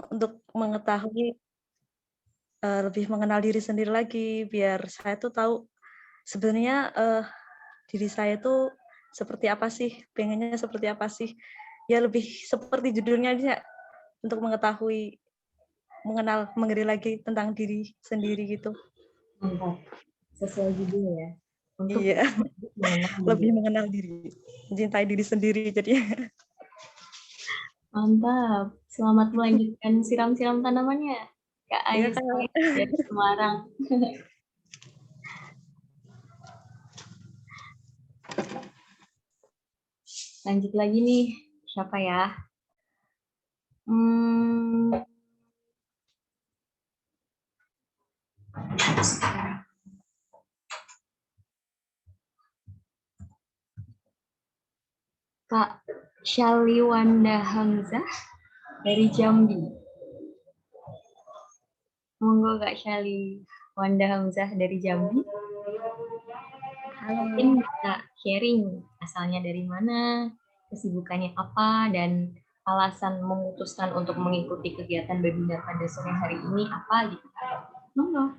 untuk mengetahui, lebih mengenal diri sendiri lagi, biar saya tuh tahu sebenarnya, diri saya tuh seperti apa sih, pengennya seperti apa sih. Ya lebih seperti judulnya aja, untuk mengetahui, mengenali lagi tentang diri sendiri gitu. Mantap. Sesuai judul ya. Untuk Iya, mengenal lebih diri. mengenal diri, mencintai diri sendiri jadinya. Mantap. Selamat melanjutkan siram-siram tanamannya, Kak Iya, Ais Kak. dari Semarang. Lanjut lagi nih, siapa ya? Hmm, Kak Syaliwanda Hamzah dari Jambi. Monggo Kak Syaliwanda Hamzah dari Jambi. Mungkin Halo, bisa sharing asalnya dari mana, kesibukannya apa, dan alasan memutuskan untuk mengikuti kegiatan webinar pada sore hari ini apa gitu Kak. Monggo.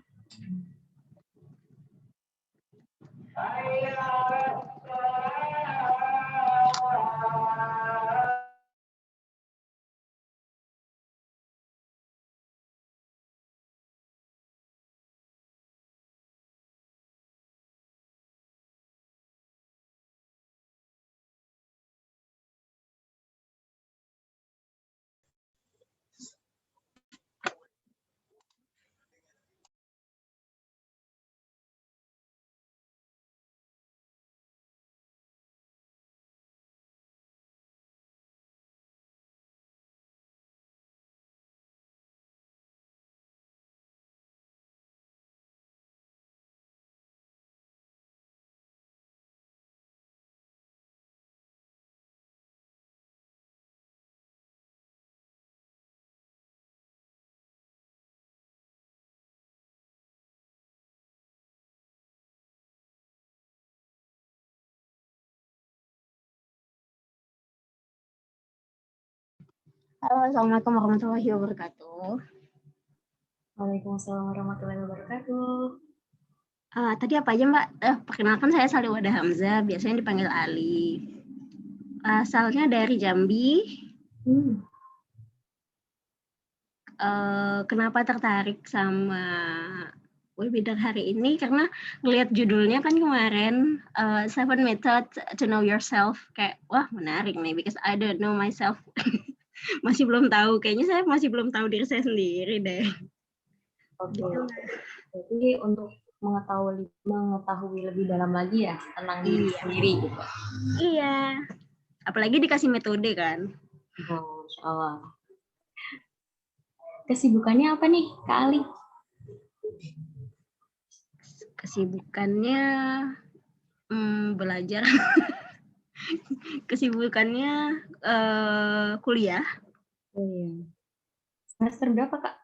Assalamualaikum warahmatullahi wabarakatuh. Waalaikumsalam warahmatullahi wabarakatuh. Tadi apa aja Mbak? Perkenalkan saya Saliwada Hamzah, biasanya dipanggil Ali. Asalnya dari Jambi. Kenapa tertarik sama webinar hari ini? Karena ngelihat judulnya kan kemarin, 7 Methods to Know Yourself. Kayak, wah menarik nih, because I don't know myself. Masih belum tahu, kayaknya saya masih belum tahu diri saya sendiri deh. Oke. Gitu. Jadi untuk mengetahui lebih dalam lagi ya tentang diri sendiri gitu. Iya. Apalagi dikasih metode kan. Oh, Insya Allah. Kesibukannya apa nih, Kak Ali? Kesibukannya belajar. Kesibukannya kuliah. Oh, iya. Semester berapa, Kak?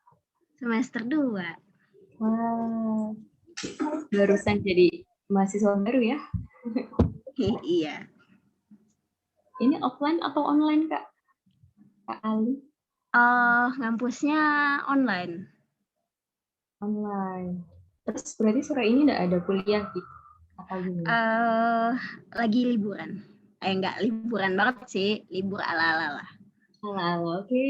Semester 2. Wah, barusan jadi mahasiswa baru ya? Iya. Ini offline atau online, Kak? Kak Ali? Ngampusnya online. Online. Terus berarti sore ini nggak ada kuliah gitu? Atau gimana? Lagi liburan. Nggak liburan banget sih, libur ala-ala lah. Halo, oke.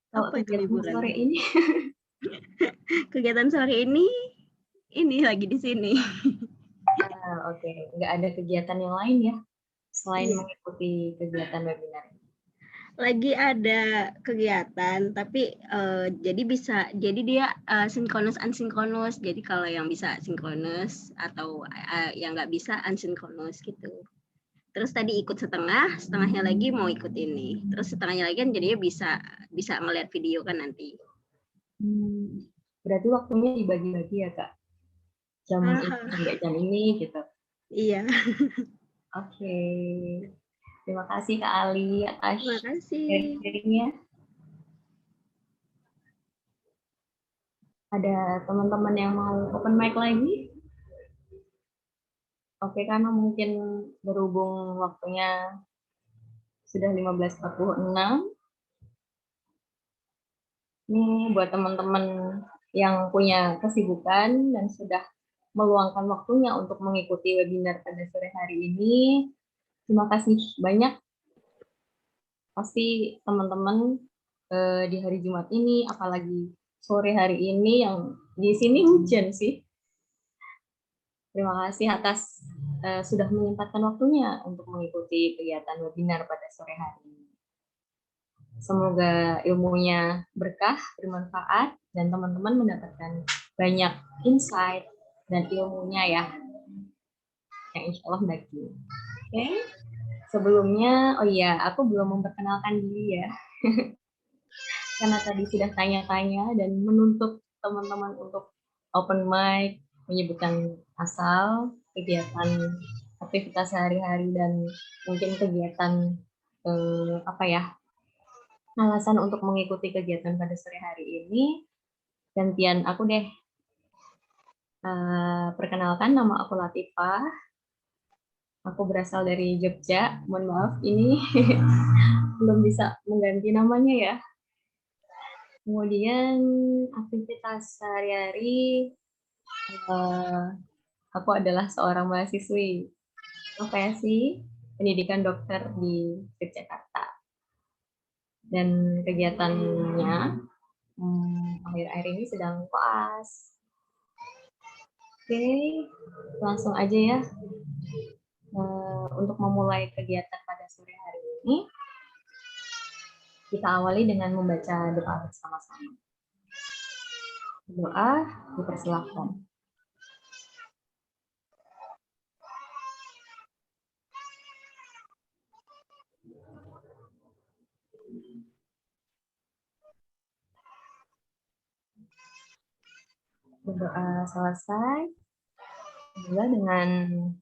Kalau Apa itu kegiatan liburan? sore ini? Kegiatan sore ini lagi di sini. Oke. Nggak ada kegiatan yang lain ya? Selain Iya. mengikuti kegiatan webinar. Lagi ada kegiatan, tapi jadi dia sinkronus asinkronus. Jadi kalau yang bisa sinkronus atau yang nggak bisa asinkronus gitu. Terus tadi ikut setengahnya lagi mau ikut ini. Terus setengahnya lagi kan jadinya bisa ngeliat video kan nanti. Berarti waktunya dibagi-bagi ya, Kak? Jam ini sampai jam ini gitu. Iya. Oke. Terima kasih Kak Ali atas Terima kasih. sharing-sharingnya. Ada teman-teman yang mau open mic lagi? Oke, karena mungkin berhubung waktunya sudah 15.46, Nih buat teman-teman yang punya kesibukan dan sudah meluangkan waktunya untuk mengikuti webinar pada sore hari ini, terima kasih banyak. Pasti teman-teman di hari Jumat ini, apalagi sore hari ini yang di sini hujan sih. Terima kasih atas sudah menyempatkan waktunya untuk mengikuti kegiatan webinar pada sore hari ini. Semoga ilmunya berkah, bermanfaat, dan teman-teman mendapatkan banyak insight dan ilmunya ya, yang insya Allah bagi. Oke, sebelumnya, oh iya, aku belum memperkenalkan diri ya, karena tadi sudah tanya-tanya dan menuntut teman-teman untuk open mic, menyebutkan asal, kegiatan aktivitas sehari-hari, dan mungkin kegiatan apa ya, alasan untuk mengikuti kegiatan pada sore hari ini. Gantian aku deh. Perkenalkan, nama aku Latifah. Aku berasal dari Jogja. Mohon maaf, ini belum bisa mengganti namanya ya. Kemudian aktivitas sehari-hari, aku adalah seorang mahasiswi profesi pendidikan dokter di Yogyakarta. Dan kegiatannya akhir-akhir ini sedang koas. Oke, langsung aja ya. Untuk memulai kegiatan pada sore hari ini, kita awali dengan membaca doa bersama-sama. Doa dipersilahkan. Berdoa selesai, mulai dengan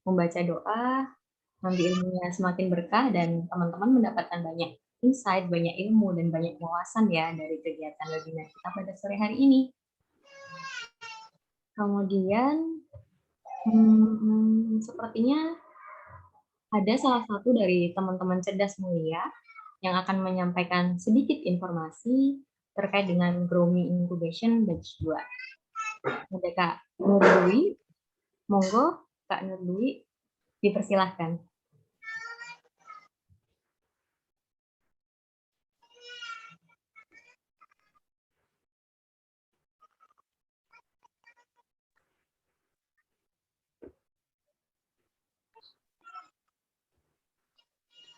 membaca doa, nanti ilmunya semakin berkah dan teman-teman mendapatkan banyak insight, banyak ilmu, dan banyak wawasan ya dari kegiatan webinar kita pada sore hari ini. Kemudian, sepertinya ada salah satu dari teman-teman cerdas mulia yang akan menyampaikan sedikit informasi terkait dengan Gromi Incubation Batch 2. Ada Kak Nurdwi, monggo Kak Nurdwi, dipersilahkan.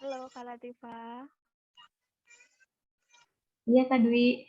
Halo Kak Latifah. Iya Kak Dwi.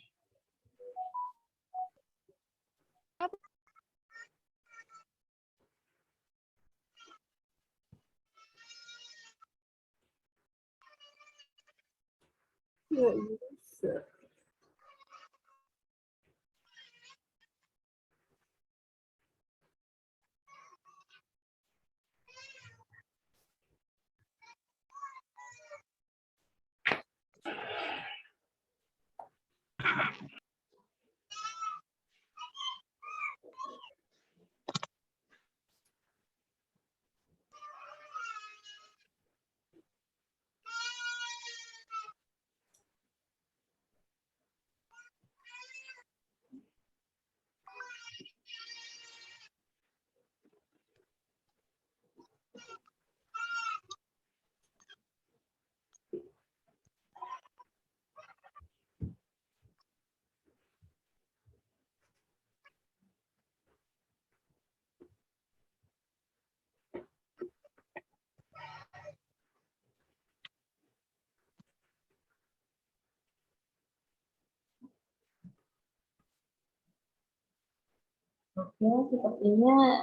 Oke, sepertinya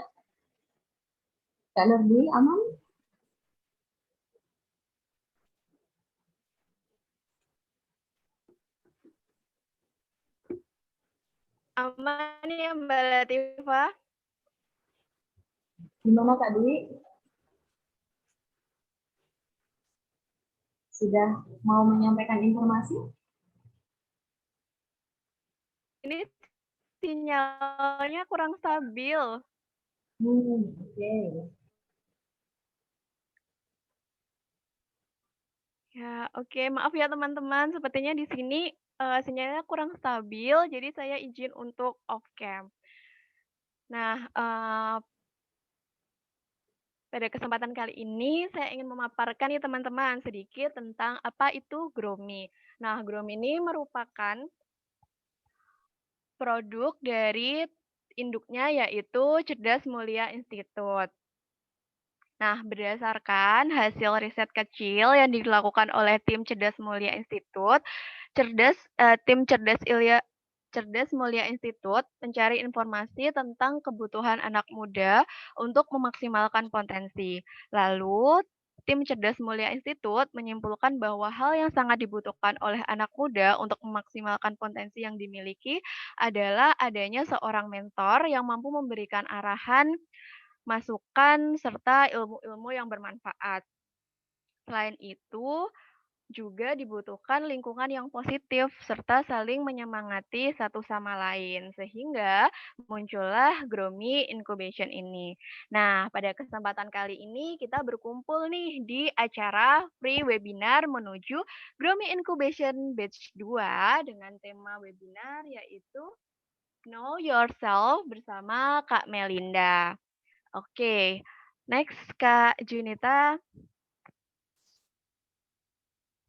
Kak Nurdwi aman? Aman ya Mbak Latifah? Gimana Kak Dwi? Sudah mau menyampaikan informasi? Ini sinyalnya kurang stabil. Oke. Ya, oke. Maaf ya teman-teman. Sepertinya di sini sinyalnya kurang stabil, jadi saya izin untuk off cam. Nah, pada kesempatan kali ini saya ingin memaparkan nih teman-teman sedikit tentang apa itu Gromi. Nah, Gromi ini merupakan produk dari induknya yaitu Cerdas Mulia Institute. Nah, berdasarkan hasil riset kecil yang dilakukan oleh tim Cerdas Mulia Institute, tim Cerdas Mulia Institute mencari informasi tentang kebutuhan anak muda untuk memaksimalkan potensi. Lalu, tim Cerdas Mulia Institute menyimpulkan bahwa hal yang sangat dibutuhkan oleh anak muda untuk memaksimalkan potensi yang dimiliki adalah adanya seorang mentor yang mampu memberikan arahan, masukan, serta ilmu-ilmu yang bermanfaat. Selain itu, juga dibutuhkan lingkungan yang positif serta saling menyemangati satu sama lain sehingga muncullah Gromi Incubation ini. Nah, pada kesempatan kali ini kita berkumpul nih di acara free webinar menuju Gromi Incubation Batch 2 dengan tema webinar yaitu Know Yourself bersama Kak Melinda. Oke, next Kak Junita.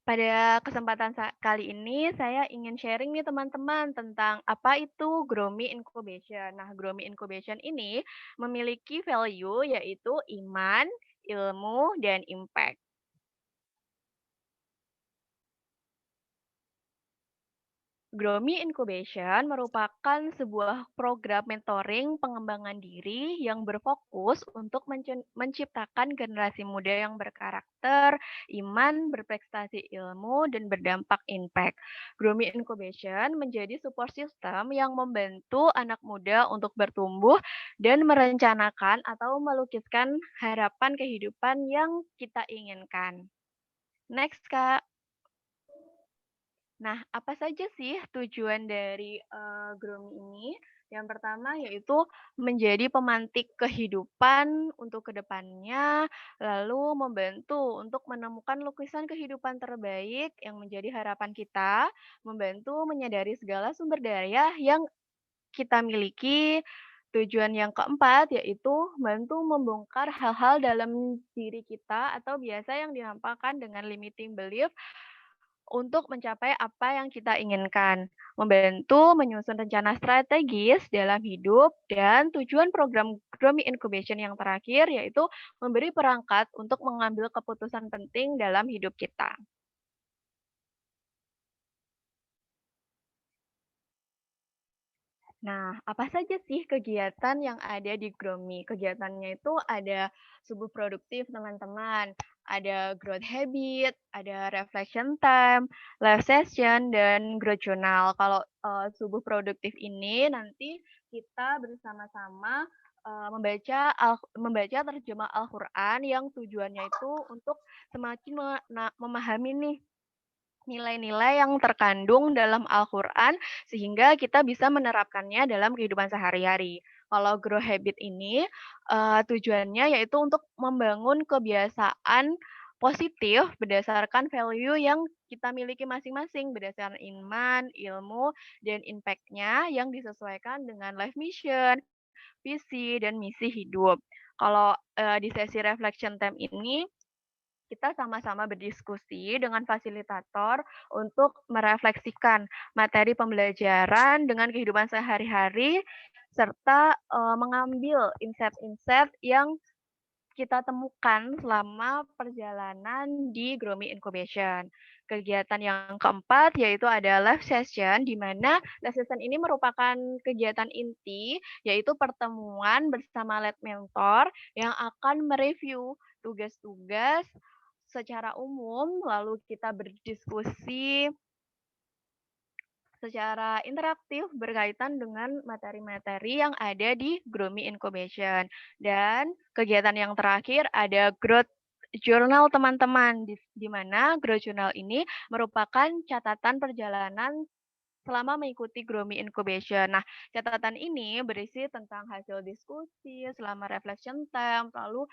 Pada kesempatan kali ini saya ingin sharing nih teman-teman tentang apa itu Gromi Incubation. Nah, Gromi Incubation ini memiliki value yaitu iman, ilmu, dan impact. Gromi Incubation merupakan sebuah program mentoring pengembangan diri yang berfokus untuk menciptakan generasi muda yang berkarakter, iman, berprestasi ilmu, dan berdampak impact. Gromi Incubation menjadi support system yang membantu anak muda untuk bertumbuh dan merencanakan atau melukiskan harapan kehidupan yang kita inginkan. Next, Kak. Nah, apa saja sih tujuan dari Gromi ini? Yang pertama yaitu menjadi pemantik kehidupan untuk kedepannya, lalu membantu untuk menemukan lukisan kehidupan terbaik yang menjadi harapan kita, membantu menyadari segala sumber daya yang kita miliki. Tujuan yang keempat yaitu bantu membongkar hal-hal dalam diri kita atau biasa yang dinampakkan dengan limiting belief untuk mencapai apa yang kita inginkan, membantu menyusun rencana strategis dalam hidup, dan tujuan program Gromi Incubation yang terakhir yaitu memberi perangkat untuk mengambil keputusan penting dalam hidup kita. Nah, apa saja sih kegiatan yang ada di Gromi? Kegiatannya itu ada subuh produktif teman-teman, ada growth habit, ada reflection time, live session, dan growth journal. Kalau subuh produktif ini nanti kita bersama-sama membaca terjemah Al-Quran yang tujuannya itu untuk semakin memahami nih nilai-nilai yang terkandung dalam Al-Quran sehingga kita bisa menerapkannya dalam kehidupan sehari-hari. Kalau grow habit ini tujuannya yaitu untuk membangun kebiasaan positif berdasarkan value yang kita miliki masing-masing berdasarkan iman, ilmu, dan impact-nya yang disesuaikan dengan life mission, visi, dan misi hidup. Kalau di sesi reflection time ini kita sama-sama berdiskusi dengan fasilitator untuk merefleksikan materi pembelajaran dengan kehidupan sehari-hari serta mengambil insight-insight yang kita temukan selama perjalanan di Gromi Incubation. Kegiatan yang keempat yaitu ada live session, di mana live session ini merupakan kegiatan inti, yaitu pertemuan bersama lead mentor yang akan mereview tugas-tugas secara umum, lalu kita berdiskusi secara interaktif berkaitan dengan materi-materi yang ada di Gromi Incubation. Dan kegiatan yang terakhir ada Growth Journal teman-teman, di mana Growth Journal ini merupakan catatan perjalanan selama mengikuti Gromi Incubation. Nah, catatan ini berisi tentang hasil diskusi selama reflection time, lalu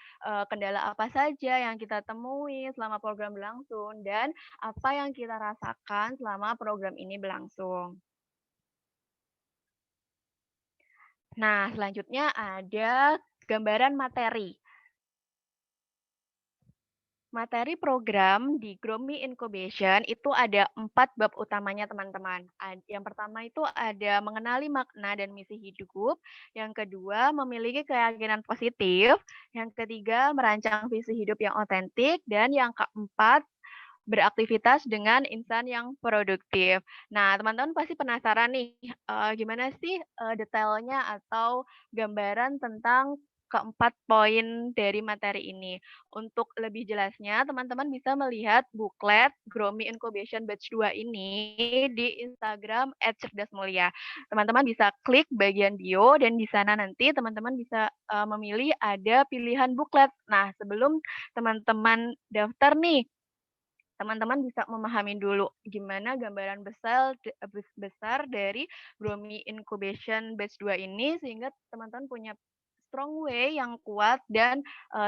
kendala apa saja yang kita temui selama program berlangsung, dan apa yang kita rasakan selama program ini berlangsung. Nah, selanjutnya ada gambaran materi. Materi program di Gromi Incubation itu ada 4 bab utamanya, teman-teman. Yang pertama itu ada mengenali makna dan misi hidup. Yang kedua, memiliki keyakinan positif. Yang ketiga, merancang visi hidup yang otentik. Dan yang keempat, beraktivitas dengan insan yang produktif. Nah, teman-teman pasti penasaran nih, gimana sih detailnya atau gambaran tentang keempat poin dari materi ini. Untuk lebih jelasnya, teman-teman bisa melihat buklet Gromi Incubation Batch 2 ini di Instagram @cerdasmulia. Teman-teman bisa klik bagian bio dan di sana nanti teman-teman bisa memilih ada pilihan buklet. Nah, sebelum teman-teman daftar nih, teman-teman bisa memahami dulu gimana gambaran besar dari Gromi Incubation Batch 2 ini, sehingga teman-teman punya strong way yang kuat dan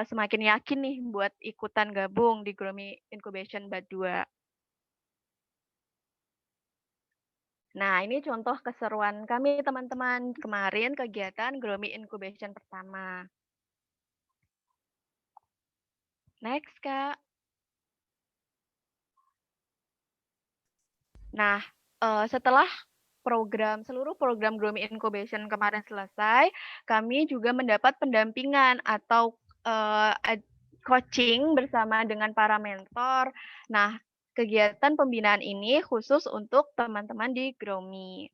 semakin yakin nih buat ikutan gabung di Gromi Incubation Batch 2. Nah, ini contoh keseruan kami, teman-teman. Kemarin kegiatan Gromi Incubation pertama. Next, Kak. Nah, setelah seluruh program Gromi Incubation kemarin selesai, kami juga mendapat pendampingan atau coaching bersama dengan para mentor. Nah, kegiatan pembinaan ini khusus untuk teman-teman di Gromi.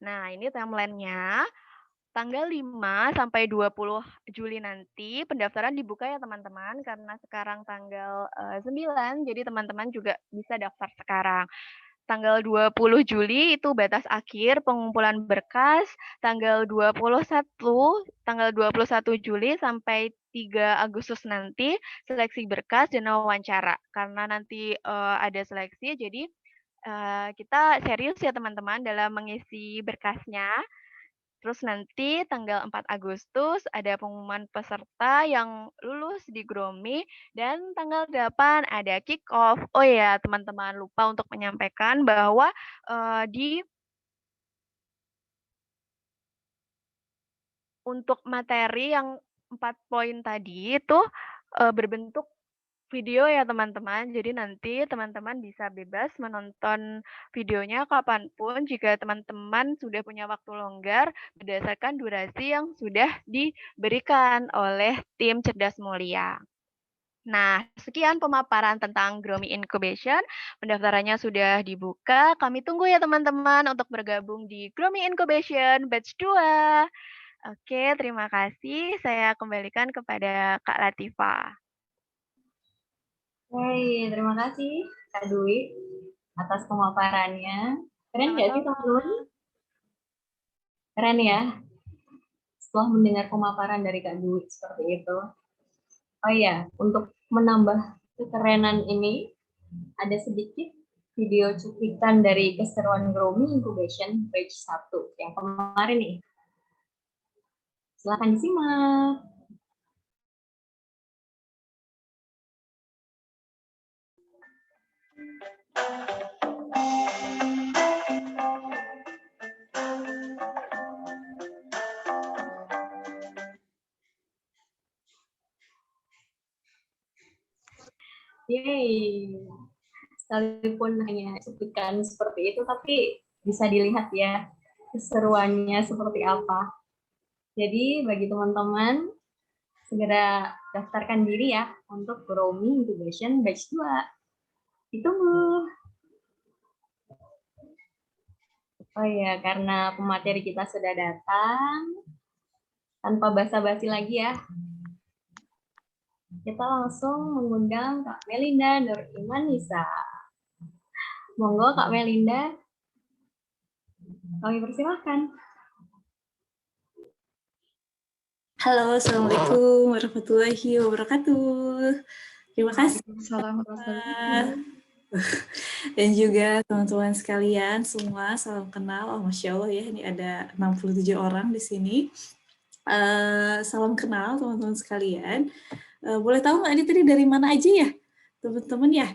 Nah, ini timeline-nya. Tanggal 5 sampai 20 Juli nanti pendaftaran dibuka ya teman-teman, karena sekarang tanggal 9, jadi teman-teman juga bisa daftar sekarang. Tanggal 20 Juli itu batas akhir pengumpulan berkas, tanggal 21 Juli sampai 3 Agustus nanti seleksi berkas dan wawancara. Karena nanti ada seleksi, jadi kita serius ya teman-teman dalam mengisi berkasnya. Terus nanti tanggal 4 Agustus ada pengumuman peserta yang lulus di Gromi, dan tanggal 8 ada kick off. Oh ya, teman-teman, lupa untuk menyampaikan bahwa untuk materi yang 4 poin tadi itu berbentuk video ya teman-teman. Jadi nanti teman-teman bisa bebas menonton videonya kapanpun jika teman-teman sudah punya waktu longgar berdasarkan durasi yang sudah diberikan oleh tim Cerdas Mulia. Nah, sekian pemaparan tentang Gromi Incubation. Pendaftarannya sudah dibuka. Kami tunggu ya teman-teman untuk bergabung di Gromi Incubation Batch 2. Oke, terima kasih. Saya kembalikan kepada Kak Latifah. Hey, terima kasih Kak Dwi atas pemaparannya. Keren nggak sih teman-teman? Keren ya. Setelah mendengar pemaparan dari Kak Dwi seperti itu. Oh iya, untuk menambah kekerenan ini, ada sedikit video cuplikan dari keseruan Gromi Incubation Batch 1 yang kemarin nih. Silahkan disimak. Yeay. Sekalipun hanya cuplikan seperti itu, tapi bisa dilihat ya keseruannya seperti apa. Jadi bagi teman-teman, segera daftarkan diri ya untuk Gromi Incubation Batch 2. Ditunggu. Oh ya, karena pemateri kita sudah datang, tanpa basa-basi lagi ya, kita langsung mengundang Kak Melinda Nur Imanisa. Monggo Kak Melinda, kami persilahkan. Halo, Assalamualaikum warahmatullahi wabarakatuh. Terima kasih. Assalamualaikum. Dan juga teman-teman sekalian semua, salam kenal. Oh, Masya Allah ya, ini ada 67 orang di sini. Salam kenal teman-teman sekalian. Boleh tahu nggak ini tadi dari mana aja ya, teman-teman ya?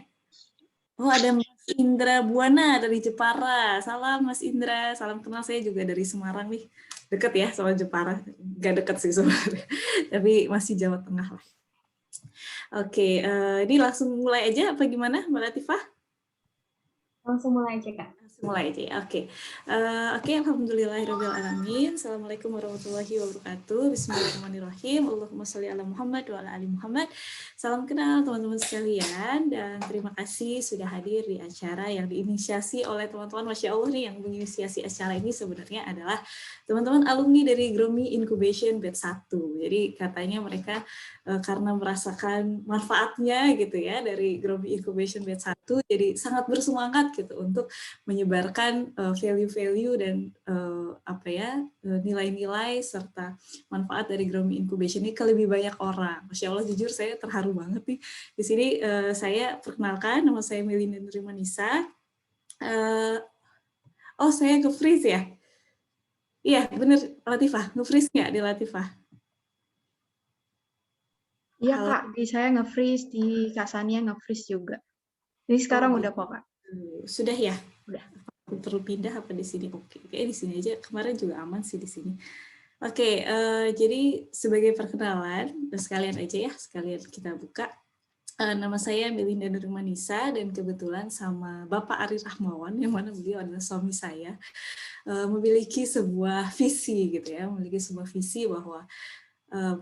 Oh, ada Mas Indra Buana dari Jepara. Salam Mas Indra, salam kenal, saya juga dari Semarang nih. Deket ya sama Jepara, nggak deket sih sebenarnya, tapi masih Jawa Tengah lah. Oke, ini langsung mulai aja apa gimana Mbak Latifah? Langsung mulai aja, Kak. Mulai aja ya, oke. Oke, alhamdulillahirrahmanirrahim. Assalamualaikum warahmatullahi wabarakatuh. Bismillahirrahmanirrahim. Allahumma sholli ala Muhammad wa ala ali Muhammad. Salam kenal teman-teman sekalian, dan terima kasih sudah hadir di acara yang diinisiasi oleh teman-teman. Masya Allah nih, yang menginisiasi acara ini sebenarnya adalah teman-teman alumni dari Gromi Incubation Batch 1. Jadi katanya mereka karena merasakan manfaatnya gitu ya dari Gromi Incubation Batch 1, jadi sangat bersemangat gitu untuk menyebarkan value-value dan nilai-nilai serta manfaat dari Gromi Incubation ini ke lebih banyak orang. Masya Allah, jujur saya terharu banget nih. Di sini saya perkenalkan, nama saya Melinda Nurimanisa. Oh, saya nge-freeze ya? Iya, bener Latifah. Nge-freeze nggak di Latifah? Iya Halo. Kak, di saya nge-freeze, di Kak Sania nge-freeze juga. Ini sekarang udah kok Kak. Sudah ya? Udah. Perlu pindah apa di sini? Oke, di sini aja. Kemarin juga aman sih di sini. Oke, jadi sebagai perkenalan, sekalian aja ya, sekalian kita buka. Nama saya Melinda Nurmanisa, dan kebetulan sama Bapak Ari Rahmawan, yang mana beliau adalah suami saya, memiliki sebuah visi gitu ya, memiliki sebuah visi bahwa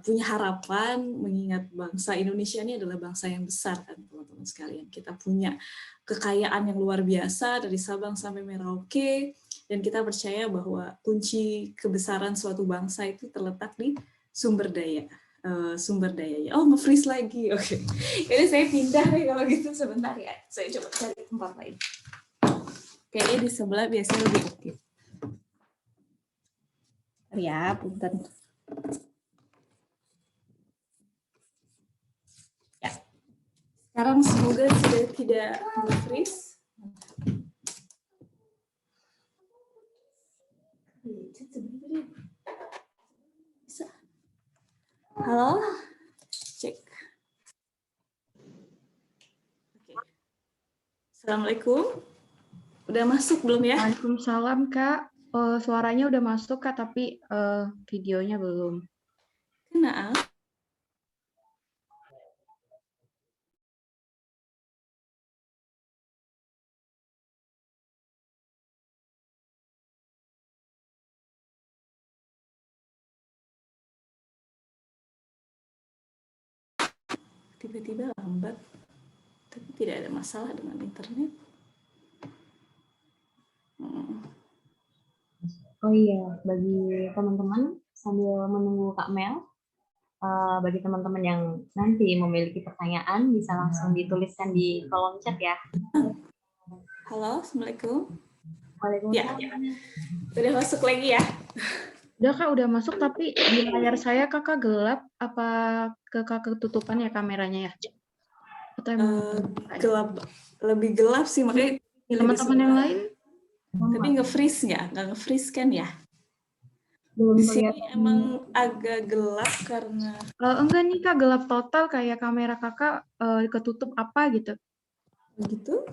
punya harapan mengingat bangsa Indonesia ini adalah bangsa yang besar kan teman-teman sekalian. Kita punya kekayaan yang luar biasa dari Sabang sampai Merauke, dan kita percaya bahwa kunci kebesaran suatu bangsa itu terletak di sumber daya. Oh, nge-freeze lagi. Oke. Jadi saya pindah nih kalau gitu sebentar ya. Saya coba cari tempat lain. Kayaknya di sebelah biasanya lebih oke. Ya, punten. Sekarang semoga sudah tidak nge-freeze. Halo? Cek. Oke. Assalamualaikum. Udah masuk belum ya? Waalaikumsalam Kak. Suaranya udah masuk Kak, tapi videonya belum. Kenapa? Tiba-tiba lambat, tapi tidak ada masalah dengan internet. Oh iya, bagi teman-teman sambil menunggu Kak Mel, bagi teman-teman yang nanti memiliki pertanyaan bisa langsung dituliskan di kolom chat ya. Halo, Assalamualaikum. Waalaikumsalam. Ya. Udah masuk lagi ya? Udah Kak, udah masuk, tapi di layar saya Kakak gelap, apa Kakak ketutupan ya kameranya ya? Atau Gelap, lebih gelap sih, makanya teman-teman yang lain? Tapi nge-freeze nggak nge-freeze kan ya? Belum Di sini kelihatan. emang agak gelap karena Enggak nih Kak, gelap total kayak kamera Kakak ketutup apa gitu. begitu.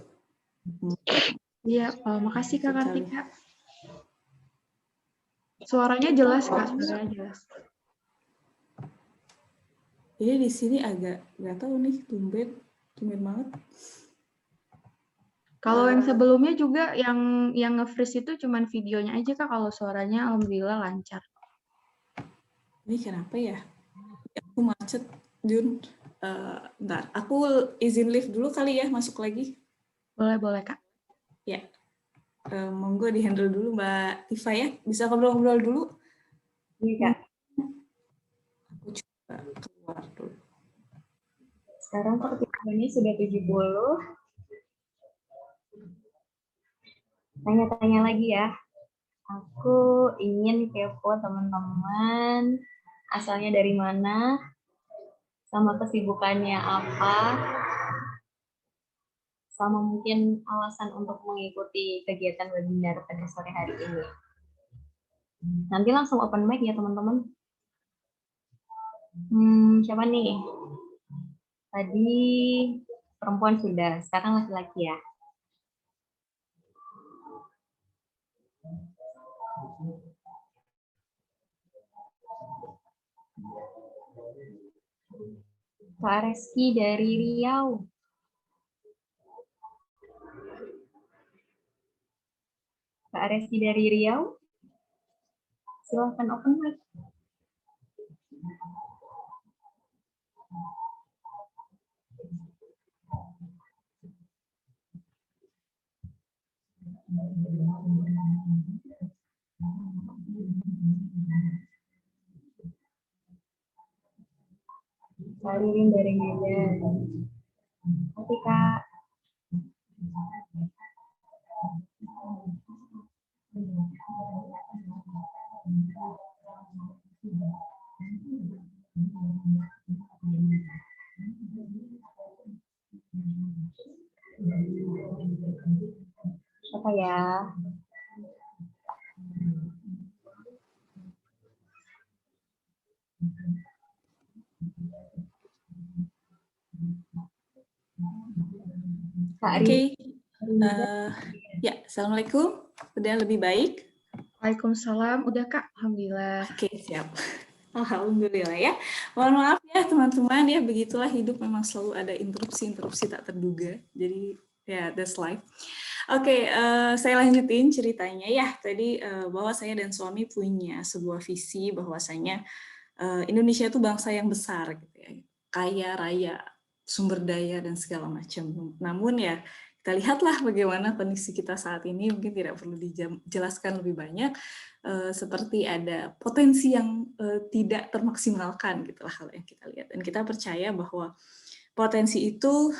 Iya, makasih Kak Kartika. Suaranya jelas Kak, suaranya jelas. Jadi di sini agak nggak tahu nih, tumben banget. Kalau yang sebelumnya juga yang nge-freeze itu cuman videonya aja Kak, kalau suaranya alhamdulillah lancar. Ini kenapa ya? Aku macet, Jun. Bentar, aku izin live dulu kali ya, masuk lagi. Boleh Kak. Ya. Monggo di-handle dulu Mbak Tifa ya. Bisa ngobrol-ngobrol dulu? Iya Kak. Aku coba keluar dulu. Sekarang partisipasinya sudah 70. Tanya-tanya lagi ya. Aku ingin kepo teman-teman. Asalnya dari mana? Sama kesibukannya apa? sama mungkin alasan untuk mengikuti kegiatan webinar pada sore hari ini. Nanti langsung open mic ya teman-teman. Siapa nih? Tadi perempuan sudah, sekarang laki-laki ya. Pak Reski dari Riau. Pak Reski dari Riau. Silahkan open mic. Salirin dari Medan. Oke, Kak. Siapa ya? Oke. Ya, Assalamualaikum. Udah lebih baik? Waalaikumsalam. Udah Kak, alhamdulillah. Oke, siap. Alhamdulillah ya. Mohon maaf ya teman-teman ya, begitulah hidup, memang selalu ada interupsi-interupsi tak terduga. Jadi ya, that's life. Oke, saya lanjutin ceritanya ya. Tadi bahwa saya dan suami punya sebuah visi bahwasanya Indonesia itu bangsa yang besar, gitu ya. Kaya raya, sumber daya dan segala macam. Namun ya kita lihatlah bagaimana kondisi kita saat ini, mungkin tidak perlu dijelaskan lebih banyak, seperti ada potensi yang tidak termaksimalkan, gitulah hal yang kita lihat. Dan kita percaya bahwa potensi itu,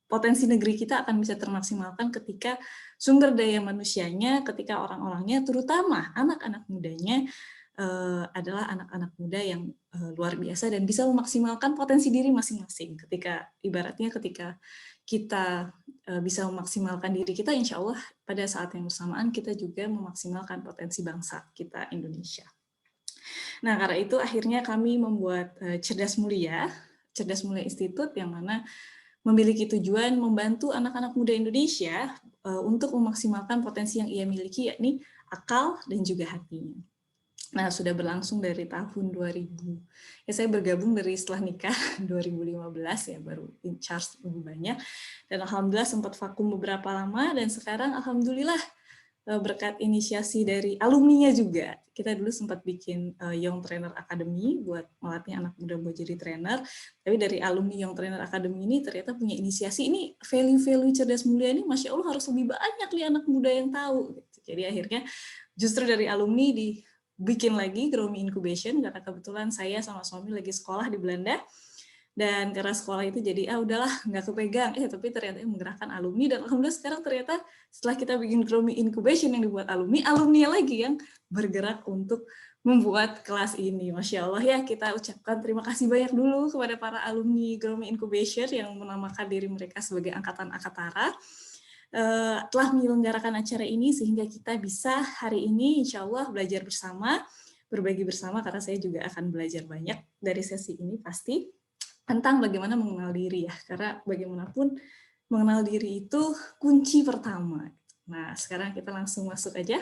potensi negeri kita akan bisa termaksimalkan ketika sumber daya manusianya, ketika orang-orangnya, terutama anak-anak mudanya, adalah anak-anak muda yang luar biasa dan bisa memaksimalkan potensi diri masing-masing. Ketika ibaratnya ketika kita bisa memaksimalkan diri kita, insya Allah pada saat yang bersamaan kita juga memaksimalkan potensi bangsa kita Indonesia. Nah, karena itu akhirnya kami membuat Cerdas Mulia Institute, yang mana memiliki tujuan membantu anak-anak muda Indonesia untuk memaksimalkan potensi yang ia miliki, yakni akal dan juga hatinya. Nah, sudah berlangsung dari tahun 2000. Ya, saya bergabung dari setelah nikah 2015 ya, baru in charge lebih banyak. Dan alhamdulillah sempat vakum beberapa lama, dan sekarang alhamdulillah berkat inisiasi dari alumninya juga. Kita dulu sempat bikin Young Trainer Academy buat melatih anak muda buat jadi trainer. Tapi dari alumni Young Trainer Academy ini ternyata punya inisiasi, ini value-value cerdas mulia ini Masya Allah harus lebih banyak nih anak muda yang tahu. Jadi akhirnya justru dari alumni bikin lagi Grow Me Incubation, karena kebetulan saya sama suami lagi sekolah di Belanda, dan karena sekolah itu jadi udahlah nggak kepegang, tapi ternyata menggerakkan alumni, dan alhamdulillah sekarang ternyata setelah kita bikin Grow Me Incubation yang dibuat alumni lagi yang bergerak untuk membuat kelas ini. Masya Allah ya, kita ucapkan terima kasih banyak dulu kepada para alumni Grow Me Incubation yang menamakan diri mereka sebagai Angkatan Akatara, telah menyelenggarakan acara ini sehingga kita bisa hari ini insya Allah belajar bersama, berbagi bersama, karena saya juga akan belajar banyak dari sesi ini pasti tentang bagaimana mengenal diri ya, karena bagaimanapun mengenal diri itu kunci pertama. Nah, sekarang kita langsung masuk aja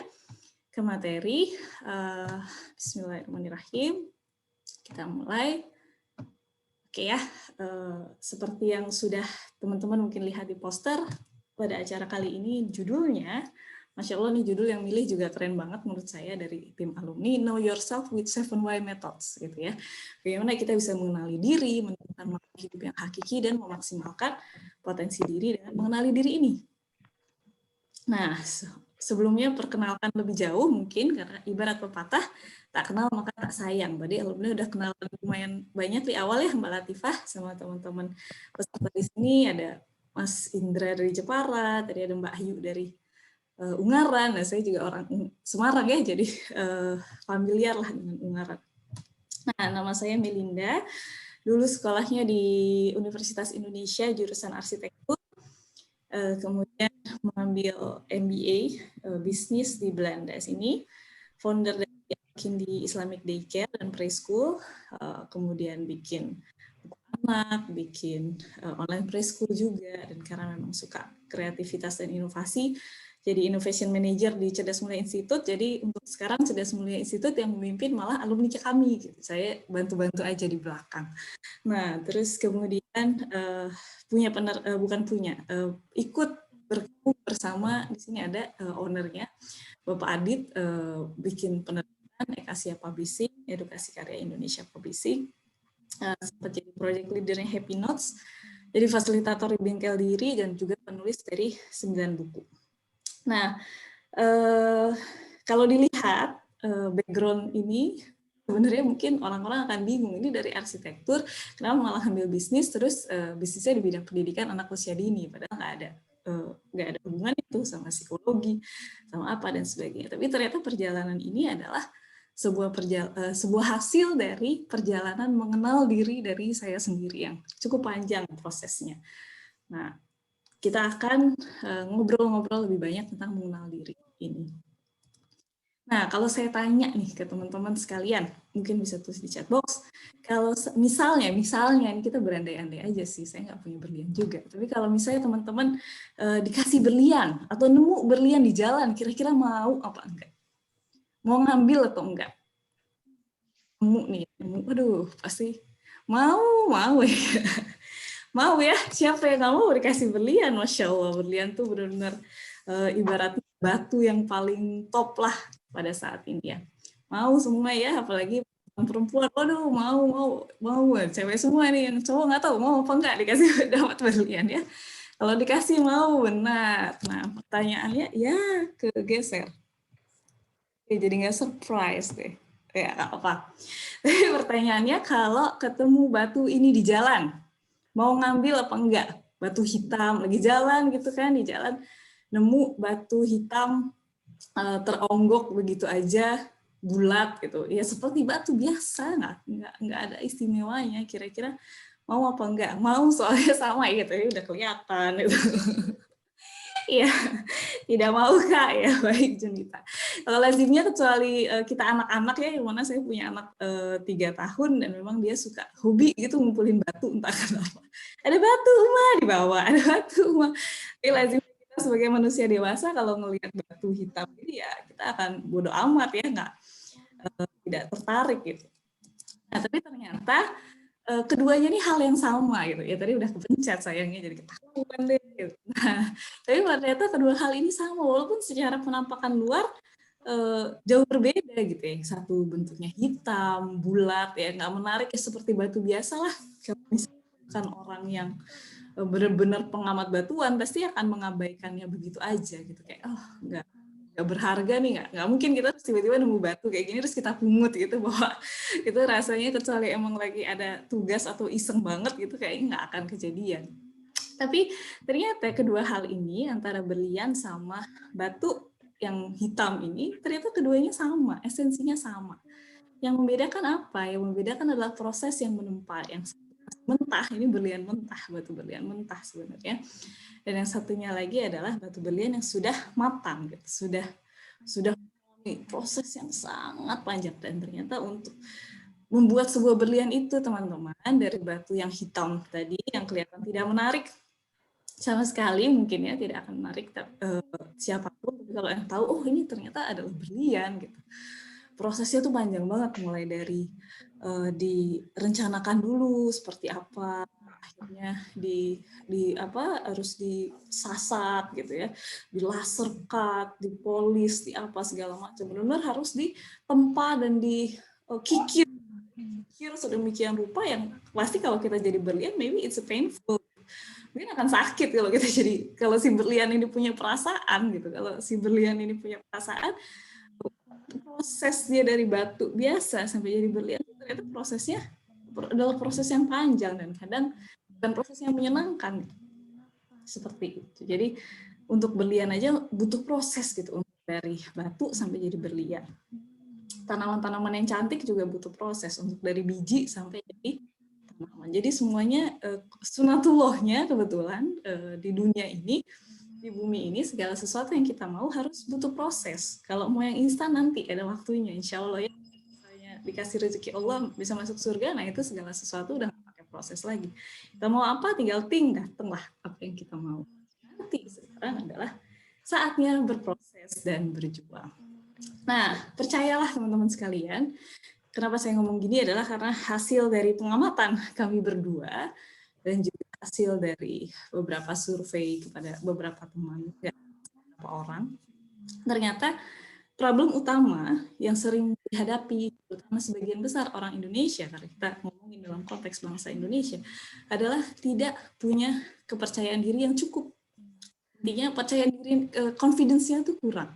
ke materi. Bismillahirrahmanirrahim. Kita mulai. Oke ya, seperti yang sudah teman-teman mungkin lihat di poster, pada acara kali ini judulnya, Masya Allah nih judul yang milih juga keren banget menurut saya dari tim alumni, Know Yourself with 7 Why Methods, gitu ya. Bagaimana kita bisa mengenali diri, menemukan makna hidup yang hakiki, dan memaksimalkan potensi diri dengan mengenali diri ini. Nah, sebelumnya perkenalkan lebih jauh mungkin, karena ibarat pepatah, tak kenal maka tak sayang. Jadi alumni udah kenal lumayan banyak di awal ya Mbak Latifah, sama teman-teman peserta di sini, ada Mas Indra dari Jepara, tadi ada Mbak Ayu dari Ungaran. Nah, saya juga orang Semarang ya, jadi familiar lah dengan Ungaran. Nah, nama saya Melinda, dulu sekolahnya di Universitas Indonesia jurusan arsitektur, kemudian mengambil MBA bisnis di Belanda sini, founder dari di Islamic Daycare dan Preschool, kemudian bikin buku anak, bikin online preschool juga, dan karena memang suka kreativitas dan inovasi, jadi Innovation Manager di Cerdas Mulia Institute. Jadi untuk sekarang Cerdas Mulia Institute yang memimpin malah alumni kami, gitu. Saya bantu-bantu aja di belakang. Nah, terus kemudian ikut bergabung bersama, di sini ada ownernya, Bapak Adit, bikin penerbitan Ekasia Publishing, Edukasi Karya Indonesia Publishing, sempat jadi project leadernya Happy Notes, jadi fasilitator di bengkel diri, dan juga penulis dari 9 buku. Nah, kalau dilihat background ini, sebenarnya mungkin orang-orang akan bingung, ini dari arsitektur, kenapa malah ambil bisnis, terus bisnisnya di bidang pendidikan anak usia dini, padahal nggak ada hubungan itu sama psikologi, sama apa dan sebagainya. Tapi ternyata perjalanan ini adalah sebuah hasil dari perjalanan mengenal diri dari saya sendiri yang cukup panjang prosesnya. Nah, kita akan ngobrol-ngobrol lebih banyak tentang mengenal diri ini. Nah, kalau saya tanya nih ke teman-teman sekalian, mungkin bisa tulis di chat box. Kalau misalnya ini kita berandai-andai aja sih, saya nggak punya berlian juga. Tapi kalau misalnya teman-teman dikasih berlian atau nemu berlian di jalan, kira-kira mau apa enggak? Mau ngambil atau enggak? Nemu, aduh pasti mau ya. Mau ya, siapa yang nggak mau dikasih berlian? Masya Allah, berlian tuh benar-benar ibaratnya batu yang paling top lah pada saat ini ya. Mau semua ya, apalagi perempuan, waduh mau, cewek semua nih, yang cowok nggak tahu mau apa enggak dikasih dapat berlian ya. Kalau dikasih mau, benar. Nah, pertanyaannya ya kegeser. Jadi nggak surprise deh. Ya, nggak apa. Tapi pertanyaannya, kalau ketemu batu ini di jalan, mau ngambil apa enggak? Batu hitam, lagi jalan gitu kan, di jalan nemu batu hitam teronggok begitu aja, bulat gitu. Ya seperti batu biasa, nggak ada istimewanya. Kira-kira mau apa enggak? Mau, soalnya sama gitu, ya udah kelihatan gitu. Iya, tidak mau Kak, ya baik Junita. Kalau lazimnya kecuali kita anak-anak ya, yang mana saya punya anak 3 tahun dan memang dia suka hobi gitu ngumpulin batu entah kenapa. Ada batu Uma dibawa, ada batu Uma. Tapi lazimnya kita sebagai manusia dewasa kalau ngelihat batu hitam ini ya kita akan bodo amat ya, tidak tertarik gitu. Nah tapi ternyata keduanya ini hal yang sama gitu ya, tadi udah kepencet sayangnya jadi ketahuan deh gitu. Nah tapi ternyata kedua hal ini sama walaupun secara penampakan luar jauh berbeda gitu ya. Satu bentuknya hitam bulat ya, nggak menarik ya, seperti batu biasa lah. Kalau misalkan orang yang benar-benar pengamat batuan pasti akan mengabaikannya begitu aja gitu, kayak nggak berharga nih, nggak mungkin kita tiba-tiba nemu batu kayak gini terus kita pungut gitu, bahwa itu rasanya kecuali emang lagi ada tugas atau iseng banget gitu kayaknya nggak akan kejadian. Tapi ternyata kedua hal ini antara berlian sama batu yang hitam ini ternyata keduanya sama, esensinya sama. Yang membedakan apa? Yang membedakan adalah proses yang menempa, yang mentah, ini berlian mentah, batu berlian mentah sebenarnya. Dan yang satunya lagi adalah batu berlian yang sudah matang, gitu. sudah proses yang sangat panjang. Dan ternyata untuk membuat sebuah berlian itu teman-teman, dari batu yang hitam tadi yang kelihatan tidak menarik sama sekali, mungkin ya tidak akan menarik siapapun, tapi kalau yang tahu oh ini ternyata adalah berlian gitu. Prosesnya tuh panjang banget, mulai dari direncanakan dulu seperti apa, akhirnya harus disasat gitu ya, di laser cut, dipolis, di apa segala macam, benar-benar harus ditempa dan dikikir sedemikian rupa yang pasti kalau kita jadi berlian maybe it's painful, mungkin akan sakit kalau si berlian ini punya perasaan gitu. Kalau si berlian ini punya perasaan, proses dia dari batu biasa sampai jadi berlian ternyata prosesnya adalah proses yang panjang dan kadang bukan proses yang menyenangkan seperti itu. Jadi untuk berlian aja butuh proses gitu, untuk dari batu sampai jadi berlian. Tanaman-tanaman yang cantik juga butuh proses, untuk dari biji sampai jadi tanaman. Jadi semuanya sunatullahnya kebetulan di dunia ini di bumi ini segala sesuatu yang kita mau harus butuh proses. Kalau mau yang instan nanti ada waktunya, insya Allah ya. Misalnya dikasih rezeki Allah bisa masuk surga, nah itu segala sesuatu udah nggak pakai proses lagi. Kita mau apa, tinggal datanglah apa yang kita mau. Nanti sekarang adalah saatnya berproses dan berjuang. Nah, percayalah teman-teman sekalian, kenapa saya ngomong gini adalah karena hasil dari pengamatan kami berdua dan juga hasil dari beberapa survei kepada beberapa teman, beberapa orang, ternyata problem utama yang sering dihadapi, terutama sebagian besar orang Indonesia, karena kita ngomongin dalam konteks bangsa Indonesia, adalah tidak punya kepercayaan diri yang cukup. Intinya percaya diri, confidence-nya itu kurang.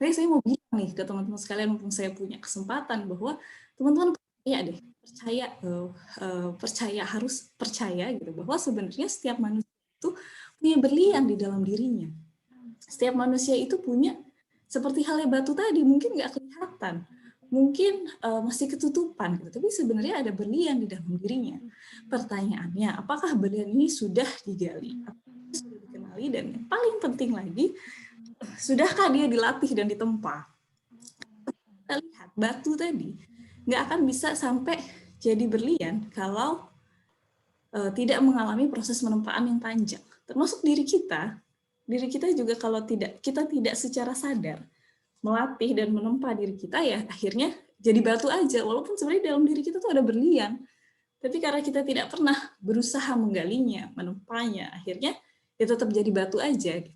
Jadi saya mau bilang nih ke teman-teman sekalian, mumpung saya punya kesempatan, bahwa teman-teman percaya harus percaya gitu, bahwa sebenarnya setiap manusia itu punya berlian di dalam dirinya. Setiap manusia itu punya, seperti halnya batu tadi, mungkin nggak kelihatan, mungkin masih ketutupan, gitu. Tapi sebenarnya ada berlian di dalam dirinya. Pertanyaannya, apakah berlian ini sudah digali, apakah sudah dikenali, dan yang paling penting lagi, sudahkah dia dilatih dan ditempa? Kita lihat batu tadi nggak akan bisa sampai jadi berlian kalau tidak mengalami proses penempaan yang panjang. Termasuk diri kita juga kalau kita tidak secara sadar melatih dan menempa diri kita, ya akhirnya jadi batu aja, walaupun sebenarnya dalam diri kita tuh ada berlian. Tapi karena kita tidak pernah berusaha menggalinya, menempanya, akhirnya ya tetap jadi batu aja.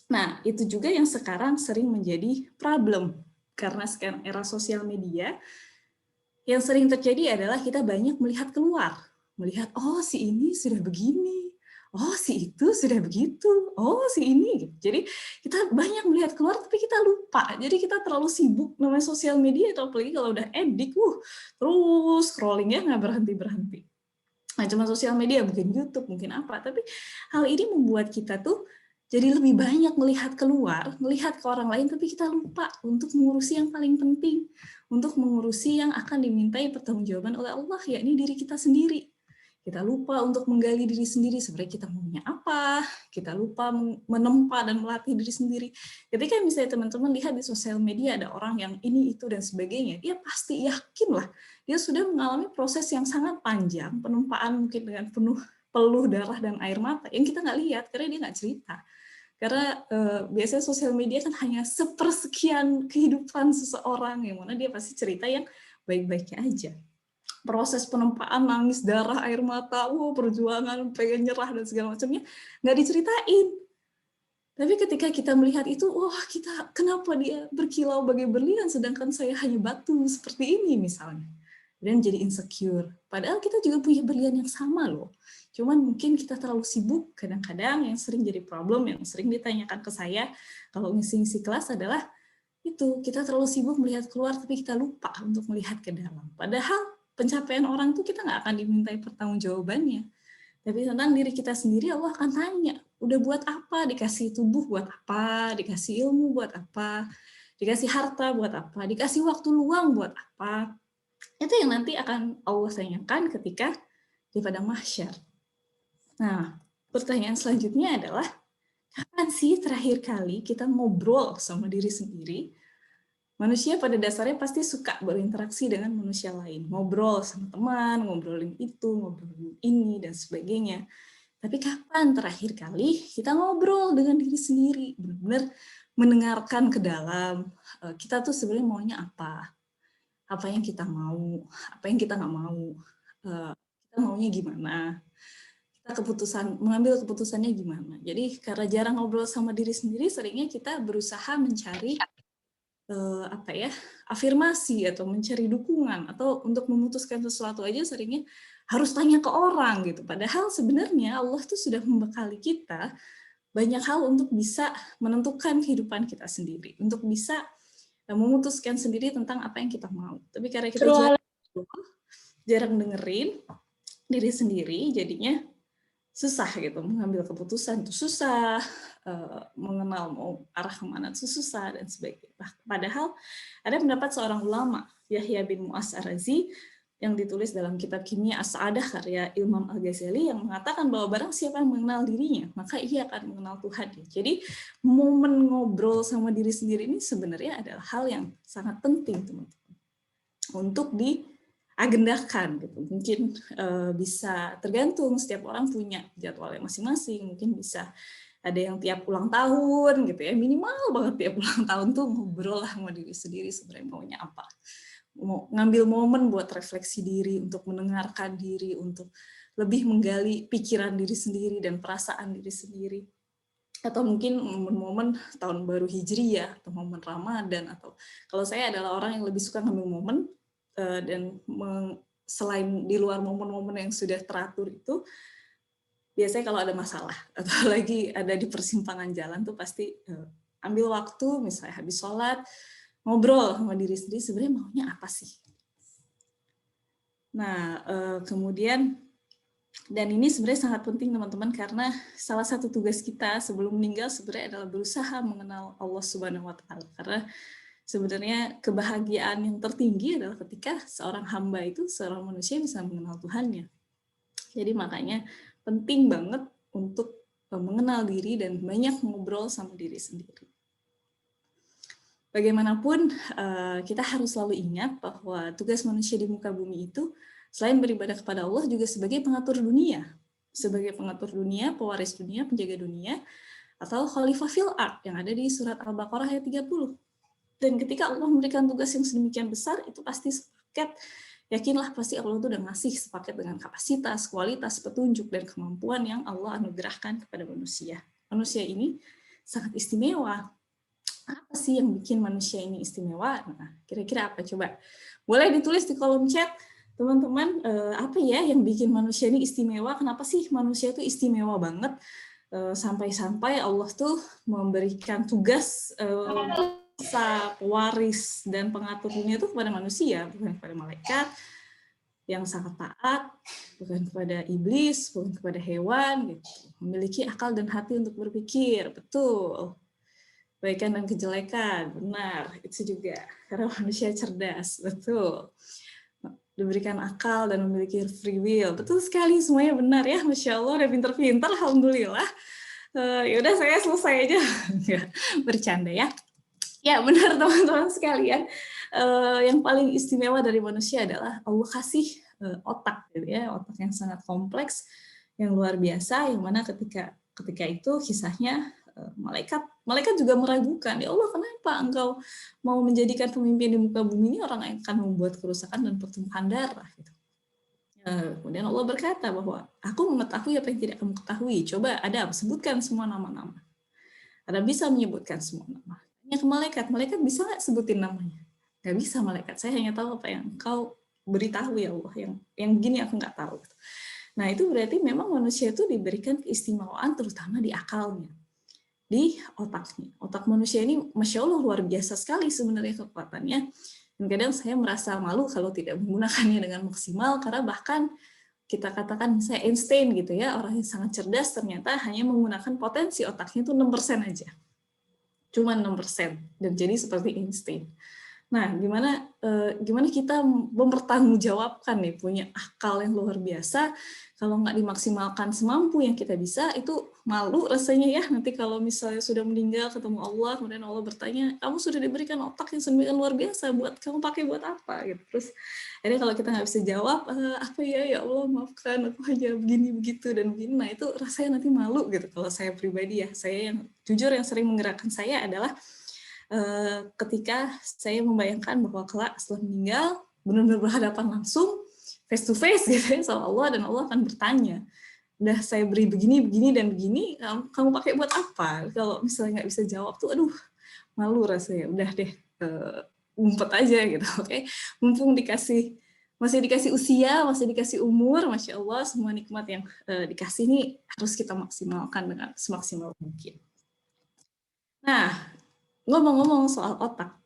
Nah, itu juga yang sekarang sering menjadi problem. Karena sekarang era sosial media, yang sering terjadi adalah kita banyak melihat keluar. Melihat, oh si ini sudah begini, oh si itu sudah begitu, oh si ini. Jadi kita banyak melihat keluar tapi kita lupa. Jadi kita terlalu sibuk namanya sosial media, atau apalagi kalau udah edik, terus scrollingnya nggak berhenti-berhenti. Nah, cuma sosial media, mungkin YouTube, mungkin apa. Tapi hal ini membuat kita tuh jadi lebih banyak melihat keluar, melihat ke orang lain, tapi kita lupa untuk mengurusi yang paling penting, untuk mengurusi yang akan dimintai pertanggungjawaban oleh Allah, yakni diri kita sendiri. Kita lupa untuk menggali diri sendiri, sebenarnya kita maunya apa, kita lupa menempa dan melatih diri sendiri. Ketika misalnya teman-teman lihat di sosial media ada orang yang ini, itu, dan sebagainya, dia pasti yakinlah, dia sudah mengalami proses yang sangat panjang, penempaan mungkin dengan peluh darah dan air mata, yang kita nggak lihat, karena dia nggak cerita. Karena biasanya sosial media kan hanya sepersekian kehidupan seseorang, yang mana dia pasti cerita yang baik-baiknya aja. Proses penempaan, nangis, darah, air mata, perjuangan, pengen nyerah, dan segala macamnya, nggak diceritain. Tapi ketika kita melihat itu, kenapa dia berkilau bagai berlian, sedangkan saya hanya batu seperti ini misalnya. Dan jadi insecure. Padahal kita juga punya berlian yang sama loh. Cuman mungkin kita terlalu sibuk, kadang-kadang yang sering jadi problem, yang sering ditanyakan ke saya kalau ngisi-ngisi kelas adalah itu, kita terlalu sibuk melihat keluar tapi kita lupa untuk melihat ke dalam. Padahal pencapaian orang itu kita nggak akan dimintai pertanggungjawabannya. Tapi tentang diri kita sendiri Allah akan tanya, udah buat apa, dikasih tubuh buat apa, dikasih ilmu buat apa, dikasih harta buat apa, dikasih waktu luang buat apa. Itu yang nanti akan Allah tanyakan ketika di padang mahsyar. Nah, pertanyaan selanjutnya adalah, kapan sih terakhir kali kita ngobrol sama diri sendiri? Manusia pada dasarnya pasti suka berinteraksi dengan manusia lain. Ngobrol sama teman, ngobrolin itu, ngobrolin ini, dan sebagainya. Tapi kapan terakhir kali kita ngobrol dengan diri sendiri? Benar-benar mendengarkan ke dalam, kita tuh sebenarnya maunya apa? Apa yang kita mau, apa yang kita nggak mau, kita maunya gimana, kita mengambil keputusannya gimana. Jadi karena jarang ngobrol sama diri sendiri, seringnya kita berusaha mencari afirmasi atau mencari dukungan, atau untuk memutuskan sesuatu aja seringnya harus tanya ke orang gitu. Padahal sebenarnya Allah tuh sudah membekali kita banyak hal untuk bisa menentukan kehidupan kita sendiri, untuk bisa memutuskan sendiri tentang apa yang kita mau. Tapi karena kita jarang dengerin diri sendiri, jadinya susah gitu mengambil keputusan, itu susah, mengenal mau arah kemana itu susah, dan sebagainya. Padahal ada pendapat seorang ulama, Yahya bin Mu'az Ar-Razi, yang ditulis dalam kitab Kimia As-Sa'adah karya Imam Al-Ghazali yang mengatakan bahwa barang siapa yang mengenal dirinya, maka ia akan mengenal Tuhan. Jadi momen ngobrol sama diri sendiri ini sebenarnya adalah hal yang sangat penting, teman-teman, untuk diagendakan. Gitu. Mungkin bisa tergantung, setiap orang punya jadwalnya masing-masing, mungkin bisa ada yang tiap ulang tahun gitu ya, minimal banget tiap ulang tahun tuh ngobrol lah sama diri sendiri sebenarnya maunya apa. Mau ngambil momen buat refleksi diri, untuk mendengarkan diri, untuk lebih menggali pikiran diri sendiri dan perasaan diri sendiri. Atau mungkin momen-momen tahun baru Hijriyah, atau momen Ramadan, atau kalau saya adalah orang yang lebih suka ngambil momen, dan selain di luar momen-momen yang sudah teratur itu, biasanya kalau ada masalah, atau lagi ada di persimpangan jalan tuh pasti ambil waktu, misalnya habis sholat, ngobrol sama diri sendiri sebenarnya maunya apa sih. Nah, kemudian, dan ini sebenarnya sangat penting teman-teman, karena salah satu tugas kita sebelum meninggal sebenarnya adalah berusaha mengenal Allah Subhanahu wa Ta'ala. Karena sebenarnya kebahagiaan yang tertinggi adalah ketika seorang hamba itu, seorang manusia bisa mengenal Tuhannya. Jadi makanya penting banget untuk mengenal diri dan banyak ngobrol sama diri sendiri. Bagaimanapun, kita harus selalu ingat bahwa tugas manusia di muka bumi itu, selain beribadah kepada Allah, juga sebagai pengatur dunia. Sebagai pengatur dunia, pewaris dunia, penjaga dunia, atau khalifah fil ard, yang ada di surat Al-Baqarah ayat 30. Dan ketika Allah memberikan tugas yang sedemikian besar, itu pasti sepaket, yakinlah pasti Allah itu udah ngasih sepaket dengan kapasitas, kualitas, petunjuk, dan kemampuan yang Allah anugerahkan kepada manusia. Manusia ini sangat istimewa. Apa sih yang bikin manusia ini istimewa? Nah, kira-kira apa? Coba boleh ditulis di kolom chat, teman-teman, apa ya yang bikin manusia ini istimewa? Kenapa sih manusia itu istimewa banget? Sampai-sampai Allah tuh memberikan tugas pewaris dan pengatur dunia itu kepada manusia, bukan kepada malaikat yang sangat taat, bukan kepada iblis, bukan kepada hewan, gitu. Memiliki akal dan hati untuk berpikir, betul. Kebaikan dan kejelekan, benar, itu juga. Karena manusia cerdas, betul. Diberikan akal dan memiliki free will, betul sekali, semuanya benar ya, Masya Allah, udah pinter-pinter, Alhamdulillah. Yaudah, saya selesai aja. Bercanda ya. Ya, benar teman-teman sekalian. Yang paling istimewa dari manusia adalah Allah kasih otak, gitu ya, otak yang sangat kompleks, yang luar biasa, yang mana ketika itu kisahnya, malaikat juga meragukan, ya Allah, kenapa engkau mau menjadikan pemimpin di muka bumi ini orang yang akan membuat kerusakan dan pertumpahan darah, gitu. Kemudian Allah berkata bahwa aku mengetahui apa yang tidak kamu ketahui. Coba Adam, sebutkan semua nama-nama. Adam bisa menyebutkan semua nama. Hanya ke malaikat bisa nggak sebutin namanya? Nggak bisa malaikat, saya hanya tahu apa yang engkau beritahu ya Allah, yang gini aku nggak tahu. Nah, itu berarti memang manusia itu diberikan keistimewaan terutama di akalnya, di otaknya. Otak manusia ini, Masya Allah, luar biasa sekali sebenarnya kekuatannya. Dan kadang saya merasa malu kalau tidak menggunakannya dengan maksimal, karena bahkan kita katakan saya Einstein gitu ya, orang yang sangat cerdas, ternyata hanya menggunakan potensi otaknya itu 6% aja. Cuma 6%. Dan jadi seperti Einstein. Nah, gimana kita mempertanggungjawabkan nih, punya akal yang luar biasa, kalau nggak dimaksimalkan semampu yang kita bisa, itu malu rasanya ya, nanti kalau misalnya sudah meninggal ketemu Allah, kemudian Allah bertanya, kamu sudah diberikan otak yang sedemikian luar biasa, buat kamu pakai buat apa? Gitu. Terus, jadi kalau kita nggak bisa jawab, apa ya Allah maafkan, aku hanya begini, begitu, dan begini, nah itu rasanya nanti malu gitu. Kalau saya pribadi ya, saya yang jujur yang sering menggerakkan saya adalah ketika saya membayangkan bahwa kelak setelah meninggal benar-benar berhadapan langsung face to face gitu ya sama Allah, dan Allah akan bertanya, udah saya beri begini dan begini, kamu pakai buat apa? Kalau misalnya nggak bisa jawab tuh, aduh malu rasanya, udah deh ngumpet aja gitu. Oke, mumpung masih dikasih usia, masih dikasih umur, Masya Allah, semua nikmat yang dikasih ini harus kita maksimalkan dengan semaksimal mungkin. Nah, ngomong-ngomong soal otak,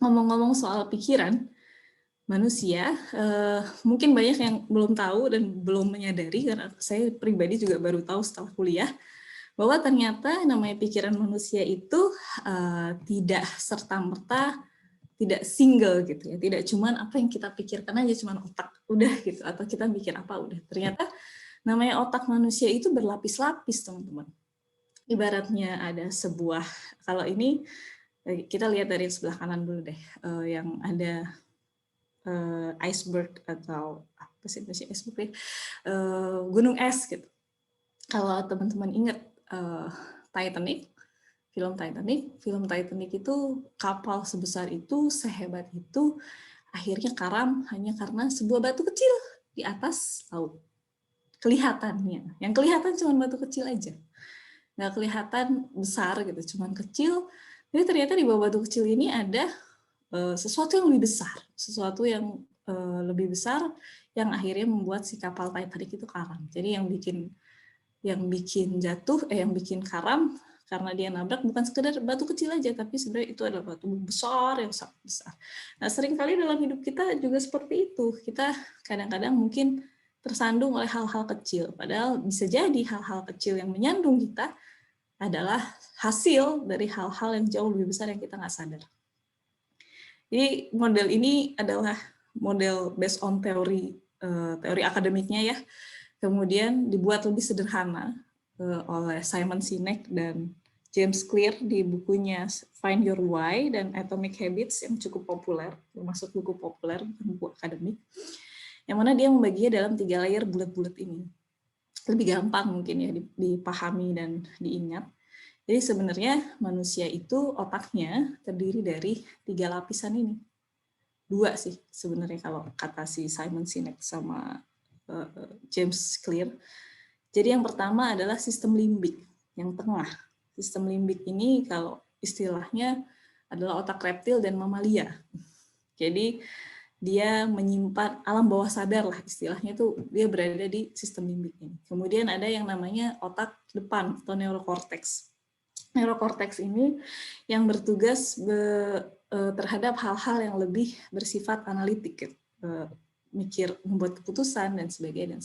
ngomong-ngomong soal pikiran manusia, mungkin banyak yang belum tahu dan belum menyadari, karena saya pribadi juga baru tahu setelah kuliah, bahwa ternyata namanya pikiran manusia itu tidak serta-merta tidak single gitu ya, tidak cuman apa yang kita pikirkan aja cuman otak udah gitu, atau kita mikir apa udah. Ternyata namanya otak manusia itu berlapis-lapis, teman-teman. Ibaratnya ada sebuah, kalau ini kita lihat dari sebelah kanan dulu deh, yang ada iceberg atau apa sih iceberg, gunung es gitu. Kalau teman-teman ingat Titanic, film Titanic itu kapal sebesar itu, sehebat itu, akhirnya karam hanya karena sebuah batu kecil di atas laut. Kelihatannya, yang kelihatan cuma batu kecil aja, nggak kelihatan besar gitu, cuma kecil. Jadi ternyata di bawah batu kecil ini ada sesuatu yang lebih besar, sesuatu yang lebih besar yang akhirnya membuat si kapal Titanic itu karam. Jadi yang bikin jatuh, yang bikin karam karena dia nabrak bukan sekedar batu kecil aja, tapi sebenarnya itu adalah batu besar yang sangat besar. Nah, seringkali dalam hidup kita juga seperti itu. Kita kadang-kadang mungkin tersandung oleh hal-hal kecil, padahal bisa jadi hal-hal kecil yang menyandung kita adalah hasil dari hal-hal yang jauh lebih besar yang kita nggak sadar. Jadi model ini adalah model based on teori akademiknya ya, kemudian dibuat lebih sederhana oleh Simon Sinek dan James Clear di bukunya Find Your Why dan Atomic Habits yang cukup populer, termasuk buku populer, bukan buku akademik, yang mana dia membaginya dalam 3 layer bulat-bulat ini. Lebih gampang mungkin ya dipahami dan diingat. Jadi sebenarnya manusia itu otaknya terdiri dari 3 lapisan ini. 2 sih sebenarnya kalau kata si Simon Sinek sama James Clear. Jadi yang pertama adalah sistem limbik yang tengah. Sistem limbik ini kalau istilahnya adalah otak reptil dan mamalia. Jadi dia menyimpan alam bawah sadar lah istilahnya, itu dia berada di sistem limbik ini. Kemudian ada yang namanya otak depan atau neurokorteks. Neurokorteks ini yang bertugas terhadap hal-hal yang lebih bersifat analitik, mikir, membuat keputusan dan sebagainya.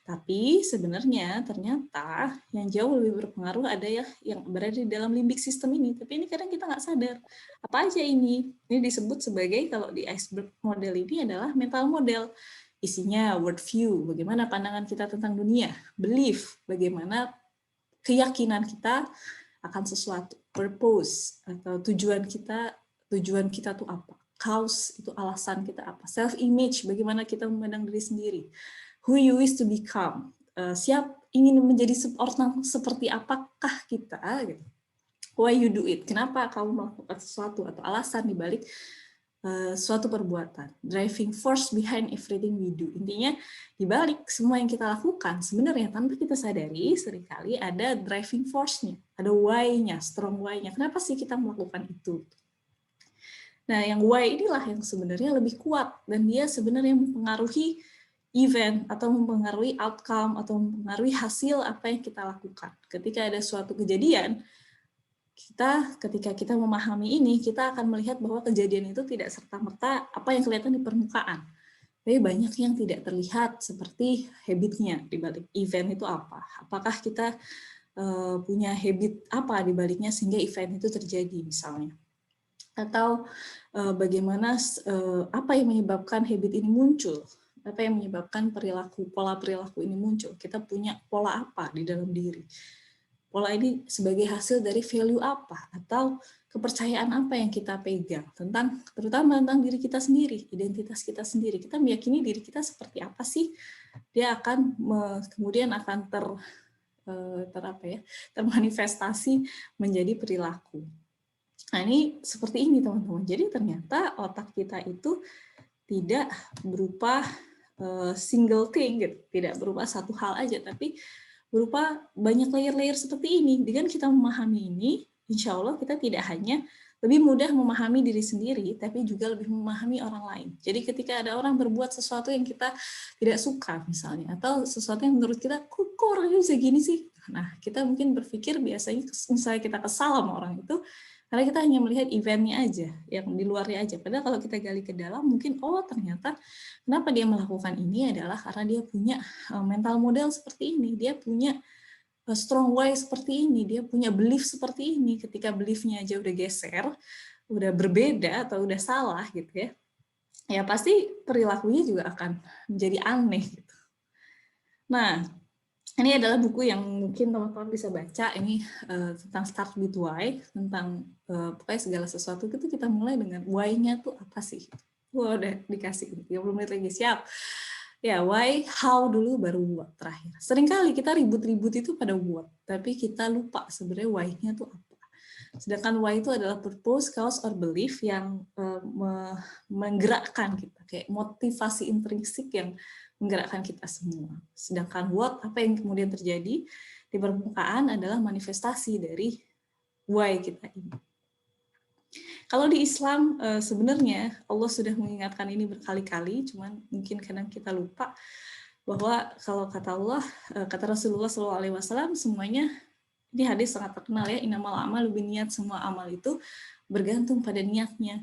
Tapi sebenarnya ternyata yang jauh lebih berpengaruh ada yang berada di dalam limbik sistem ini. Tapi ini kadang kita nggak sadar. Apa aja ini? Ini disebut sebagai, kalau di iceberg model ini adalah mental model. Isinya worldview, bagaimana pandangan kita tentang dunia. Belief, bagaimana keyakinan kita akan sesuatu. Purpose, atau tujuan kita tuh apa. Cause, itu alasan kita apa. Self-image, bagaimana kita memandang diri sendiri. Who you wish to become, ingin menjadi orang seperti apakah kita, gitu. Why you do it, kenapa kamu melakukan sesuatu, atau alasan dibalik suatu perbuatan. Driving force behind everything we do, intinya dibalik semua yang kita lakukan sebenarnya tanpa kita sadari seringkali ada driving force-nya, ada why-nya, strong why-nya, kenapa sih kita melakukan itu. Nah, yang why inilah yang sebenarnya lebih kuat dan dia sebenarnya mempengaruhi event atau mempengaruhi outcome atau mempengaruhi hasil apa yang kita lakukan. Ketika ada suatu kejadian, ketika kita memahami ini, kita akan melihat bahwa kejadian itu tidak serta-merta apa yang kelihatan di permukaan. Tapi banyak yang tidak terlihat seperti habitnya di balik event itu apa. Apakah kita punya habit apa di baliknya sehingga event itu terjadi misalnya. Atau bagaimana apa yang menyebabkan habit ini muncul. Apa yang menyebabkan pola perilaku ini muncul? Kita punya pola apa di dalam diri? Pola ini sebagai hasil dari value apa atau kepercayaan apa yang kita pegang terutama tentang diri kita sendiri, identitas kita sendiri. Kita meyakini diri kita seperti apa sih? Dia akan kemudian akan termanifestasi menjadi perilaku. Nah, ini seperti ini teman-teman. Jadi ternyata otak kita itu tidak berupa single thing, gitu. Tidak berupa satu hal aja, tapi berupa banyak layer-layer seperti ini. Dengan kita memahami ini, insya Allah kita tidak hanya lebih mudah memahami diri sendiri, tapi juga lebih memahami orang lain. Jadi ketika ada orang berbuat sesuatu yang kita tidak suka misalnya, atau sesuatu yang menurut kita, kok orangnya bisa gini sih? Nah, kita mungkin berpikir biasanya misalnya kita kesal sama orang itu, karena kita hanya melihat eventnya aja, yang di luarnya aja. Padahal kalau kita gali ke dalam, mungkin ternyata kenapa dia melakukan ini adalah karena dia punya mental model seperti ini, dia punya strong why seperti ini, dia punya belief seperti ini. Ketika beliefnya aja udah geser, udah berbeda atau udah salah gitu ya, ya pasti perilakunya juga akan menjadi aneh gitu. Nah, ini adalah buku yang mungkin teman-teman bisa baca, ini tentang Start with Why, tentang pokoknya segala sesuatu itu kita mulai dengan why-nya tuh apa sih. Wah, udah dikasih 30 menit lagi, siap. Ya, why, how dulu baru what terakhir. Seringkali kita ribut-ribut itu pada what, tapi kita lupa sebenarnya why-nya tuh apa. Sedangkan why itu adalah purpose, cause, or belief yang menggerakkan kita, kayak motivasi intrinsik yang menggerakkan kita semua. Sedangkan what, apa yang kemudian terjadi di permukaan adalah manifestasi dari why kita ini. Kalau di Islam sebenarnya Allah sudah mengingatkan ini berkali-kali, cuman mungkin kadang kita lupa bahwa kalau kata Allah, kata Rasulullah SAW, semuanya, ini hadis sangat terkenal ya, innamal a'malu binniyat, semua amal itu bergantung pada niatnya.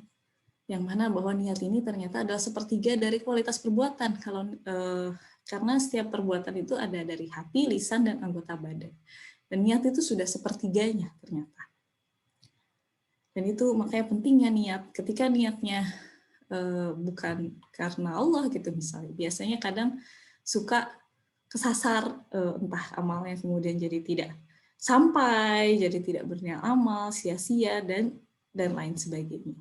Yang mana bahwa niat ini ternyata adalah sepertiga dari kualitas perbuatan. Karena setiap perbuatan itu ada dari hati, lisan, dan anggota badan. Dan niat itu sudah sepertiganya ternyata. Dan itu makanya pentingnya niat. Ketika niatnya bukan karena Allah gitu misalnya, biasanya kadang suka kesasar, entah amalnya kemudian jadi tidak sampai, jadi tidak bernilai amal, sia-sia, dan lain sebagainya.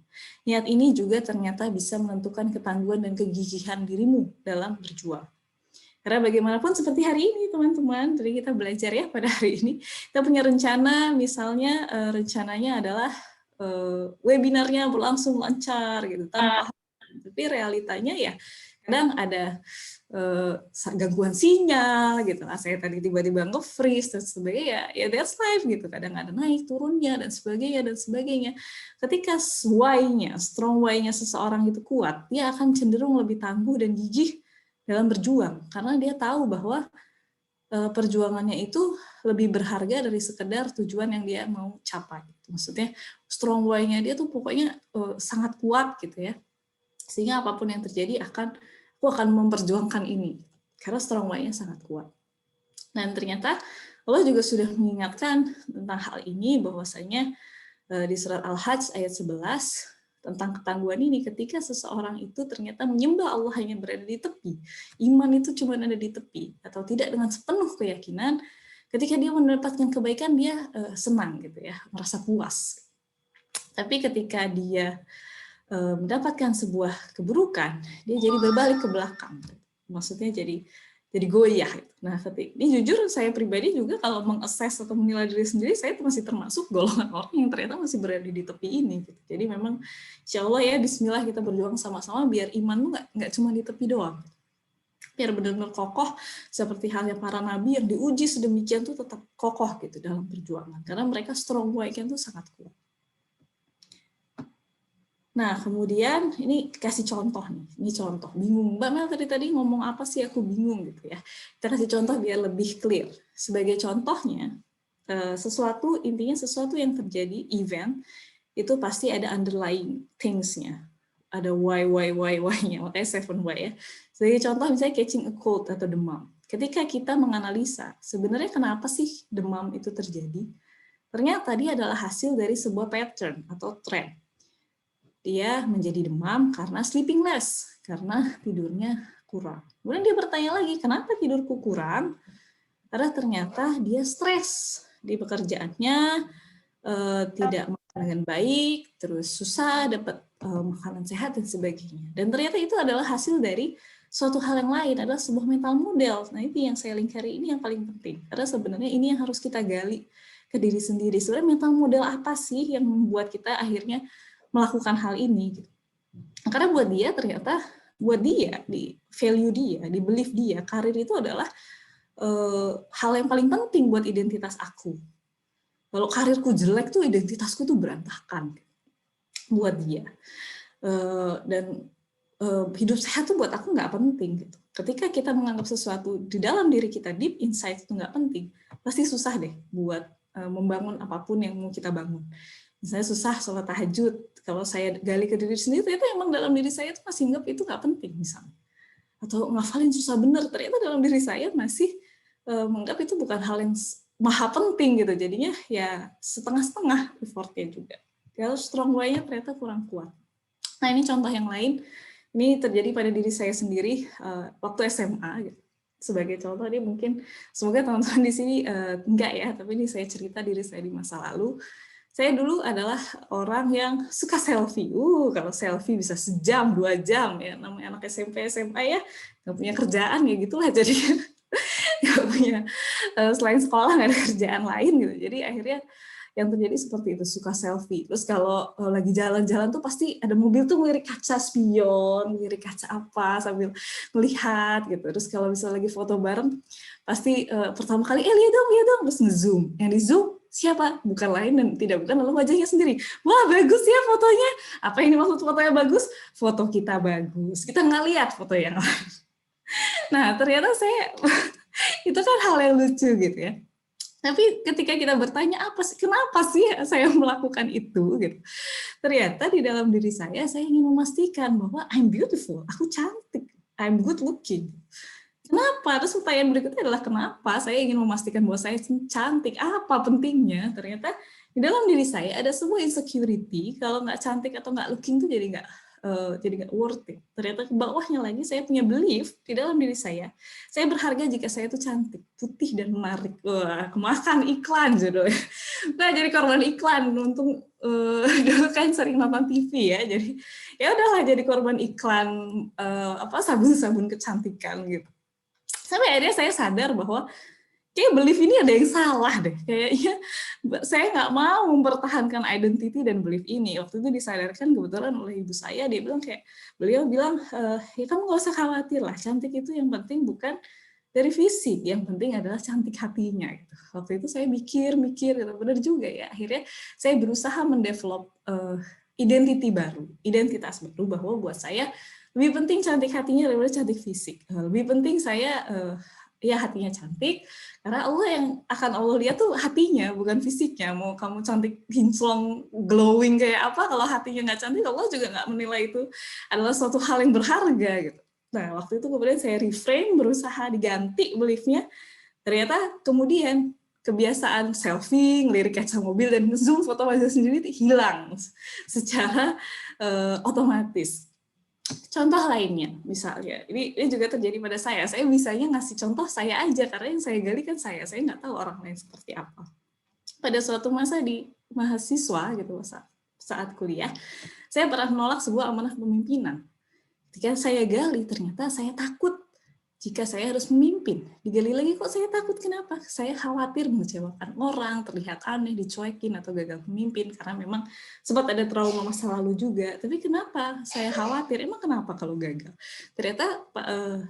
Niat ini juga ternyata bisa menentukan ketangguhan dan kegigihan dirimu dalam berjuang. Karena bagaimanapun seperti hari ini teman-teman, jadi kita belajar ya pada hari ini, kita punya rencana, misalnya rencananya adalah webinarnya berlangsung lancar gitu tanpa, tapi realitanya ya kadang ada gangguan sinyal gitu. Saya tadi tiba-tiba nge-freeze dan sebagainya. Ya that's life gitu. Kadang ada naik turunnya dan sebagainya dan sebagainya. Ketika why-nya, strong why-nya seseorang itu kuat, dia akan cenderung lebih tangguh dan gigih dalam berjuang karena dia tahu bahwa perjuangannya itu lebih berharga dari sekedar tujuan yang dia mau capai. Maksudnya strong why-nya dia tuh pokoknya sangat kuat gitu ya. Sehingga apapun yang terjadi aku akan memperjuangkan ini. Karena strong why-nya sangat kuat. Dan ternyata Allah juga sudah mengingatkan tentang hal ini bahwasanya di surat Al-Hajj ayat 11 tentang ketangguhan ini, ketika seseorang itu ternyata menyembah Allah hanya berada di tepi, iman itu cuma ada di tepi, atau tidak dengan sepenuh keyakinan, ketika dia mendapatkan kebaikan, dia senang gitu ya, merasa puas. Tapi ketika dia mendapatkan sebuah keburukan, dia jadi berbalik ke belakang. Maksudnya jadi goyah. Nah, ini jujur saya pribadi juga kalau mengakses atau menilai diri sendiri, saya masih termasuk golongan orang yang ternyata masih berada di tepi ini. Gitu. Jadi memang insya Allah ya, bismillah kita berjuang sama-sama biar iman tuh nggak cuma di tepi doang. Biar benar-benar kokoh seperti halnya para nabi yang diuji sedemikian tuh tetap kokoh gitu dalam perjuangan. Karena mereka strong why-nya tuh sangat kuat. Nah, kemudian ini kasih contoh nih. Ini contoh. Bingung. Mbak Mel tadi ngomong apa sih, aku bingung gitu ya. Kita kasih contoh biar lebih clear. Sebagai contohnya, intinya sesuatu yang terjadi, event, itu pasti ada underlying things-nya. Ada why-nya. Makanya 7 why ya. Sebagai contoh misalnya catching a cold atau demam. Ketika kita menganalisa, sebenarnya kenapa sih demam itu terjadi? Ternyata dia adalah hasil dari sebuah pattern atau trend. Dia menjadi demam karena sleeping less, karena tidurnya kurang. Kemudian dia bertanya lagi, kenapa tidurku kurang? Karena ternyata dia stres di pekerjaannya, tidak makan dengan baik, terus susah dapat makanan sehat dan sebagainya. Dan ternyata itu adalah hasil dari suatu hal yang lain, adalah sebuah mental model. Nah, itu yang saya lingkari, ini yang paling penting. Karena sebenarnya ini yang harus kita gali ke diri sendiri. Sebenarnya mental model apa sih yang membuat kita akhirnya melakukan hal ini? Karena buat dia ternyata, di value dia, di belief dia, karir itu adalah hal yang paling penting buat identitas aku. Kalau karirku jelek tuh identitasku tuh berantakan buat dia. Dan hidup sehat tuh buat aku nggak penting gitu. Ketika kita menganggap sesuatu di dalam diri kita, deep insight itu nggak penting, pasti susah deh buat membangun apapun yang mau kita bangun. Misalnya susah sholat tahajud. Kalau saya gali ke diri sendiri, ternyata emang dalam diri saya itu masih anggap itu nggak penting misalnya. Atau ngafalin susah bener, ternyata dalam diri saya masih menganggap itu bukan hal yang maha penting gitu. Jadinya ya setengah-setengah effortnya juga. Kalau strong why-nya ternyata kurang kuat. Nah, ini contoh yang lain. Ini terjadi pada diri saya sendiri waktu SMA. Gitu. Sebagai contoh, ini mungkin semoga teman-teman di sini enggak ya, tapi ini saya cerita diri saya di masa lalu. Saya dulu adalah orang yang suka selfie. Kalau selfie bisa sejam, 2 jam ya. Namanya anak SMP, SMA ya, nggak punya kerjaan ya gitulah. Jadi nggak punya, selain sekolah nggak ada kerjaan lain gitu. Jadi akhirnya yang terjadi seperti itu, suka selfie. Terus kalau lagi jalan-jalan tuh pasti ada mobil tuh ngelirik kaca spion, ngelirik kaca apa sambil melihat gitu. Terus kalau misalnya lagi foto bareng, pasti pertama kali lihat dong, terus ngezoom. Yang di zoom siapa? Bukan lain dan tidak bukan lalu wajahnya sendiri. Wah, bagus ya fotonya. Apa ini maksud fotonya bagus? Foto kita bagus. Kita nggak lihat foto yang lain. Nah, ternyata saya itu kan hal yang lucu gitu ya. Tapi ketika kita bertanya kenapa sih saya melakukan itu gitu. Ternyata di dalam diri saya ingin memastikan bahwa I'm beautiful, aku cantik, I'm good looking. Kenapa? Terus pertanyaan berikutnya adalah kenapa saya ingin memastikan bahwa saya cantik? Apa pentingnya? Ternyata di dalam diri saya ada sebuah insecurity kalau nggak cantik atau nggak looking tuh jadi nggak worth it. Ternyata ke bawahnya lagi saya punya belief di dalam diri saya berharga jika saya itu cantik, putih dan menarik. Wah, kemakan iklan judulnya. Nah, jadi korban iklan. Untung dulu kan sering nonton TV ya, jadi ya udahlah jadi korban iklan sabun-sabun kecantikan gitu. Sampai akhirnya saya sadar bahwa kayak belief ini ada yang salah deh. Kayaknya saya nggak mau mempertahankan identity dan belief ini. Waktu itu disadarkan kebetulan oleh ibu saya, beliau bilang, ya kamu nggak usah khawatir lah, cantik itu yang penting bukan dari fisik, yang penting adalah cantik hatinya. Gitu. Waktu itu saya mikir, benar juga ya. Akhirnya saya berusaha mendevelop identitas baru bahwa buat saya lebih penting cantik hatinya daripada cantik fisik. Lebih penting saya ya hatinya cantik, karena yang akan Allah lihat tuh hatinya, bukan fisiknya. Mau kamu cantik, kinclong, glowing kayak apa, kalau hatinya nggak cantik, Allah juga nggak menilai itu adalah suatu hal yang berharga gitu. Nah, waktu itu kemudian saya reframe, berusaha diganti beliefnya. Ternyata kemudian kebiasaan selfie, ngelirik kaca mobil, dan zoom foto wajah sendiri hilang secara otomatis. Contoh lainnya, misalnya, ini juga terjadi pada saya bisanya ngasih contoh saya aja, karena yang saya gali kan saya nggak tahu orang lain seperti apa. Pada suatu masa di mahasiswa, gitu, saat kuliah, saya pernah menolak sebuah amanah kepemimpinan. Ketika saya gali, ternyata saya takut jika saya harus memimpin. Digali lagi, kok saya takut, kenapa? Saya khawatir mengecewakan orang, terlihat aneh, dicuekin, atau gagal memimpin, karena memang sempat ada trauma masa lalu juga. Tapi kenapa saya khawatir? Emang kenapa kalau gagal? Ternyata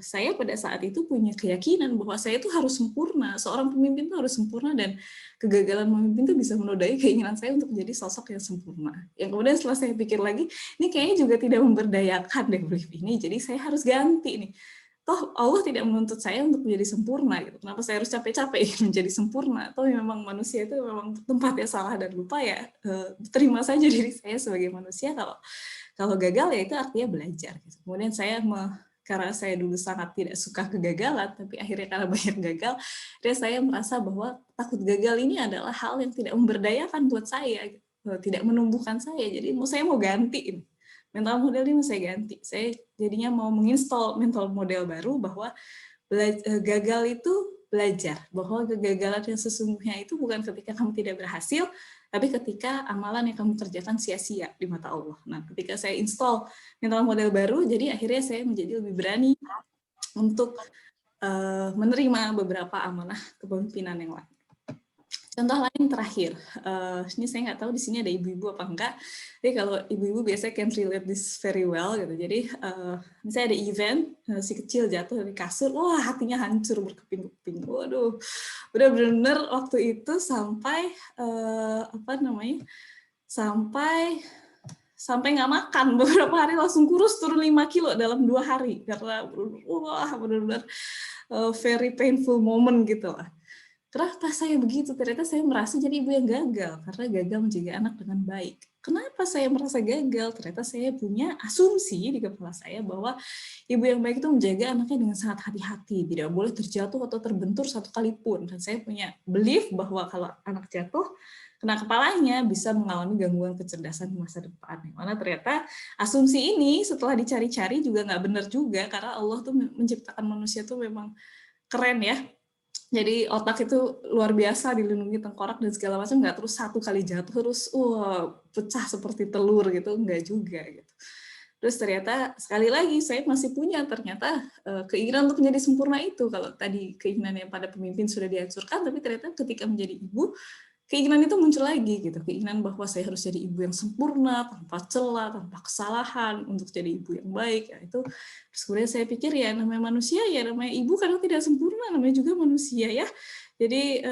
saya pada saat itu punya keyakinan bahwa saya itu harus sempurna, seorang pemimpin itu harus sempurna, dan kegagalan memimpin itu bisa menodai keinginan saya untuk menjadi sosok yang sempurna. Yang kemudian setelah saya pikir lagi, ini kayaknya juga tidak memberdayakan deh belief ini, jadi saya harus ganti nih. Toh Allah tidak menuntut saya untuk menjadi sempurna gitu. Kenapa saya harus capek-capek menjadi sempurna? Atau memang manusia itu memang tempatnya salah dan lupa ya. Terima saja diri saya sebagai manusia, kalau gagal ya itu artinya belajar. Gitu. Kemudian karena saya dulu sangat tidak suka kegagalan, tapi akhirnya karena banyak gagal, dan saya merasa bahwa takut gagal ini adalah hal yang tidak memberdayakan buat saya, gitu. Tidak menumbuhkan saya. Jadi saya mau ganti mental model ini, saya ganti. Saya jadinya mau menginstall mental model baru bahwa gagal itu belajar. Bahwa kegagalan yang sesungguhnya itu bukan ketika kamu tidak berhasil, tapi ketika amalan yang kamu kerjakan sia-sia di mata Allah. Nah, ketika saya install mental model baru, jadi akhirnya saya menjadi lebih berani untuk menerima beberapa amanah kepemimpinan yang lain. Contoh lain terakhir, ini saya nggak tahu di sini ada ibu-ibu apa enggak. Jadi kalau ibu-ibu biasanya can relate this very well gitu. Jadi misalnya ada event, si kecil jatuh dari kasur, wah hatinya hancur berkeping-keping. Waduh, udah benar-benar waktu itu sampai sampai nggak makan beberapa hari, langsung kurus turun 5 kilo dalam 2 hari karena wah benar-benar very painful moment gitu lah. Kenapa saya begitu? Ternyata saya merasa jadi ibu yang gagal, karena gagal menjaga anak dengan baik. Kenapa saya merasa gagal? Ternyata saya punya asumsi di kepala saya bahwa ibu yang baik itu menjaga anaknya dengan sangat hati-hati, tidak boleh terjatuh atau terbentur satu kali pun. Dan saya punya belief bahwa kalau anak jatuh, kena kepalanya bisa mengalami gangguan kecerdasan di masa depan. Mana ternyata asumsi ini setelah dicari-cari juga nggak benar juga, karena Allah tuh menciptakan manusia tuh memang keren ya. Jadi otak itu luar biasa, dilindungi tengkorak dan segala macam, nggak terus satu kali jatuh terus pecah seperti telur gitu, nggak juga gitu. Terus ternyata sekali lagi saya masih punya ternyata keinginan untuk menjadi sempurna itu. Kalau tadi keinginan yang pada pemimpin sudah dihancurkan, tapi ternyata ketika menjadi ibu, keinginan itu muncul lagi gitu. Keinginan bahwa saya harus jadi ibu yang sempurna, tanpa celah, tanpa kesalahan, untuk jadi ibu yang baik. Ya, itu sebenarnya saya pikir ya namanya manusia, ya namanya ibu karena tidak sempurna, namanya juga manusia ya. Jadi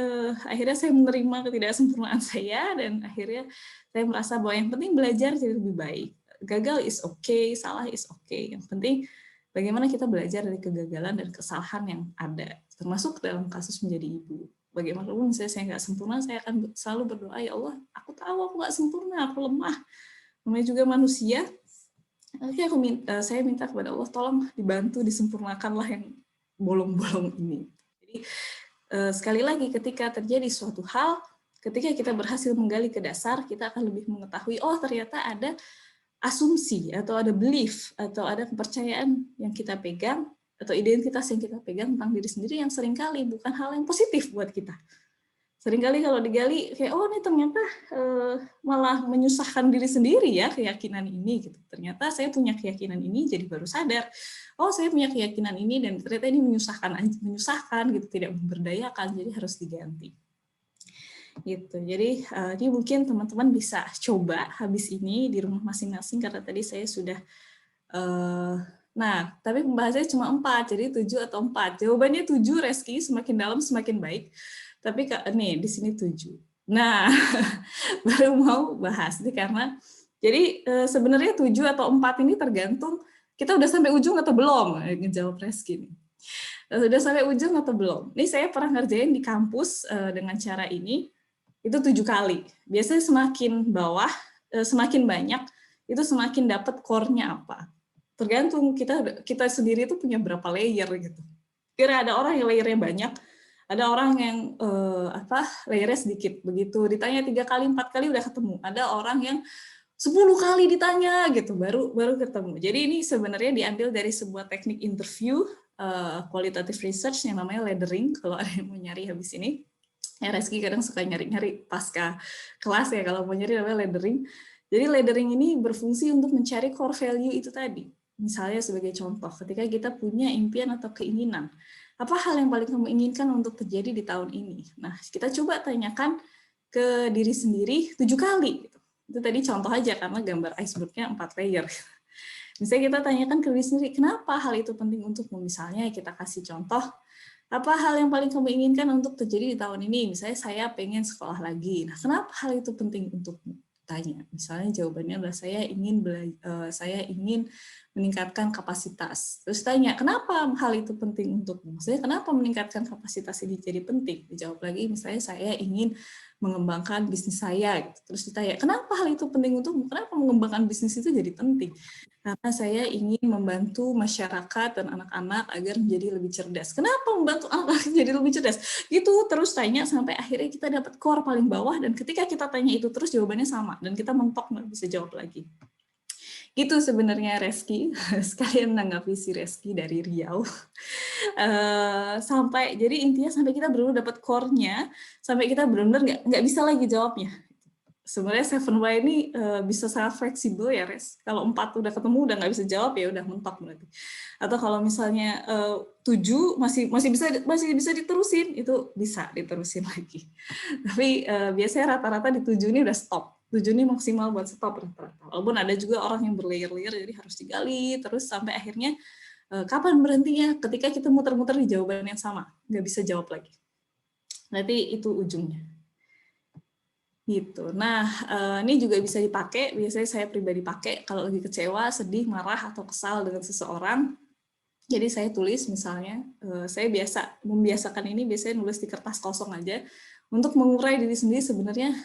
akhirnya saya menerima ketidaksempurnaan saya, dan akhirnya saya merasa bahwa yang penting belajar jadi lebih baik. Gagal is okay, salah is okay. Yang penting bagaimana kita belajar dari kegagalan dan kesalahan yang ada, termasuk dalam kasus menjadi ibu. Bagaimanapun misalnya saya nggak sempurna, saya akan selalu berdoa, ya Allah, aku tahu aku nggak sempurna, aku lemah. Namanya juga manusia. Oke, saya minta kepada Allah, tolong dibantu, disempurnakanlah yang bolong-bolong ini. Jadi sekali lagi ketika terjadi suatu hal, ketika kita berhasil menggali ke dasar, kita akan lebih mengetahui, oh ternyata ada asumsi atau ada belief atau ada kepercayaan yang kita pegang atau identitas yang kita pegang tentang diri sendiri yang seringkali bukan hal yang positif buat kita. Seringkali kalau digali kayak ini ternyata malah menyusahkan diri sendiri ya keyakinan ini gitu. Ternyata saya punya keyakinan ini jadi baru sadar, saya punya keyakinan ini dan ternyata ini menyusahkan gitu, tidak memberdayakan, jadi harus diganti. Gitu. Jadi ini mungkin teman-teman bisa coba habis ini di rumah masing-masing, karena tadi saya sudah tapi pembahasannya cuma 4, jadi 7 atau 4. Jawabannya 7, Reski, semakin dalam semakin baik. Tapi nih di sini 7. Nah, baru mau bahas nih karena jadi sebenarnya 7 atau 4 ini tergantung kita udah sampai ujung atau belum ngejawab Reski nih. Sudah sampai ujung atau belum? Ini saya pernah ngerjain di kampus dengan cara ini. Itu 7 kali. Biasanya semakin bawah, semakin banyak, itu semakin dapat core-nya apa. Tergantung kita sendiri itu punya berapa layer gitu. Kira ada orang yang layernya banyak, ada orang yang layernya sedikit. Begitu ditanya 3 kali, 4 kali udah ketemu. Ada orang yang 10 kali ditanya gitu, baru ketemu. Jadi ini sebenarnya diambil dari sebuah teknik interview, qualitative research yang namanya laddering, kalau ada yang mau nyari habis ini. Ya, Reski kadang suka nyari-nyari pasca kelas ya, kalau mau nyari namanya laddering. Jadi laddering ini berfungsi untuk mencari core value itu tadi. Misalnya sebagai contoh, ketika kita punya impian atau keinginan, apa hal yang paling kamu inginkan untuk terjadi di tahun ini? Nah, kita coba tanyakan ke diri sendiri 7 kali. Itu tadi contoh aja, karena gambar iceberg-nya 4 layer. Misalnya kita tanyakan ke diri sendiri, kenapa hal itu penting untukmu? Misalnya kita kasih contoh, apa hal yang paling kamu inginkan untuk terjadi di tahun ini? Misalnya saya pengen sekolah lagi. Nah, kenapa hal itu penting untukmu? Tanya. Misalnya jawabannya adalah saya ingin meningkatkan kapasitas. Terus tanya, kenapa hal itu penting untukmu? Maksudnya kenapa meningkatkan kapasitas ini jadi penting? Dijawab lagi, misalnya saya ingin mengembangkan bisnis saya. Terus ditanya, kenapa hal itu penting untukmu? Kenapa mengembangkan bisnis itu jadi penting? Karena saya ingin membantu masyarakat dan anak-anak agar menjadi lebih cerdas. Kenapa membantu anak-anak menjadi lebih cerdas? Gitu terus tanya sampai akhirnya kita dapat core paling bawah, dan ketika kita tanya itu terus jawabannya sama dan kita mentok nggak bisa jawab lagi. Itu sebenarnya Reski, sekalian menanggapi si Reski dari Riau. Jadi intinya sampai kita benar-benar dapat core-nya, sampai kita benar-benar nggak bisa lagi jawabnya. Sebenarnya 7Y ini bisa sangat fleksibel ya, Res. Kalau 4 udah ketemu udah nggak bisa jawab ya udah mentok berarti. Atau kalau misalnya 7 masih bisa diterusin, itu bisa diterusin lagi. Tapi biasanya rata-rata di 7 ini udah stop. 7 ini maksimal buat stop rata-rata. Walaupun ada juga orang yang berlayer-layer, jadi harus digali terus sampai akhirnya kapan berhentinya? Ketika kita muter-muter di jawaban yang sama, nggak bisa jawab lagi. Berarti itu ujungnya. Gitu. Nah, ini juga bisa dipakai, biasanya saya pribadi pakai kalau lagi kecewa, sedih, marah, atau kesal dengan seseorang. Jadi saya tulis misalnya, saya membiasakan ini biasanya nulis di kertas kosong aja, untuk mengurai diri sendiri sebenarnya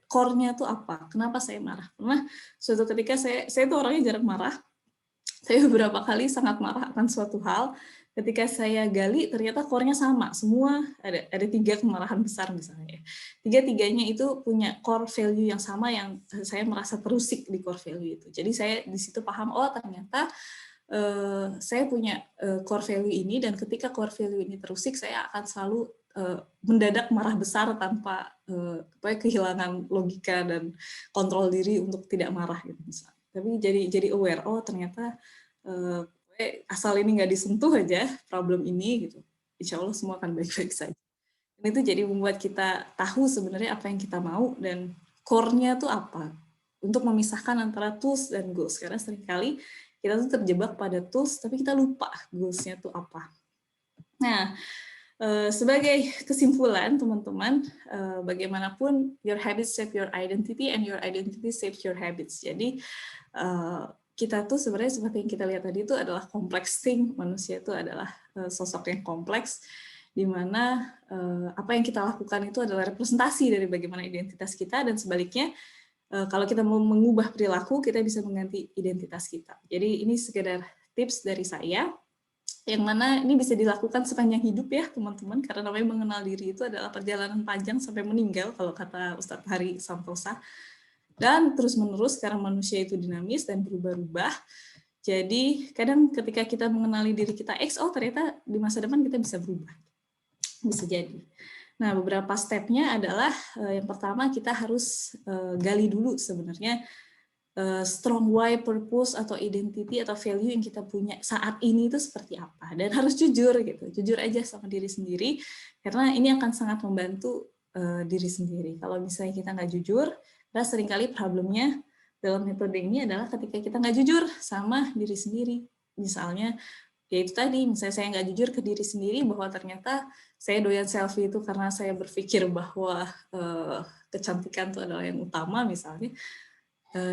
core-nya itu apa, kenapa saya marah. Karena suatu ketika saya tuh orangnya jarang marah, saya beberapa kali sangat marah akan suatu hal, ketika saya gali ternyata core-nya sama, semua ada 3 kemarahan besar misalnya. 3-tiganya itu punya core value yang sama yang saya merasa terusik di core value itu. Jadi saya di situ paham, oh ternyata saya punya core value ini, dan ketika core value ini terusik, saya akan selalu mendadak marah besar tanpa kehilangan logika dan kontrol diri untuk tidak marah gitu misalnya. Tapi jadi aware, oh ternyata asal ini nggak disentuh aja problem ini gitu, insya Allah semua akan baik-baik saja. Dan itu jadi membuat kita tahu sebenarnya apa yang kita mau dan core-nya tuh apa, untuk memisahkan antara tools dan goals. Karena seringkali kita tuh terjebak pada tools tapi kita lupa goals-nya tuh apa. Nah, sebagai kesimpulan teman-teman, bagaimanapun your habits shape your identity and your identity shapes your habits. Jadi kita tuh sebenarnya seperti yang kita lihat tadi itu adalah complex thing. Manusia itu adalah sosok yang kompleks, di mana apa yang kita lakukan itu adalah representasi dari bagaimana identitas kita, dan sebaliknya kalau kita mau mengubah perilaku, kita bisa mengganti identitas kita. Jadi ini sekedar tips dari saya, yang mana ini bisa dilakukan sepanjang hidup ya teman-teman, karena namanya mengenal diri itu adalah perjalanan panjang sampai meninggal kalau kata Ustadz Hari Santosa. Dan terus-menerus karena manusia itu dinamis dan berubah-ubah. Jadi kadang ketika kita mengenali diri kita X, oh ternyata di masa depan kita bisa berubah. Bisa jadi. Nah, beberapa stepnya adalah yang pertama kita harus gali dulu sebenarnya strong why, purpose, atau identity atau value yang kita punya saat ini itu seperti apa. Dan harus jujur gitu, jujur aja sama diri sendiri, karena ini akan sangat membantu diri sendiri. Kalau misalnya kita nggak jujur, karena seringkali problemnya dalam metode ini adalah ketika kita nggak jujur sama diri sendiri. Misalnya, ya itu tadi, misalnya saya nggak jujur ke diri sendiri bahwa ternyata saya doyan selfie itu karena saya berpikir bahwa kecantikan itu adalah yang utama misalnya,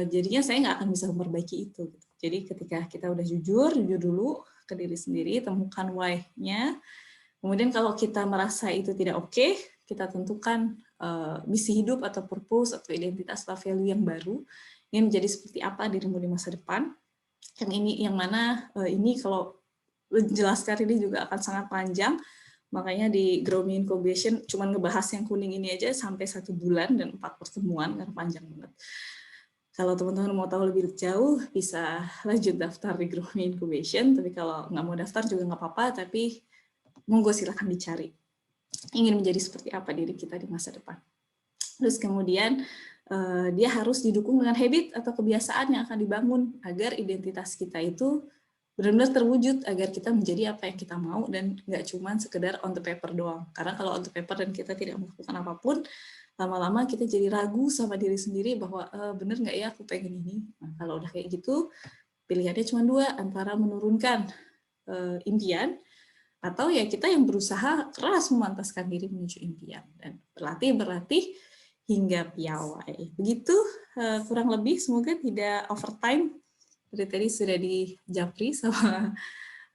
jadinya saya nggak akan bisa memperbaiki itu. Jadi ketika kita udah jujur dulu ke diri sendiri, temukan why-nya, kemudian kalau kita merasa itu tidak oke, kita tentukan misi hidup atau purpose atau identitas atau value yang baru, ini menjadi seperti apa dirimu di masa depan. Yang mana ini kalau menjelaskan ini juga akan sangat panjang, makanya di Grow Me Incubation cuma ngebahas yang kuning ini aja sampai 1 bulan dan 4 pertemuan, karena panjang banget. Kalau teman-teman mau tahu lebih jauh, bisa lanjut daftar di Grow Me Incubation, tapi kalau nggak mau daftar juga nggak apa-apa, tapi monggo silakan dicari. Ingin menjadi seperti apa diri kita di masa depan. Terus kemudian dia harus didukung dengan habit atau kebiasaan yang akan dibangun agar identitas kita itu benar-benar terwujud, agar kita menjadi apa yang kita mau dan nggak cuma sekedar on the paper doang. Karena kalau on the paper dan kita tidak melakukan apapun, lama-lama kita jadi ragu sama diri sendiri bahwa bener nggak ya aku pengen ini. Nah, kalau udah kayak gitu, pilihannya cuma 2, antara menurunkan impian, atau ya kita yang berusaha keras memantaskan diri menuju impian dan berlatih hingga piawai. Begitu kurang lebih, semoga tidak overtime. Dari tadi sudah dijapri sama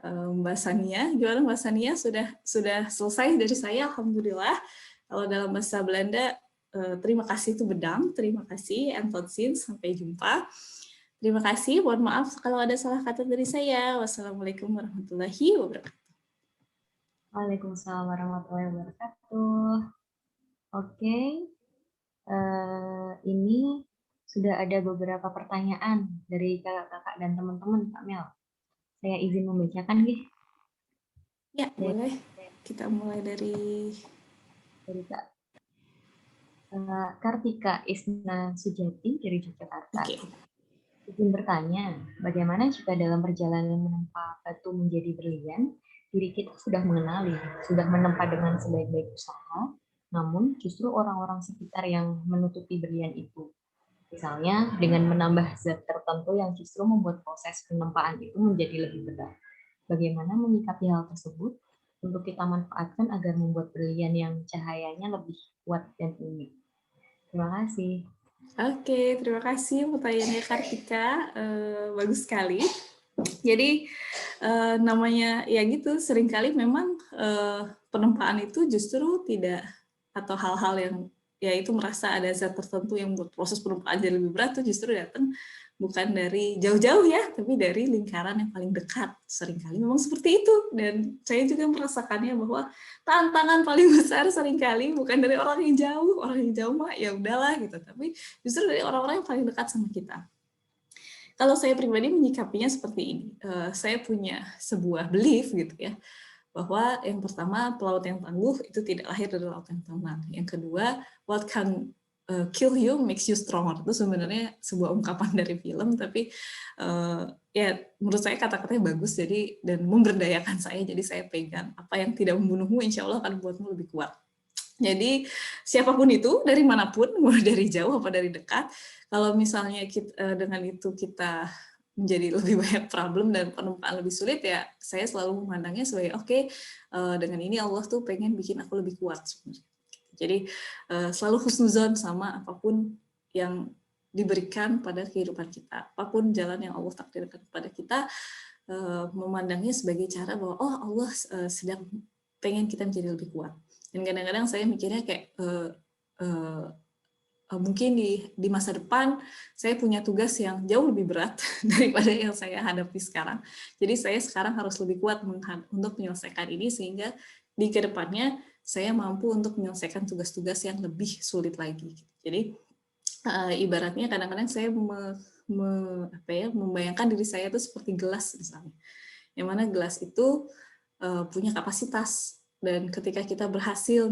Mbak Sania. Gimana Mbak Sania, sudah selesai dari saya, alhamdulillah. Kalau dalam bahasa Belanda, terima kasih itu bedang, terima kasih and tot ziens, sampai jumpa. Terima kasih, mohon maaf kalau ada salah kata dari saya. Wassalamualaikum warahmatullahi wabarakatuh. Waalaikumsalam warahmatullahi wabarakatuh. Oke, ini sudah ada beberapa pertanyaan dari kakak-kakak dan teman-teman, Kak Mel. Saya izin membacakan, Gih. Ya, boleh. Kita mulai dari Kak Kartika Isna Sujati dari Yogyakarta. Okay. Izin bertanya, bagaimana jika dalam perjalanan menempa batu menjadi berlian, diri kita sudah mengenali, sudah menempa dengan sebaik-baik usaha, namun justru orang-orang sekitar yang menutupi berlian itu. Misalnya dengan menambah zat tertentu yang justru membuat proses penempaan itu menjadi lebih berat. Bagaimana menyikapi hal tersebut untuk kita manfaatkan agar membuat berlian yang cahayanya lebih kuat dan unik. Terima kasih. Oke, terima kasih pertanyaannya Kartika. Bagus sekali. Jadi namanya ya gitu, seringkali memang penempaan itu justru tidak, atau hal-hal yang ya itu merasa ada zat tertentu yang membuat proses penumpaan jadi lebih berat, tuh justru datang bukan dari jauh-jauh ya, tapi dari lingkaran yang paling dekat. Seringkali memang seperti itu, dan saya juga merasakannya bahwa tantangan paling besar seringkali bukan dari orang yang jauh mah ya udahlah gitu, tapi justru dari orang-orang yang paling dekat sama kita. Kalau saya pribadi menyikapinya seperti ini, saya punya sebuah belief gitu ya, bahwa yang pertama, pelaut yang tangguh itu tidak lahir dari laut yang tenang. Yang kedua, what can kill you makes you stronger. Itu sebenarnya sebuah ungkapan dari film, tapi ya menurut saya kata-katanya bagus, jadi dan memberdayakan saya, jadi saya pegang. Apa yang tidak membunuhmu, insya Allah akan membuatmu lebih kuat. Jadi siapapun itu, dari manapun, mau dari jauh apa dari dekat, kalau misalnya dengan itu kita menjadi lebih banyak problem dan penumpang lebih sulit, ya saya selalu memandangnya sebagai oke, dengan ini Allah tuh pengen bikin aku lebih kuat sebenarnya. Jadi selalu husnuzon sama apapun yang diberikan pada kehidupan kita, apapun jalan yang Allah takdirkan kepada kita, memandangnya sebagai cara bahwa oh Allah sedang pengen kita menjadi lebih kuat. Dan kadang-kadang saya mikirnya kayak mungkin di masa depan saya punya tugas yang jauh lebih berat daripada yang saya hadapi sekarang. Jadi saya sekarang harus lebih kuat untuk menyelesaikan ini, sehingga di kedepannya saya mampu untuk menyelesaikan tugas-tugas yang lebih sulit lagi. Jadi ibaratnya kadang-kadang saya membayangkan diri saya itu seperti gelas misalnya, yang mana gelas itu punya kapasitas. Dan ketika kita berhasil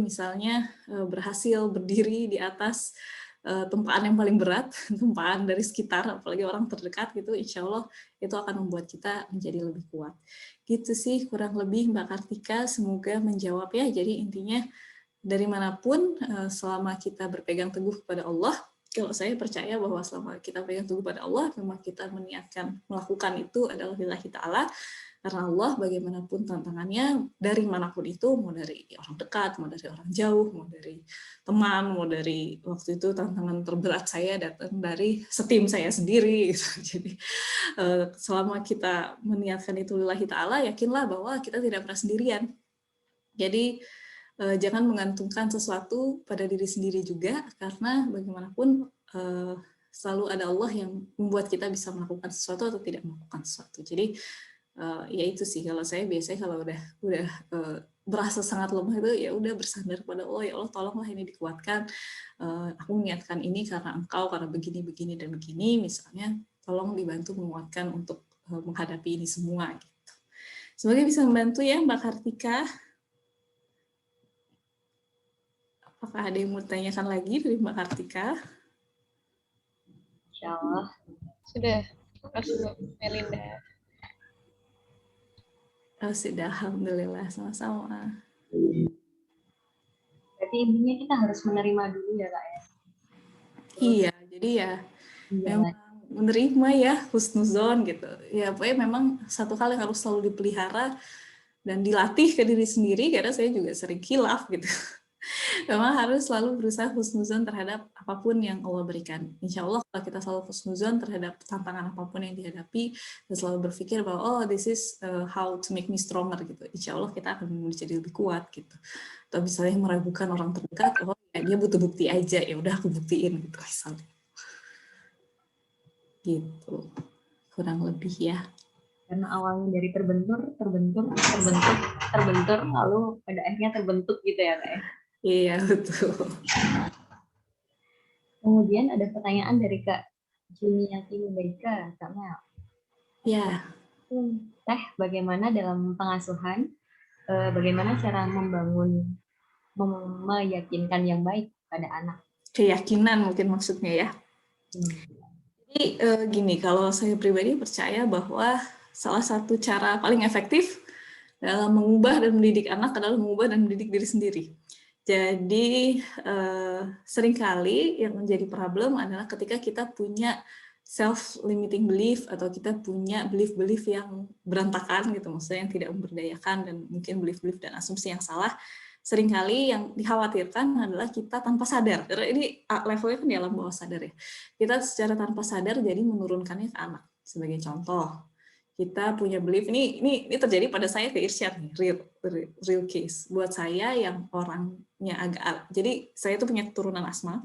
berdiri di atas tempaan yang paling berat, tempaan dari sekitar, apalagi orang terdekat gitu, insya Allah itu akan membuat kita menjadi lebih kuat. Gitu sih kurang lebih Mbak Kartika, semoga menjawab ya. Jadi intinya dari manapun, selama kita berpegang teguh kepada Allah, kalau saya percaya bahwa selama kita berpegang teguh pada Allah, memang kita meniatkan melakukan itu adalah lillahi ta'ala, karena Allah bagaimanapun tantangannya, dari manapun itu, mau dari orang dekat, mau dari orang jauh, mau dari teman, mau dari waktu itu tantangan terberat saya datang dari setim saya sendiri. Gitu. Jadi selama kita meniatkan itu lillahi ta'ala, yakinlah bahwa kita tidak pernah sendirian. Jadi jangan mengantungkan sesuatu pada diri sendiri juga, karena bagaimanapun selalu ada Allah yang membuat kita bisa melakukan sesuatu atau tidak melakukan sesuatu. Jadi ya itu sih, kalau saya biasanya kalau udah berasa sangat lemah itu ya udah bersandar pada Allah, ya Allah tolonglah ini dikuatkan, aku niatkan ini karena Engkau, karena begini dan begini misalnya, tolong dibantu menguatkan untuk menghadapi ini semua gitu. Semoga bisa membantu ya Mbak Kartika. Apakah ada yang mau ditanyakan lagi dari Mbak Kartika? Insya Allah. Sudah, Mas Melinda. Oh, sudah, alhamdulillah, sama-sama. Berarti intinya kita harus menerima dulu ya Kak ya? Iya, jadi ya memang menerima ya, husnuzon gitu. Ya pokoknya memang satu hal yang harus selalu dipelihara dan dilatih ke diri sendiri, karena saya juga sering khilaf gitu. Memang harus selalu berusaha husnuzon terhadap apapun yang Allah berikan. Insya Allah kalau kita selalu husnuzon terhadap tantangan apapun yang dihadapi, dan selalu berpikir bahwa oh this is how to make me stronger gitu, insya Allah kita akan menjadi lebih kuat gitu. Atau misalnya meragukan orang terdekat, oh ya, dia butuh bukti aja, ya udah aku buktiin gitu misalnya. Gitu, kurang lebih ya. Karena awalnya dari terbentur, lalu pada akhirnya terbentuk gitu ya Kak ya? Iya, betul. Kemudian ada pertanyaan dari Kak Juniati Mubaika, Kak Mel. Ya. Teh, bagaimana dalam pengasuhan, bagaimana cara meyakinkan yang baik pada anak? Keyakinan mungkin maksudnya ya. Jadi gini, kalau saya pribadi percaya bahwa salah satu cara paling efektif dalam mengubah dan mendidik anak adalah mengubah dan mendidik diri sendiri. Jadi seringkali yang menjadi problem adalah ketika kita punya self-limiting belief, atau kita punya belief-belief yang berantakan gitu, maksudnya yang tidak memberdayakan, dan mungkin belief-belief dan asumsi yang salah. Seringkali yang dikhawatirkan adalah kita tanpa sadar, karena ini levelnya kan di alam bawah sadar ya, kita secara tanpa sadar jadi menurunkannya ke anak. Sebagai contoh, kita punya belief, ini terjadi pada saya ke Irsyad nih, real case. Buat saya yang orangnya agak, jadi saya itu punya keturunan asma,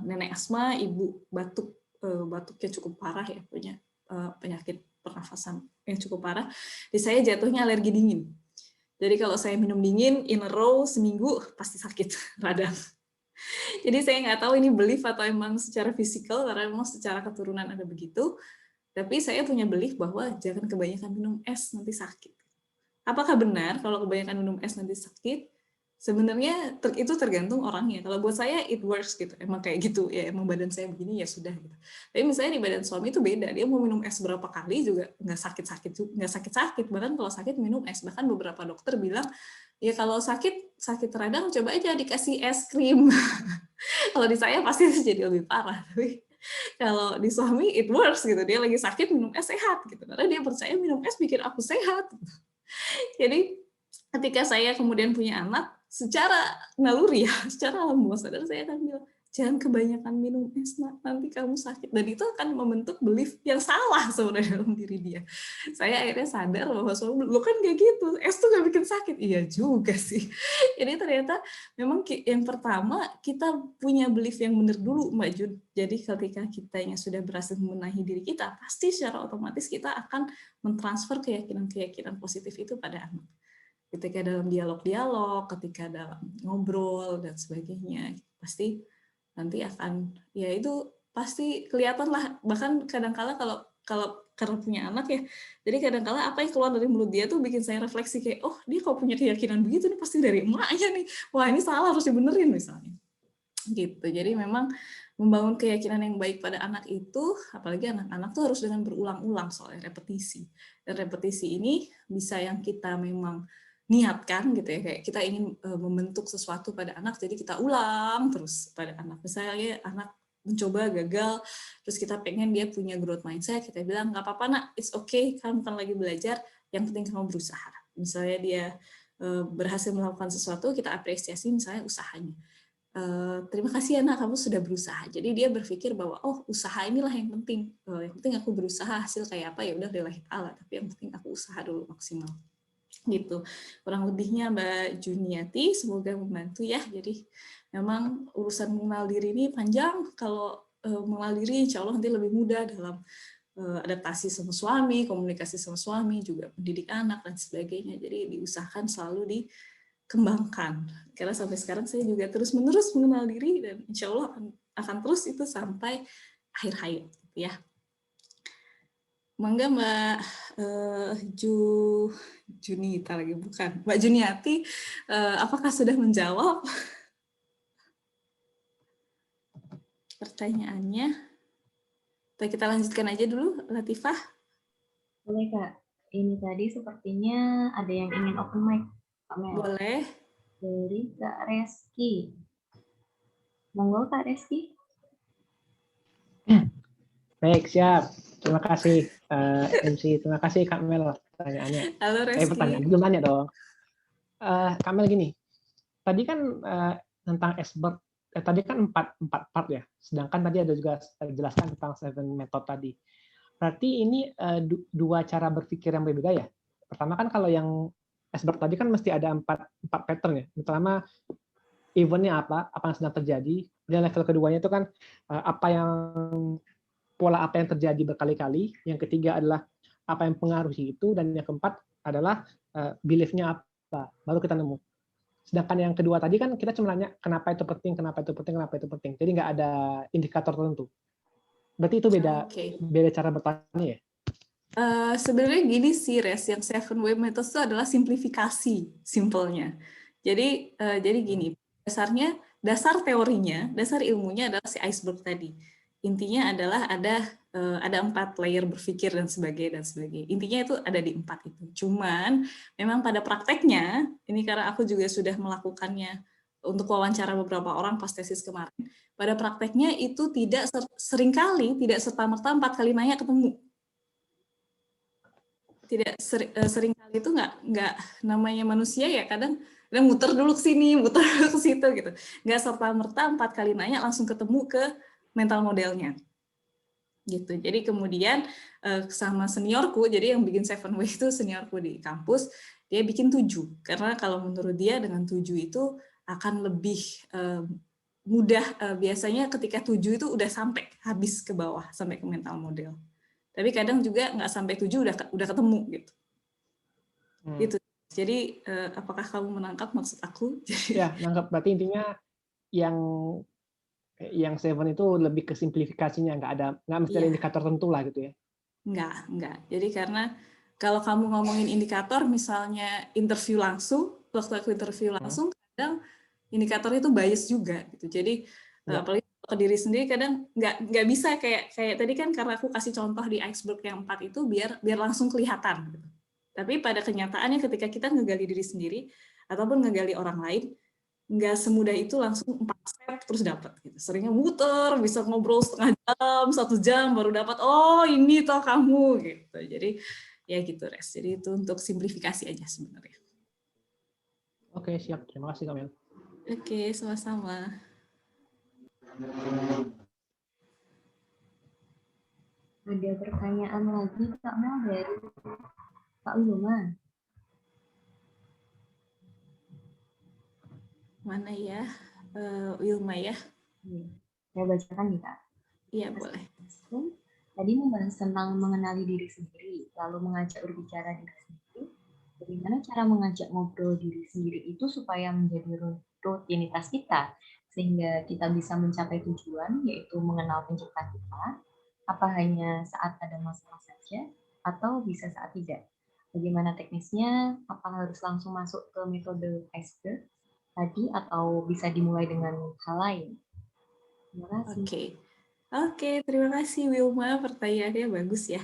nenek asma, ibu batuknya cukup parah ya, punya penyakit pernafasan yang cukup parah. Jadi saya jatuhnya alergi dingin. Jadi kalau saya minum dingin in a row seminggu pasti sakit radang. Jadi saya nggak tahu ini belief atau emang secara fisikal, karena memang secara keturunan ada begitu. Tapi saya punya belief bahwa jangan kebanyakan minum es, nanti sakit. Apakah benar kalau kebanyakan minum es nanti sakit? Sebenarnya itu tergantung orangnya. Kalau buat saya it works gitu, emang kayak gitu ya, emang badan saya begini ya sudah gitu. Tapi misalnya di badan suami itu beda, dia mau minum es berapa kali juga nggak sakit-sakit. Bahkan kalau sakit minum es. Bahkan beberapa dokter bilang ya kalau sakit radang coba aja dikasih es krim. Kalau di saya pasti jadi lebih parah. Tapi kalau di suami it works gitu, dia lagi sakit minum es sehat gitu, karena dia percaya minum es bikin aku sehat. Jadi ketika saya kemudian punya anak, secara naluri ya, secara alam bawah sadar saya akan bilang jangan kebanyakan minum es, nak, nanti kamu sakit. Dan itu akan membentuk belief yang salah sebenarnya dalam diri dia. Saya akhirnya sadar bahwa suami, lo kan kayak gitu, es tuh gak bikin sakit. Iya juga sih. Jadi ternyata memang yang pertama kita punya belief yang benar dulu, Mbak Jun. Jadi ketika kitanya sudah berhasil membenahi diri kita, pasti secara otomatis kita akan mentransfer keyakinan-keyakinan positif itu pada anak. Ketika dalam dialog-dialog, ketika dalam ngobrol dan sebagainya, pasti nanti akan, ya itu pasti kelihatan lah. Bahkan kadang-kala kalau karena punya anak ya, jadi kadang-kala apa yang keluar dari mulut dia tuh bikin saya refleksi kayak, oh dia kalau punya keyakinan begitu nih pasti dari emaknya nih, wah ini salah harus dibenerin misalnya. Gitu. Jadi memang membangun keyakinan yang baik pada anak itu, apalagi anak-anak tuh harus dengan berulang-ulang, soalnya repetisi. Dan repetisi ini bisa yang kita memang niatkan gitu ya, kayak kita ingin membentuk sesuatu pada anak, jadi kita ulang terus pada anak. Misalnya anak mencoba gagal, terus kita pengen dia punya growth mindset, kita bilang nggak apa-apa nak, it's okay, kamu kan lagi belajar, yang penting kamu berusaha. Misalnya dia berhasil melakukan sesuatu, kita apresiasi misalnya usahanya. Terima kasih anak, kamu sudah berusaha. Jadi dia berpikir bahwa oh usaha inilah yang penting, yang penting aku berusaha, hasil kayak apa ya udah lillahi ta'ala, tapi yang penting aku usaha dulu maksimal. Gitu kurang lebihnya Mbak Juniati, semoga membantu ya. Jadi memang urusan mengenal diri ini panjang. Kalau mengenal diri insya Allah nanti lebih mudah dalam adaptasi sama suami, komunikasi sama suami, juga pendidik anak dan sebagainya. Jadi diusahakan selalu dikembangkan, karena sampai sekarang saya juga terus-menerus mengenal diri dan insya Allah akan terus itu sampai akhir hayat gitu ya. Mangga Mbak Junita lagi, bukan Mbak Juniati, apakah sudah menjawab pertanyaannya? Atau kita lanjutkan aja dulu, Latifah? Boleh Kak, ini tadi sepertinya ada yang ingin open mic. Kak Mel. Boleh. Dari Kak Reski. Monggo Kak Reski. Baik, siap. Terima kasih MC, terima kasih Kak Mel pertanyaannya. Halo Reski. Pertanyaan belum tanya dong. Kak Mel gini, tadi kan tentang iceberg, tadi kan empat part ya. Sedangkan tadi ada juga jelaskan tentang 7 method tadi. Berarti ini dua cara berpikir yang berbeda ya. Pertama kan kalau yang iceberg tadi kan mesti ada empat pattern ya. Pertama eventnya apa yang sedang terjadi. Dan level keduanya itu kan pola apa yang terjadi berkali-kali. Yang ketiga adalah apa yang pengaruhi itu, dan yang keempat adalah belief-nya apa. Baru kita nemu. Sedangkan yang kedua tadi kan kita cuma nanya kenapa itu penting, kenapa itu penting, kenapa itu penting. Jadi nggak ada indikator tertentu. Berarti itu beda cara bertanya ya? Sebenarnya gini sih, Res, yang 7W Methods itu adalah simplifikasi, simpelnya. Jadi gini, dasar teorinya, dasar ilmunya adalah si iceberg tadi. Intinya adalah ada 4 layer berpikir dan sebagainya. Intinya itu ada di 4 itu. Cuman memang pada prakteknya, ini karena aku juga sudah melakukannya untuk wawancara beberapa orang pas tesis kemarin, pada prakteknya itu tidak seringkali, tidak serta-merta 4 kali nanya ketemu. Tidak seringkali itu nggak namanya manusia ya, kadang muter dulu ke sini, muter dulu ke situ gitu. Nggak serta-merta 4 kali nanya langsung ketemu ke mental modelnya. gitu. Jadi kemudian sama seniorku, jadi yang bikin 7way itu seniorku di kampus, dia bikin 7, karena kalau menurut dia dengan 7 itu akan lebih mudah, biasanya ketika 7 itu udah sampai habis ke bawah, sampai ke mental model. Tapi kadang juga nggak sampai 7 udah ketemu gitu. Gitu. Jadi apakah kamu menangkap maksud aku? Ya, nangkap. Berarti intinya yang 7 itu lebih ke simplifikasinya, nggak mesti ada indikator tertentu lah gitu ya. Enggak. Jadi karena kalau kamu ngomongin indikator, misalnya interview langsung, waktu aku interview langsung, kadang indikator itu bias juga gitu. Jadi apalagi ke diri sendiri kadang nggak bisa kayak tadi kan, karena aku kasih contoh di iceberg yang 4 itu biar langsung kelihatan gitu. Tapi pada kenyataannya ketika kita ngegali diri sendiri ataupun ngegali orang lain, nggak semudah itu langsung 4 step terus dapat gitu. Seringnya muter, bisa ngobrol setengah jam, 1 jam baru dapat, oh ini toh kamu gitu. Jadi ya gitu, Res. Jadi itu untuk simplifikasi aja sebenarnya. Oke, siap. Terima kasih, Kamel. Oke, sama-sama. Ada pertanyaan lagi Kak Mel dari Kak Wilma. Mana ya? Wilma ya? Saya bacakan nih Kak. Iya, boleh. Tadi membahas tentang mengenali diri sendiri, lalu mengajak berbicara diri sendiri. Bagaimana cara mengajak ngobrol diri sendiri itu supaya menjadi rutinitas kita, sehingga kita bisa mencapai tujuan, yaitu mengenal pencipta kita, apa hanya saat ada masalah saja, atau bisa saat tidak. Bagaimana teknisnya, apa harus langsung masuk ke metode iceberg tadi, atau bisa dimulai dengan hal lain? Terima kasih. Oke, terima kasih Wilma, pertanyaannya bagus ya.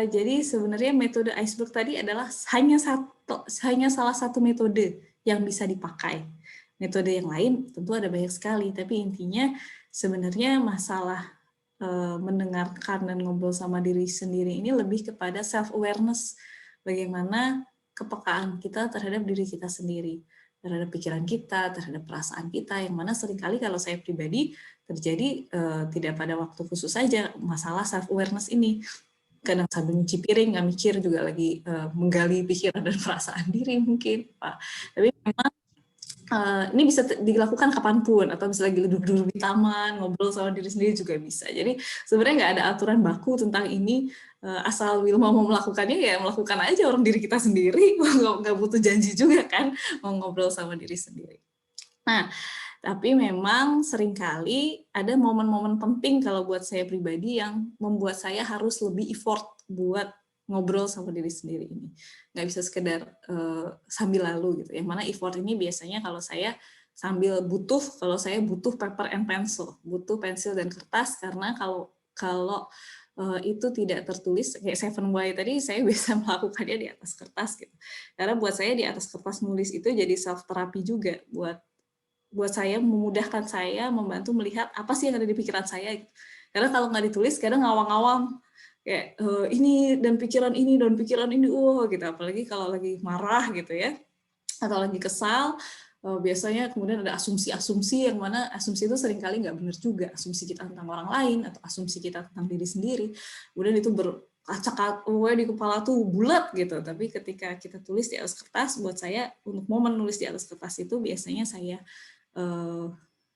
Jadi sebenarnya metode iceberg tadi adalah hanya salah satu metode yang bisa dipakai. Metode yang lain tentu ada banyak sekali, tapi intinya sebenarnya masalah mendengarkan dan ngobrol sama diri sendiri ini lebih kepada self-awareness, bagaimana kepekaan kita terhadap diri kita sendiri, terhadap pikiran kita, terhadap perasaan kita, yang mana seringkali kalau saya pribadi terjadi tidak pada waktu khusus saja masalah self-awareness ini. Kadang sambil nyuci piring, nggak mikir, juga lagi menggali pikiran dan perasaan diri mungkin. Pak. Tapi memang ini bisa dilakukan kapanpun, atau bisa lagi duduk-duduk di taman, ngobrol sama diri sendiri juga bisa. Jadi sebenarnya nggak ada aturan baku tentang ini, asal Wilma mau melakukannya, ya melakukan aja orang diri kita sendiri, nggak butuh janji juga kan, mau ngobrol sama diri sendiri. Nah, tapi memang seringkali ada momen-momen penting kalau buat saya pribadi yang membuat saya harus lebih effort buat ngobrol sama diri sendiri ini. Nggak bisa sekedar sambil lalu gitu. Yang mana effort ini biasanya kalau saya saya butuh paper and pencil, butuh pensil dan kertas, karena kalau itu tidak tertulis, kayak 7way tadi saya bisa melakukannya di atas kertas gitu. Karena buat saya di atas kertas nulis itu jadi self terapi juga buat saya, memudahkan saya, membantu melihat apa sih yang ada di pikiran saya. Karena kalau nggak ditulis, kadang ngawang-ngawang, kayak ini dan pikiran ini, gitu. Apalagi kalau lagi marah gitu ya, atau lagi kesal, biasanya kemudian ada asumsi-asumsi, yang mana asumsi itu seringkali nggak benar juga. Asumsi kita tentang orang lain, atau asumsi kita tentang diri sendiri. Kemudian itu berkacak di kepala tuh bulat gitu. Tapi ketika kita tulis di atas kertas, buat saya, untuk momen nulis di atas kertas itu biasanya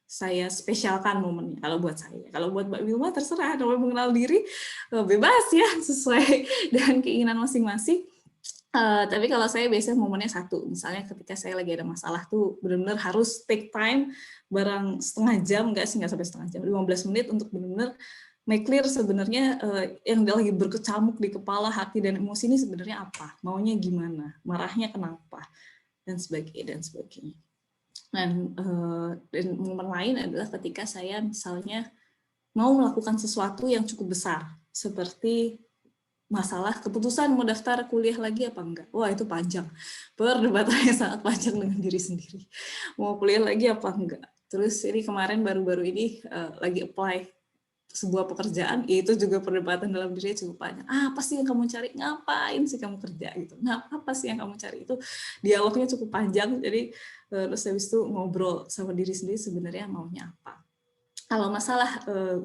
saya spesialkan momennya kalau buat saya. Kalau buat Mbak Wilma terserah, namanya mengenal diri bebas ya, sesuai dengan keinginan masing-masing. Tapi kalau saya biasanya momennya satu, misalnya ketika saya lagi ada masalah tuh benar-benar harus take time, barang setengah jam, nggak sampai setengah jam, 15 menit untuk benar-benar make clear sebenarnya yang lagi berkecamuk di kepala, hati, dan emosi ini sebenarnya apa, maunya gimana, marahnya kenapa, dan sebagainya. Dan momen lain adalah ketika saya misalnya mau melakukan sesuatu yang cukup besar, seperti masalah keputusan mau daftar kuliah lagi apa enggak. Wah, itu panjang. Perdebatannya sangat panjang dengan diri sendiri. Mau kuliah lagi apa enggak. Terus ini kemarin baru-baru ini lagi apply sebuah pekerjaan, itu juga perdebatan dalam diri cukup panjang. Apa sih yang kamu cari? Ngapain sih kamu kerja gitu? Apa sih yang kamu cari? Itu dialognya cukup panjang. Jadi terus habis itu ngobrol sama diri sendiri sebenarnya maunya apa. Kalau masalah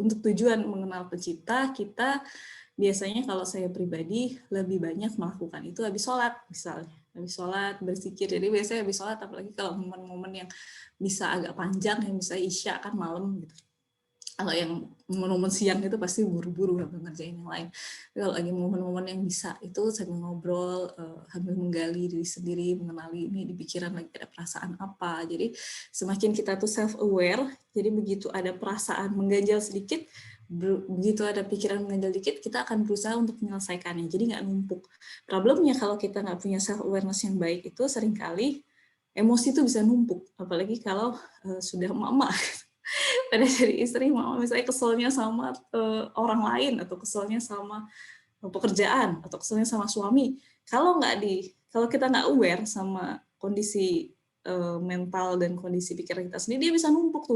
untuk tujuan mengenal pencipta, kita biasanya kalau saya pribadi lebih banyak melakukan itu habis sholat misalnya. Habis sholat, berzikir. Jadi biasanya habis sholat, apalagi kalau momen-momen yang bisa agak panjang, yang bisa isya kan malam gitu. Kalau yang momen-momen siang itu pasti buru-buru ngerjain yang lain. Tapi kalau lagi momen-momen yang bisa itu sambil ngobrol, sambil menggali diri sendiri, mengenali ini di pikiran lagi ada perasaan apa. Jadi semakin kita tuh self-aware, jadi begitu ada perasaan mengganjal sedikit, begitu ada pikiran mengganjal dikit, kita akan berusaha untuk menyelesaikannya. Jadi nggak numpuk. Problemnya kalau kita nggak punya self-awareness yang baik itu seringkali emosi itu bisa numpuk. Apalagi kalau sudah emak-emak. Pada jadi istri, mama misalnya keselnya sama orang lain, atau keselnya sama pekerjaan, atau keselnya sama suami. Kalau kita nggak aware sama kondisi mental dan kondisi pikiran kita sendiri, dia bisa numpuk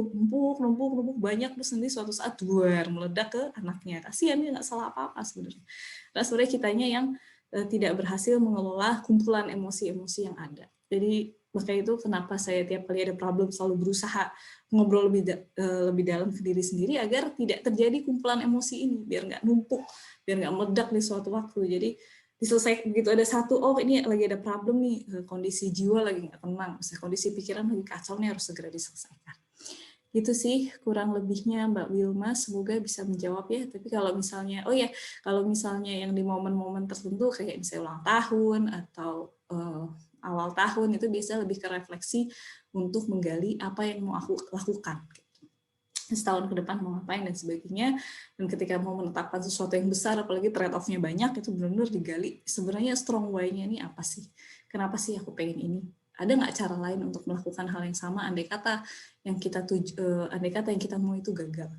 banyak, terus nanti suatu saat meledak ke anaknya. Kasihan, dia nggak salah apa-apa sebenarnya. Nah, sebenarnya kitanya yang tidak berhasil mengelola kumpulan emosi-emosi yang ada. Jadi makanya itu kenapa saya tiap kali ada problem selalu berusaha ngobrol lebih dalam ke diri sendiri agar tidak terjadi kumpulan emosi ini, biar nggak numpuk, biar nggak meledak di suatu waktu. Jadi diselesaikan begitu ada satu, oh ini lagi ada problem nih, kondisi jiwa lagi nggak tenang, misalnya kondisi pikiran lagi kacau nih, harus segera diselesaikan. Gitu sih kurang lebihnya Mbak Wilma, semoga bisa menjawab ya. Tapi kalau misalnya, kalau misalnya yang di momen-momen tertentu kayak misalnya ulang tahun atau awal tahun, itu biasanya lebih ke refleksi untuk menggali apa yang mau aku lakukan. Setahun ke depan mau ngapain dan sebagainya. Dan ketika mau menetapkan sesuatu yang besar, apalagi trade-off-nya banyak, itu benar-benar digali. Sebenarnya strong why-nya ini apa sih? Kenapa sih aku pengen ini? Ada nggak cara lain untuk melakukan hal yang sama? Andai kata yang kita mau itu gagal.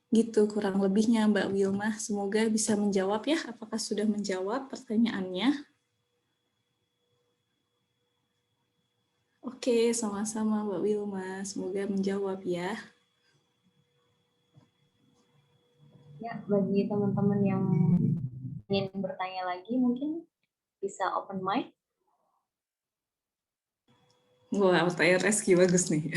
Gitu kurang lebihnya Mbak Wilma. Semoga bisa menjawab ya. Apakah sudah menjawab pertanyaannya? Oke, sama-sama Mbak Wilma. Semoga menjawab ya. Ya, bagi teman-teman yang ingin bertanya lagi, mungkin bisa open mic. Wah, pertanyaan Reski bagus nih.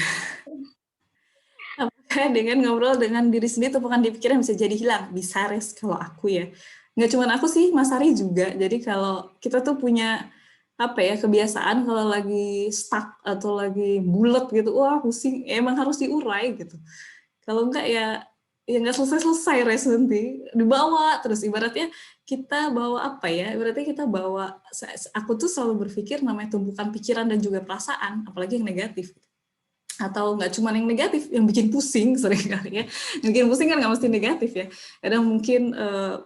Apakah dengan ngobrol dengan diri sendiri tumpukan di pikiran bisa jadi hilang? Bisa, Res, kalau aku ya. Nggak cuma aku sih, Mas Ari juga. Jadi kalau kita tuh punya kebiasaan kalau lagi stuck atau lagi bulet gitu, wah pusing, emang harus diurai gitu. Kalau enggak ya nggak selesai Res, nanti dibawa terus. Ibaratnya kita bawa ibaratnya kita bawa, aku tuh selalu berpikir namanya tumpukan pikiran dan juga perasaan, apalagi yang negatif. Atau nggak cuma yang negatif, yang bikin pusing seringkali ya. Yang bikin pusing kan nggak mesti negatif ya. Kadang mungkin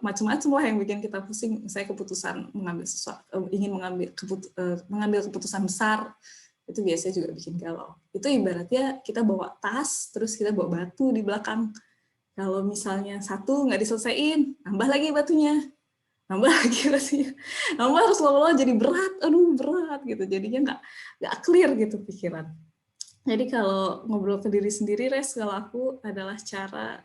macam-macam lah yang bikin kita pusing. Misalnya keputusan mengambil sesuatu, ingin mengambil keputusan besar, itu biasanya juga bikin galau. Itu ibaratnya kita bawa tas, terus kita bawa batu di belakang. Kalau misalnya satu nggak diselesaiin, nambah lagi batunya. Nambah lagi batunya. Nambah harus lama-lama jadi berat, berat gitu. Jadinya nggak clear gitu pikiran. Jadi kalau ngobrol ke diri sendiri, Res, kalau aku adalah cara,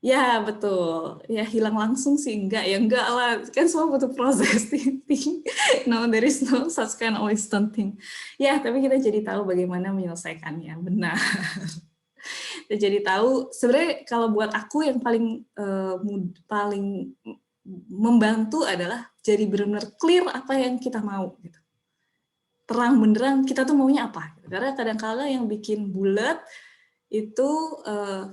ya betul, ya hilang langsung sih enggak lah, kan semua butuh proses. No, there is no such kind of instant thing. Ya, tapi kita jadi tahu bagaimana menyelesaikannya, benar. Kita jadi tahu, sebenarnya kalau buat aku yang paling membantu adalah jadi benar-benar clear apa yang kita mau gitu. Terang beneran kita tuh maunya apa. Karena kadang-kala yang bikin bulat itu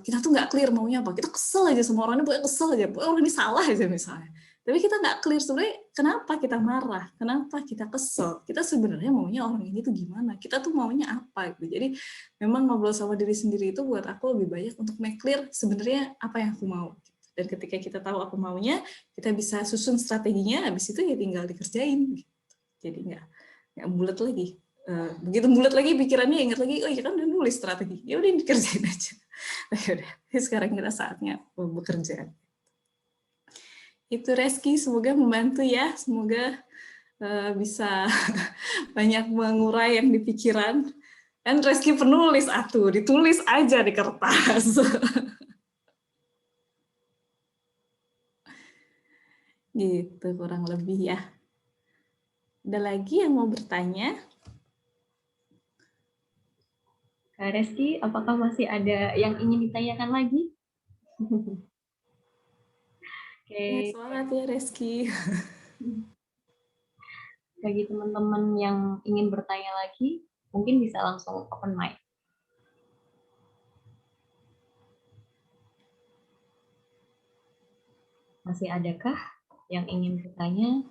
kita tuh nggak clear maunya apa. Kita kesel aja sama orang ini, pokoknya kesel aja. Pokoknya orang ini salah aja misalnya. Tapi kita nggak clear sebenarnya kenapa kita marah, kenapa kita kesel. Kita sebenarnya maunya orang ini tuh gimana. Kita tuh maunya apa gitu. Jadi memang ngobrol sama diri sendiri itu buat aku lebih banyak untuk make clear sebenarnya apa yang aku mau. Dan ketika kita tahu apa maunya, kita bisa susun strateginya. Habis itu ya tinggal dikerjain. Gitu. Jadi nggak bulat lagi. Begitu bulat lagi pikirannya, ingat lagi, oh iya kan udah nulis strategi, ya udah dikerjain aja. Udah, sekarang kita saatnya bekerja. Itu Reski, semoga membantu ya, semoga bisa banyak mengurai yang di pikiran. Dan Reski penulis, ditulis aja di kertas. Gitu kurang lebih ya. Ada lagi yang mau bertanya? Kak Reski, apakah masih ada yang ingin ditanyakan lagi? Oke, Semangat ya Reski. bagi teman-teman yang ingin bertanya lagi, mungkin bisa langsung open mic. Masih adakah yang ingin bertanya?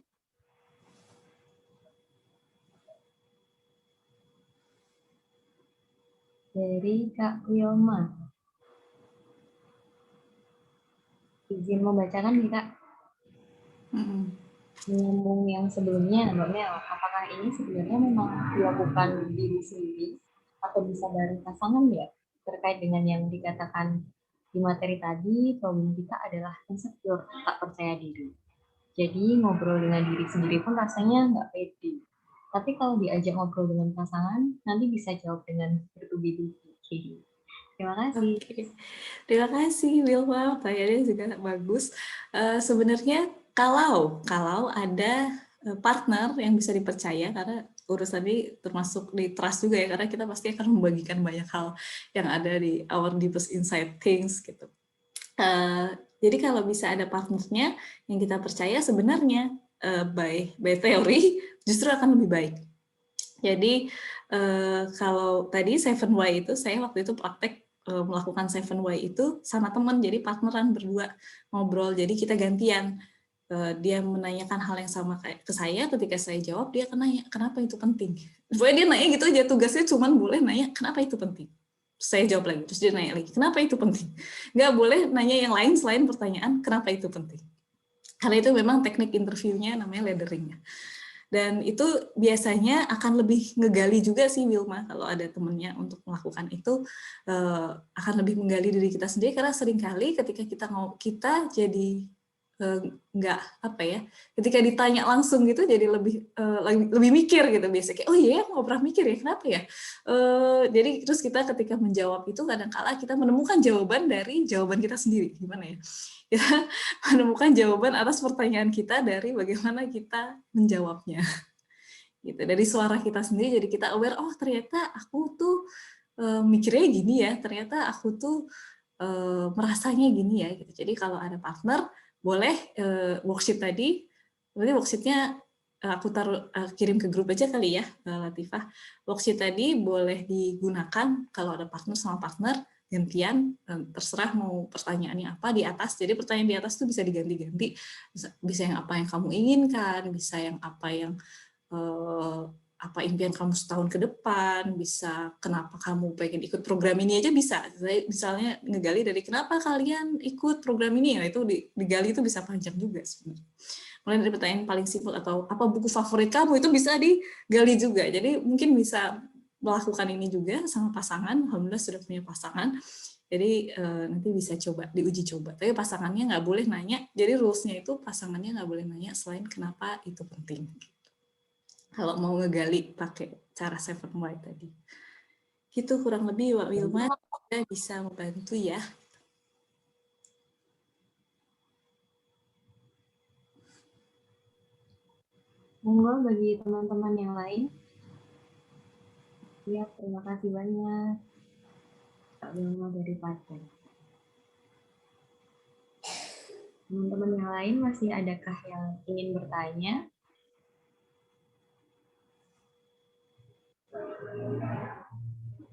Dari Kak Wilma. Izin membacakan nih Kak. Menyambung yang sebelumnya, Mbak Mel, apakah ini sebenarnya memang dilakukan diri sendiri atau bisa dari pasangan ya? Terkait dengan yang dikatakan di materi tadi, problem kita adalah insecure, tak percaya diri. Jadi ngobrol dengan diri sendiri pun rasanya nggak pede. Tapi kalau diajak ngobrol dengan pasangan, nanti bisa jawab dengan bertubi-tubi. Terima kasih. Oke. Terima kasih Wilma, pertanyaannya juga bagus. Sebenarnya kalau ada partner yang bisa dipercaya, karena urusan ini termasuk di trust juga ya, karena kita pasti akan membagikan banyak hal yang ada di our deepest inside things gitu. Jadi kalau bisa ada partnernya yang kita percaya, sebenarnya by teori justru akan lebih baik. Jadi kalau tadi 7Y itu saya waktu itu praktek melakukan 7Y itu sama teman, jadi partneran berdua ngobrol, jadi kita gantian. Dia menanyakan hal yang sama ke saya, ketika saya jawab dia akan nanya kenapa itu penting. Pokoknya dia nanya gitu aja, tugasnya cuma boleh nanya kenapa itu penting. Saya jawab lagi, terus dia nanya lagi kenapa itu penting. Nggak boleh nanya yang lain selain pertanyaan kenapa itu penting. Karena itu memang teknik interviewnya namanya laddering-nya. Dan itu biasanya akan lebih ngegali juga sih Wilma, kalau ada temennya untuk melakukan itu akan lebih menggali diri kita sendiri, karena seringkali ketika kita jadi nggak apa ya, ketika ditanya langsung gitu jadi lebih mikir gitu biasanya, kayak oh iya nggak pernah mikir ya kenapa ya, jadi terus kita ketika menjawab itu kadang-kala kita menemukan jawaban dari jawaban kita sendiri, gimana ya, kita menemukan jawaban atas pertanyaan kita dari bagaimana kita menjawabnya gitu, dari suara kita sendiri, jadi kita aware, oh ternyata aku tuh mikirnya gini ya, ternyata aku tuh merasanya gini ya gitu. Jadi kalau ada partner boleh worksheet tadi, berarti worksheetnya aku kirim ke grup aja kali ya Latifah. Worksheet tadi boleh digunakan kalau ada partner sama partner, gantian, terserah mau pertanyaannya apa di atas. Jadi pertanyaan di atas tuh bisa diganti-ganti, bisa yang apa yang kamu inginkan, bisa yang apa yang apa impian kamu setahun ke depan, bisa kenapa kamu pengen ikut program ini aja bisa. Misalnya ngegali dari kenapa kalian ikut program ini, ya itu digali itu bisa panjang juga sebenarnya. Mulai dari pertanyaan paling simpel atau apa buku favorit kamu itu bisa digali juga. Jadi mungkin bisa melakukan ini juga sama pasangan. Alhamdulillah sudah punya pasangan. Jadi nanti bisa coba diuji coba. Tapi pasangannya nggak boleh nanya. Jadi rules-nya itu pasangannya nggak boleh nanya selain kenapa itu penting. Kalau mau ngegali pakai cara 7Y tadi. Gitu kurang lebih Wak Wilma bisa membantu ya. Monggo bagi teman-teman yang lain. Ya, terima kasih banyak Kak Wilma dari Paten. Teman-teman yang lain masih adakah yang ingin bertanya?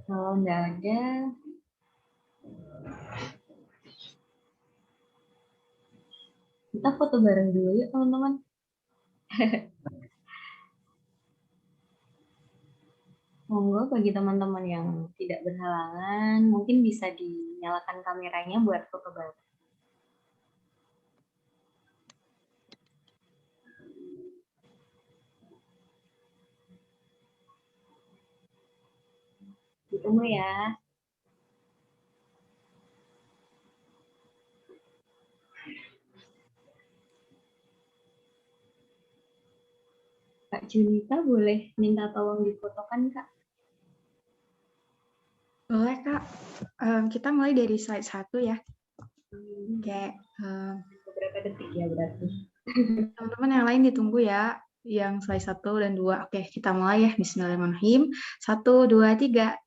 Kalau nggak ada, kita foto bareng dulu yuk teman-teman. Monggo bagi teman-teman yang tidak berhalangan, mungkin bisa dinyalakan kameranya buat foto bareng. Ditunggu ya. Kak Junita boleh minta tolong difotokan, Kak? Boleh, Kak. Kita mulai dari slide 1 ya. Kayak Beberapa detik ya berarti. teman-teman yang lain ditunggu ya. Yang slide 1 dan 2. Oke, kita mulai ya. Bismillahirrahmanirrahim. 1, 2, 3.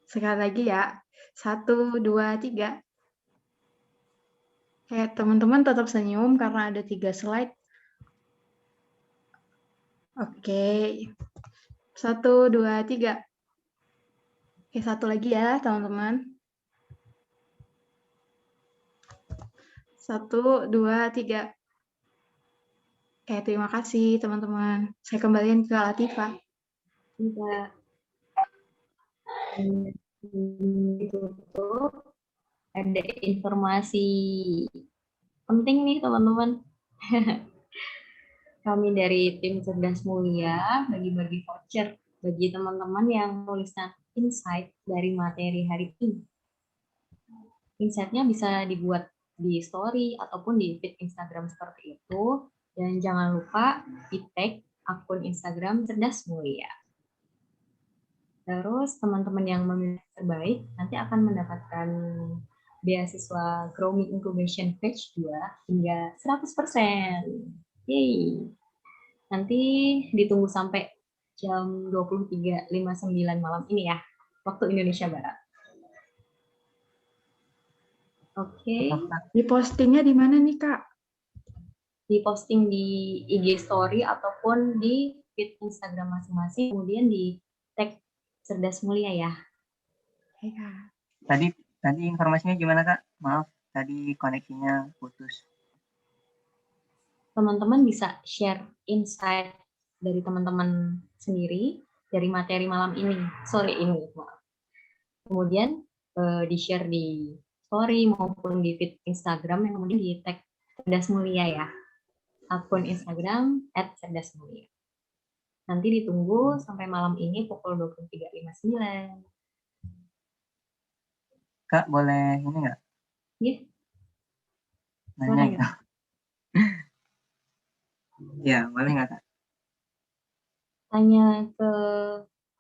Sekali lagi ya. 1, 2, 3. Teman-teman tetap senyum karena ada 3 slide. Oke. 1, 2, 3. Oke, satu lagi ya, teman-teman. 1, 2, 3. Oke, terima kasih, teman-teman. Saya kembalikan ke Latifah. Juga ditutup, ada informasi penting nih teman-teman. Kami dari tim Cerdas Mulia bagi-bagi voucher bagi teman-teman yang menuliskan insight dari materi hari ini. Insight-nya bisa dibuat di story ataupun di feed Instagram seperti itu. Dan jangan lupa di-tag akun Instagram Cerdas Mulia. Terus teman-teman yang memilih terbaik nanti akan mendapatkan beasiswa Growing Incubation Batch 2 hingga 100%. Yeay. Nanti ditunggu sampai jam 23.59 malam ini ya, waktu Indonesia Barat. Oke. Di postingnya di mana nih, Kak? Di posting di IG story ataupun di feed Instagram masing-masing, kemudian di tag Cerdas Mulia ya. Oke, Kak. Tadi informasinya gimana, Kak? Maaf, tadi koneksinya putus. Teman-teman bisa share insight dari teman-teman sendiri dari materi malam ini, sore ini. Kemudian di-share di story maupun di feed Instagram yang kemudian di tag Cerdas Mulia ya. Akun Instagram @cerdasmulia. Nanti ditunggu sampai malam ini pukul 23.59. Kak, boleh ini nggak? Iya. Nanya gitu. Ya, boleh nggak, Kak? Tanya ke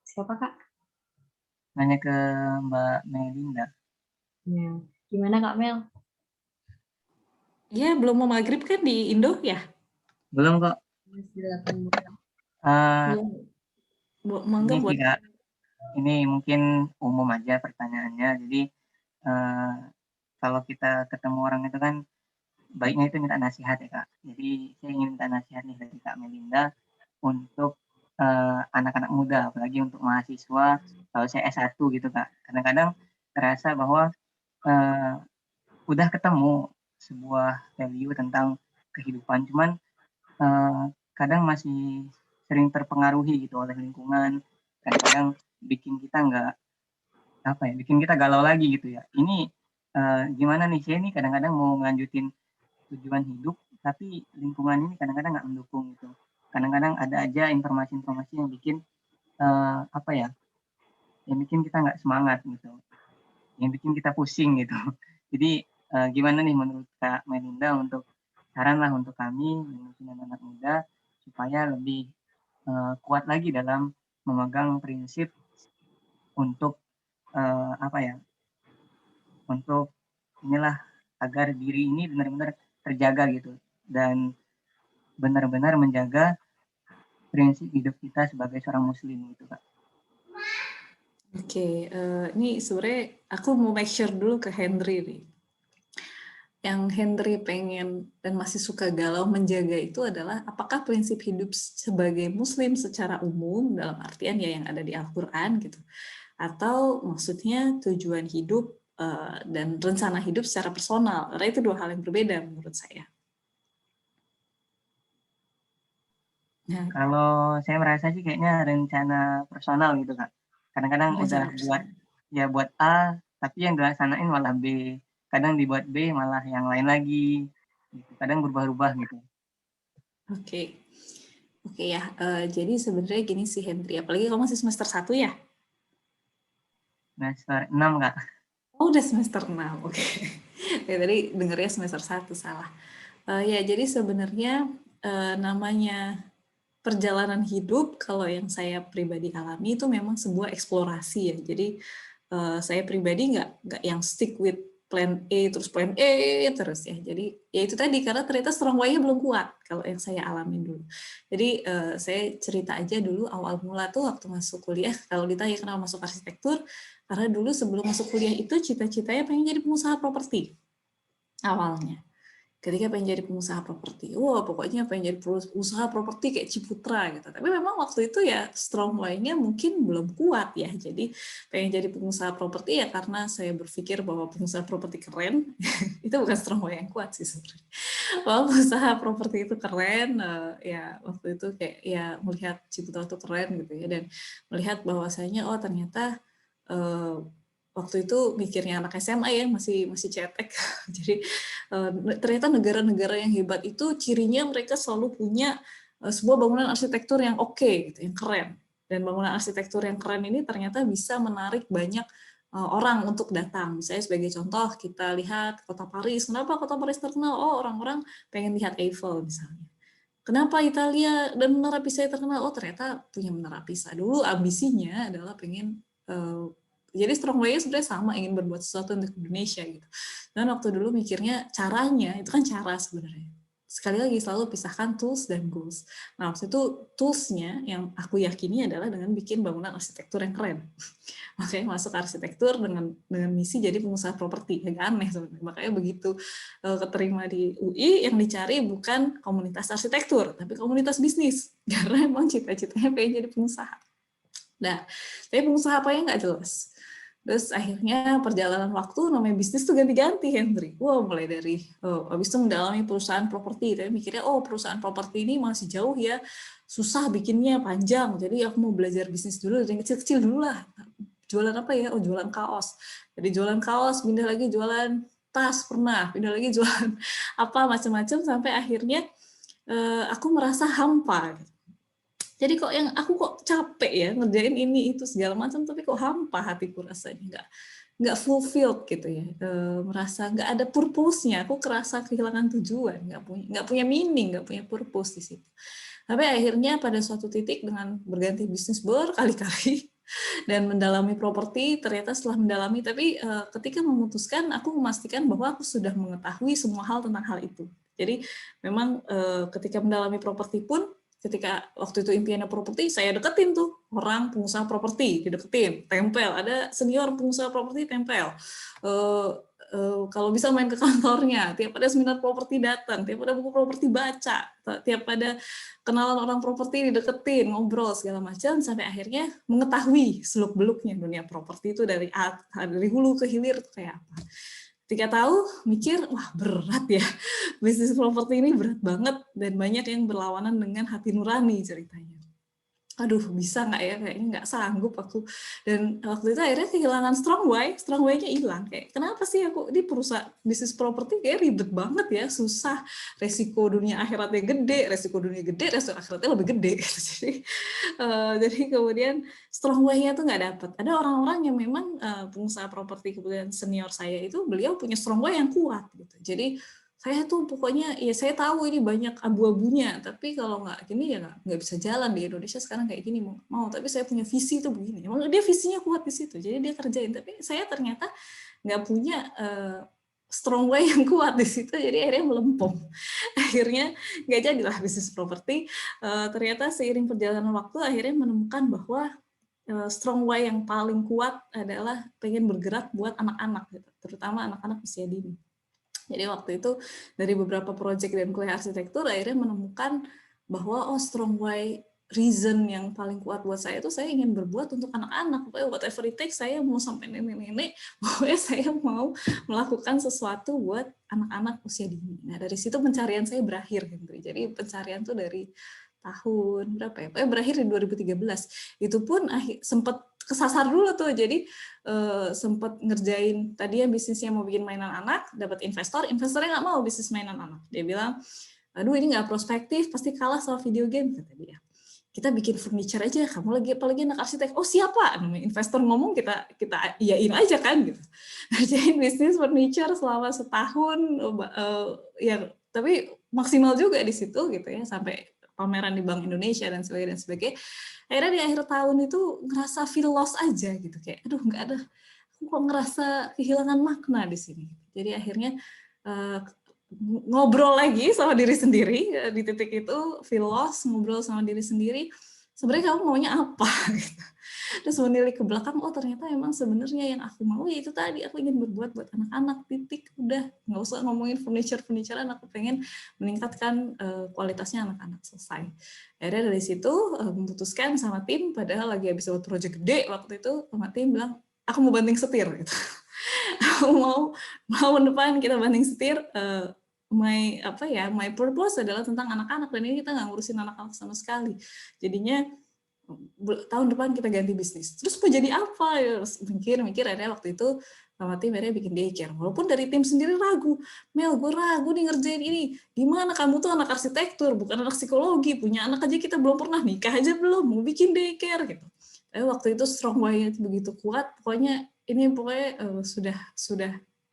siapa, Kak? Nanya ke Mbak Melinda. Ya. Gimana, Kak Mel? Ya, belum mau maghrib kan di Indo ya? Belum kok. Mangga buat. Ini mungkin umum aja pertanyaannya. Jadi kalau kita ketemu orang itu kan baiknya itu minta nasihat ya, Kak. Jadi saya ingin minta nasihat nih dari Kak Melinda untuk anak-anak muda, apalagi untuk mahasiswa. Kalau saya S1 gitu, Kak. Kadang-kadang terasa bahwa udah ketemu sebuah value tentang kehidupan, cuman kadang masih sering terpengaruhi gitu oleh lingkungan, kadang-kadang bikin kita bikin kita galau lagi gitu ya. Ini gimana nih, saya ini kadang-kadang mau ngelanjutin tujuan hidup, tapi lingkungan ini kadang-kadang nggak mendukung gitu. Kadang-kadang ada aja informasi-informasi yang bikin yang bikin kita nggak semangat gitu, yang bikin kita pusing gitu. Jadi gimana nih menurut Kak Melinda untuk saran lah untuk kami, mungkin anak-anak muda, supaya lebih kuat lagi dalam memegang prinsip untuk untuk inilah agar diri ini benar-benar terjaga gitu dan benar-benar menjaga prinsip hidup kita sebagai seorang muslim gitu, Kak. Oke, ini sebenarnya aku mau make sure dulu ke Henry nih. Yang Henry pengen dan masih suka galau menjaga itu adalah apakah prinsip hidup sebagai muslim secara umum dalam artian ya yang ada di Al-Quran gitu, atau maksudnya tujuan hidup dan rencana hidup secara personal, karena itu dua hal yang berbeda menurut saya. Nah, kalau saya merasa sih kayaknya rencana personal gitu, Kak. Kadang-kadang udah buat A, tapi yang dilaksanain malah B. Kadang dibuat B malah yang lain lagi. Gitu. Kadang berubah-ubah gitu. Oke ya. Jadi sebenarnya gini sih Henry, apalagi kamu masih semester 1 ya? Semester 6, Kak. Oh, udah semester 6, oke. Ya, tadi dengernya semester 1, salah. Ya, jadi sebenarnya namanya perjalanan hidup, kalau yang saya pribadi alami itu memang sebuah eksplorasi ya. Jadi saya pribadi nggak yang stick with plan A terus plan E terus ya. Jadi ya itu tadi karena ternyata strong why-nya belum kuat kalau yang saya alamin dulu. Jadi saya cerita aja dulu awal mula tuh waktu masuk kuliah. Kalau ditanya kenapa masuk arsitektur, karena dulu sebelum masuk kuliah itu cita-citanya pengen jadi pengusaha properti awalnya. Ketika pengen jadi pengusaha properti, wah pokoknya pengen jadi pengusaha properti kayak Ciputra gitu. Tapi memang waktu itu ya strong why-nya mungkin belum kuat ya. Jadi pengen jadi pengusaha properti ya karena saya berpikir bahwa pengusaha properti keren. Itu bukan strong why yang kuat sih sebenarnya. Bahwa pengusaha properti itu keren, ya waktu itu kayak ya melihat Ciputra itu keren gitu ya, dan melihat bahwasanya oh ternyata waktu itu mikirnya anak SMA ya, masih cetek. Jadi ternyata negara-negara yang hebat itu cirinya mereka selalu punya sebuah bangunan arsitektur yang oke, gitu, yang keren. Dan bangunan arsitektur yang keren ini ternyata bisa menarik banyak orang untuk datang. Misalnya sebagai contoh kita lihat kota Paris. Kenapa kota Paris terkenal? Oh orang-orang pengen lihat Eiffel misalnya. Kenapa Italia dan Menara Pisa terkenal? Oh ternyata punya Menara Pisa. Dulu ambisinya adalah pengen jadi strong way-nya sebenarnya sama, ingin berbuat sesuatu untuk Indonesia gitu. Dan waktu dulu mikirnya caranya, itu kan cara sebenarnya. Sekali lagi selalu pisahkan tools dan goals. Nah waktu itu tools-nya yang aku yakini adalah dengan bikin bangunan arsitektur yang keren. Makanya masuk arsitektur dengan misi jadi pengusaha properti. Agak aneh sebenarnya. Makanya begitu keterima di UI, yang dicari bukan komunitas arsitektur, tapi komunitas bisnis. Karena emang cita-citanya pengen jadi pengusaha. Nah, tapi pengusaha apa yang nggak jelas. Terus akhirnya perjalanan waktu namanya bisnis tuh ganti-ganti, Hendrik. Wow, mulai dari habis itu mendalami perusahaan properti. Tapi mikirnya, oh perusahaan properti ini masih jauh ya, susah bikinnya, panjang. Jadi aku mau belajar bisnis dulu, dari kecil-kecil dulu lah. Jualan apa ya? Oh jualan kaos. Jadi jualan kaos, pindah lagi jualan tas, pernah. Pindah lagi jualan apa, macam-macam. Sampai akhirnya aku merasa hampa. Jadi aku kok capek ya ngerjain ini itu segala macam, tapi kok hampa hatiku rasanya, nggak fulfilled gitu ya, merasa nggak ada purpose-nya, aku kerasa kehilangan tujuan, nggak punya meaning, nggak punya purpose di situ. Tapi akhirnya pada suatu titik dengan berganti bisnis berkali-kali dan mendalami properti, ternyata setelah mendalami, tapi ketika memutuskan, aku memastikan bahwa aku sudah mengetahui semua hal tentang hal itu. Jadi memang ketika mendalami properti pun, ketika waktu itu impiannya properti, saya deketin tuh orang pengusaha properti, dideketin, tempel, ada senior pengusaha properti, tempel. Kalau bisa main ke kantornya, tiap ada seminar properti datang, tiap ada buku properti baca, tiap ada kenalan orang properti dideketin, ngobrol segala macam, sampai akhirnya mengetahui seluk-beluknya dunia properti itu dari hulu ke hilir itu kayak apa. Ketika tahu, mikir, wah berat ya, bisnis properti ini berat banget, dan banyak yang berlawanan dengan hati nurani ceritanya. Aduh, bisa nggak ya, kayaknya nggak sanggup aku. Dan waktu itu akhirnya kehilangan strong why-nya hilang. Kayak, kenapa sih aku, di perusahaan bisnis properti kayak ribet banget ya, susah, resiko dunia akhiratnya gede, resiko akhiratnya lebih gede. Jadi kemudian strong why-nya tuh nggak dapet. Ada orang-orang yang memang pengusaha properti, kemudian senior saya itu, beliau punya strong why yang kuat. Gitu. Jadi saya tuh pokoknya, ya saya tahu ini banyak abu-abunya, tapi kalau nggak gini ya nggak bisa jalan di Indonesia sekarang kayak gini mau. Tapi saya punya visi tuh begini. Emang dia visinya kuat di situ, jadi dia kerjain. Tapi saya ternyata nggak punya strong way yang kuat di situ, jadi akhirnya melempem. Akhirnya nggak jadilah bisnis properti. Ternyata seiring perjalanan waktu, akhirnya menemukan bahwa strong way yang paling kuat adalah pengen bergerak buat anak-anak, gitu. Terutama anak-anak usia dini. Jadi waktu itu dari beberapa proyek dan kuliah arsitektur akhirnya menemukan bahwa strong why reason yang paling kuat buat saya itu saya ingin berbuat untuk anak-anak. Pokoknya whatever it takes, saya mau sampai nenek-nenek, pokoknya saya mau melakukan sesuatu buat anak-anak usia dini. Nah dari situ pencarian saya berakhir, Hendri. Jadi pencarian tuh dari tahun berapa ya? Pokoknya berakhir di 2013. Itu pun sempat kesasar dulu tuh, jadi sempat ngerjain tadinya bisnisnya mau bikin mainan anak, dapat investornya nggak mau bisnis mainan anak, dia bilang, aduh ini nggak prospektif, pasti kalah sama video game, kata dia. Kita bikin furniture aja, kamu apalagi anak arsitek, oh siapa? Namanya investor ngomong kita iyain aja kan gitu. Ngerjain bisnis furniture selama setahun, ya tapi maksimal juga di situ gitu ya, sampai pameran di Bank Indonesia dan sebagainya. Akhirnya di akhir tahun itu ngerasa feel lost aja gitu, kayak aduh nggak ada, kok ngerasa kehilangan makna di sini. Jadi akhirnya ngobrol lagi sama diri sendiri di titik itu, feel lost, ngobrol sama diri sendiri. Sebenarnya kamu maunya apa? Gitu. Terus menilik ke belakang, oh ternyata emang sebenarnya yang aku mau ya itu tadi, aku ingin berbuat buat anak-anak, titik, udah nggak usah ngomongin furniture-furniturean, aku pengen meningkatkan kualitasnya anak-anak, selesai. Akhirnya dari situ memutuskan sama tim, padahal lagi habis buat project gede waktu itu, sama tim bilang, aku mau banting setir gitu. Aku mau depan kita banting setir. My purpose adalah tentang anak-anak, dan ini kita nggak ngurusin anak-anak sama sekali. Jadinya tahun depan kita ganti bisnis. Terus mau jadi apa? Ya, mikir akhirnya waktu itu sama tim akhirnya bikin daycare. Walaupun dari tim sendiri ragu, Mel, gue ragu nih ngerjain ini. Gimana kamu tuh anak arsitektur, bukan anak psikologi, punya anak aja kita belum pernah, nikah aja belum, mau bikin daycare gitu. Tapi waktu itu strong why-nya begitu kuat. Pokoknya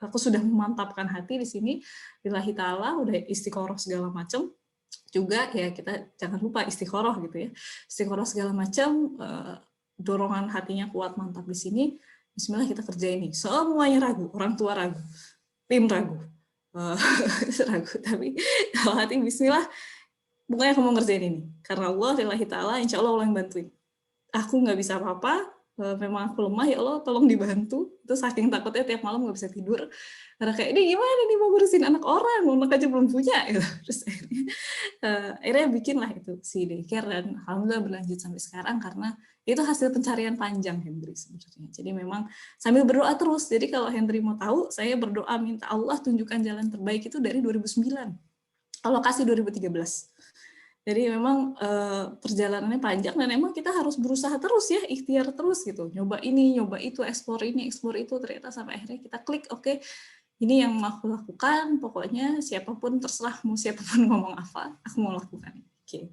aku sudah memantapkan hati di sini, lillahi ta'ala, udah istiqoroh segala macam. Juga ya kita jangan lupa istiqoroh gitu ya, istiqoroh segala macam, dorongan hatinya kuat, mantap di sini. Bismillah kita kerjain ini. Semuanya ragu, orang tua ragu, tim ragu, ragu. Tapi kalau hati Bismillah, pokoknya aku mau ngerjain ini. Karena Allah, lillahi ta'ala, insya Allah Allah yang bantuin. Aku nggak bisa apa-apa, memang aku lemah, ya Allah tolong dibantu. Itu saking takutnya tiap malam nggak bisa tidur. Karena kayak, ini gimana nih mau ngurusin anak orang, anak aja belum punya. Gitu. Terus akhirnya bikinlah itu si daycare, dan alhamdulillah berlanjut sampai sekarang karena itu hasil pencarian panjang Hendry sebenarnya. Jadi memang sambil berdoa terus. Jadi kalau Hendry mau tahu, saya berdoa minta Allah tunjukkan jalan terbaik itu dari 2009. Alokasi 2013. Jadi memang perjalanannya panjang, dan memang kita harus berusaha terus ya, ikhtiar terus gitu. Nyoba ini, nyoba itu, eksplor ini, eksplor itu, ternyata sampai akhirnya kita klik, oke, ini yang mau aku lakukan, pokoknya siapapun terserah, mau siapapun ngomong apa, aku mau lakukan. Oke.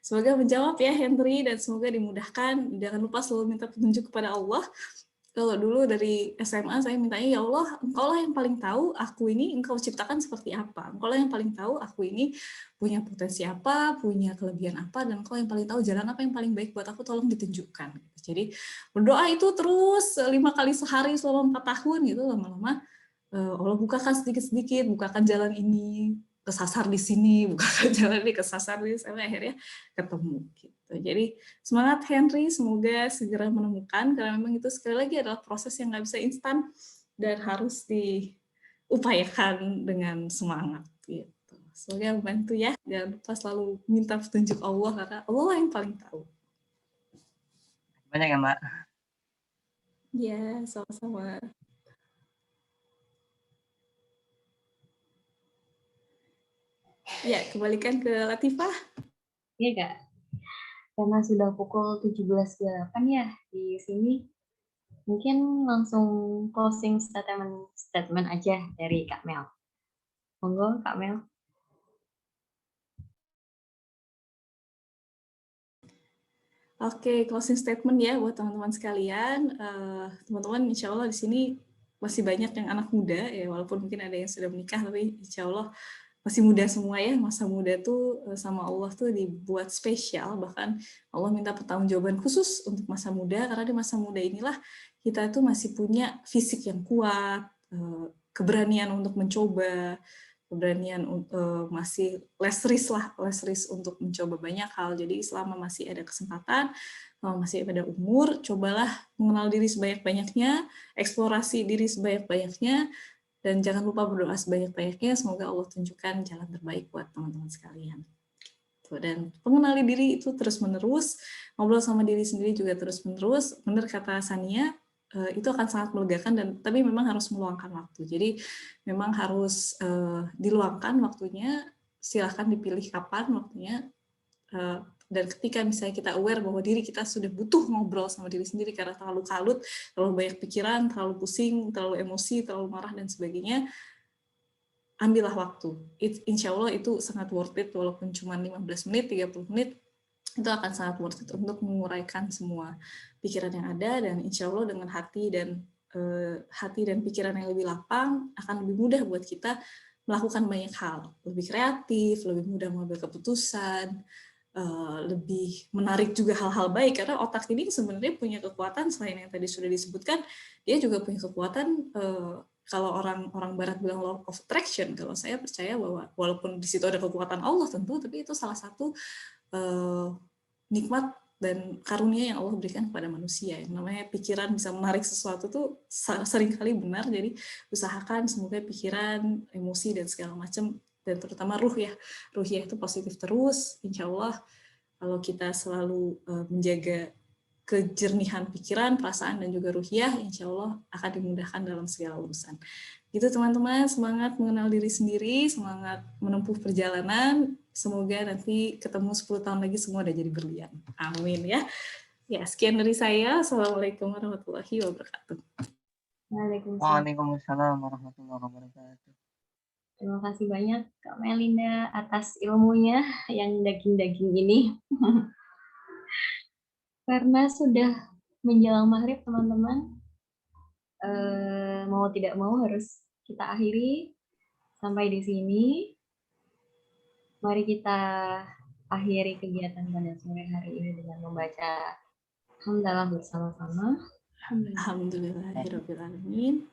Semoga menjawab ya Hendry, dan semoga dimudahkan. Jangan lupa selalu minta petunjuk kepada Allah. Kalau dulu dari SMA saya mintanya, ya Allah, Engkau lah yang paling tahu aku ini Engkau ciptakan seperti apa. Engkau lah yang paling tahu aku ini punya potensi apa, punya kelebihan apa, dan Engkau yang paling tahu jalan apa yang paling baik buat aku, tolong ditunjukkan. Jadi berdoa itu terus 5 kali sehari selama 4 tahun gitu, lama-lama Allah bukakan sedikit-sedikit, bukakan jalan ini, kesasar di sini, bukakan jalan ini, kesasar di sini, sampai akhirnya ketemu. Gitu. Jadi semangat Henry, semoga segera menemukan, karena memang itu sekali lagi adalah proses yang nggak bisa instan dan harus diupayakan dengan semangat. Gitu. Semoga membantu ya, jangan lupa selalu minta petunjuk Allah, karena Allah yang paling tahu. Banyak ya Mbak. Ya, sama-sama. Ya, kembalikan ke Latifah. Iya, Kak. Karena sudah pukul 17.08 ya di sini, mungkin langsung closing statement aja dari Kak Mel. Monggo, Kak Mel. Oke, closing statement ya buat teman-teman sekalian. Teman-teman, insya Allah di sini masih banyak yang anak muda, ya walaupun mungkin ada yang sudah menikah, tapi insya Allah masih muda semua ya. Masa muda tuh sama Allah tuh dibuat spesial, bahkan Allah minta pertanggungjawaban khusus untuk masa muda, karena di masa muda inilah kita tuh masih punya fisik yang kuat, keberanian untuk mencoba, keberanian masih less risk untuk mencoba banyak hal. Jadi selama masih ada kesempatan, selama masih ada umur, cobalah mengenal diri sebanyak-banyaknya, eksplorasi diri sebanyak-banyaknya, dan jangan lupa berdoa sebanyak-banyaknya. Semoga Allah tunjukkan jalan terbaik buat teman-teman sekalian. Dan mengenali diri itu terus-menerus, ngobrol sama diri sendiri juga terus-menerus. Benar kata Sania, itu akan sangat melegakan, tapi memang harus meluangkan waktu. Jadi memang harus diluangkan waktunya, silahkan dipilih kapan waktunya, dan ketika misalnya kita aware bahwa diri kita sudah butuh ngobrol sama diri sendiri karena terlalu kalut, terlalu banyak pikiran, terlalu pusing, terlalu emosi, terlalu marah, dan sebagainya, ambillah waktu. Insya Allah itu sangat worth it, walaupun cuma 15 menit, 30 menit, itu akan sangat worth it untuk menguraikan semua pikiran yang ada, dan insya Allah dengan hati dan pikiran yang lebih lapang akan lebih mudah buat kita melakukan banyak hal, lebih kreatif, lebih mudah mengambil keputusan, lebih menarik juga hal-hal baik, karena otak ini sebenarnya punya kekuatan selain yang tadi sudah disebutkan, dia juga punya kekuatan. Kalau orang Barat bilang law of attraction, kalau saya percaya bahwa walaupun di situ ada kekuatan Allah tentu, tapi itu salah satu nikmat dan karunia yang Allah berikan kepada manusia. Yang namanya pikiran bisa menarik sesuatu tuh seringkali benar, jadi usahakan semoga pikiran, emosi, dan segala macam, dan terutama ruhiyah itu positif terus. Insya Allah kalau kita selalu menjaga kejernihan pikiran, perasaan, dan juga ruhiyah, insya Allah akan dimudahkan dalam segala urusan. Gitu teman-teman, semangat mengenal diri sendiri, semangat menempuh perjalanan, semoga nanti ketemu 10 tahun lagi semua udah jadi berlian. Amin ya. Ya, sekian dari saya. Assalamualaikum warahmatullahi wabarakatuh. Waalaikumsalam warahmatullahi wabarakatuh. Terima kasih banyak Kak Melinda atas ilmunya yang daging-daging ini. Karena sudah menjelang maghrib teman-teman, mau tidak mau harus kita akhiri sampai di sini. Mari kita akhiri kegiatan pada sore hari ini dengan membaca hamdalah bersama-sama. Alhamdulillahirrahmanirrahim.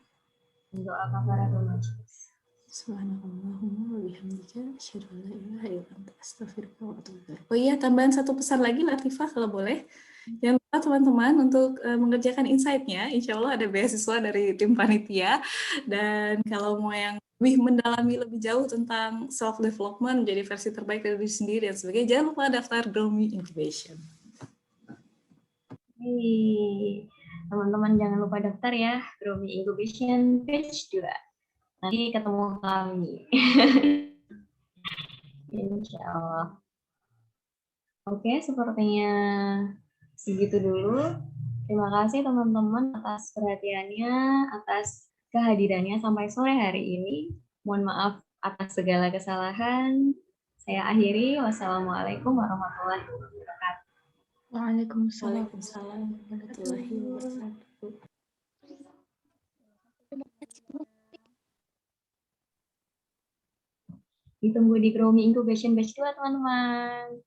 Doa kafaratul majlis. Subhanallahumma wa bihamdika asyhadu an la ilaha illa anta astaghfiruka wa atubu ilaik. Oh iya, tambahan satu pesan lagi Latifah kalau boleh. Jangan lupa teman-teman untuk mengerjakan insight-nya. Insya Allah ada beasiswa dari tim panitia. Dan kalau mau yang lebih mendalami lebih jauh tentang self-development, menjadi versi terbaik dari diri sendiri dan sebagainya, jangan lupa daftar Gromi Incubation. Teman-teman jangan lupa daftar ya, Gromi Incubation Page 2. Nanti ketemu kami. Insya Allah. Oke, sepertinya segitu dulu. Terima kasih teman-teman atas perhatiannya, atas kehadirannya sampai sore hari ini. Mohon maaf atas segala kesalahan. Saya akhiri. Wassalamualaikum warahmatullahi wabarakatuh. Waalaikumsalam. Waalaikumsalam warahmatullahi wabarakatuh. Ditunggu di Gromi Incubation Batch 2, teman-teman.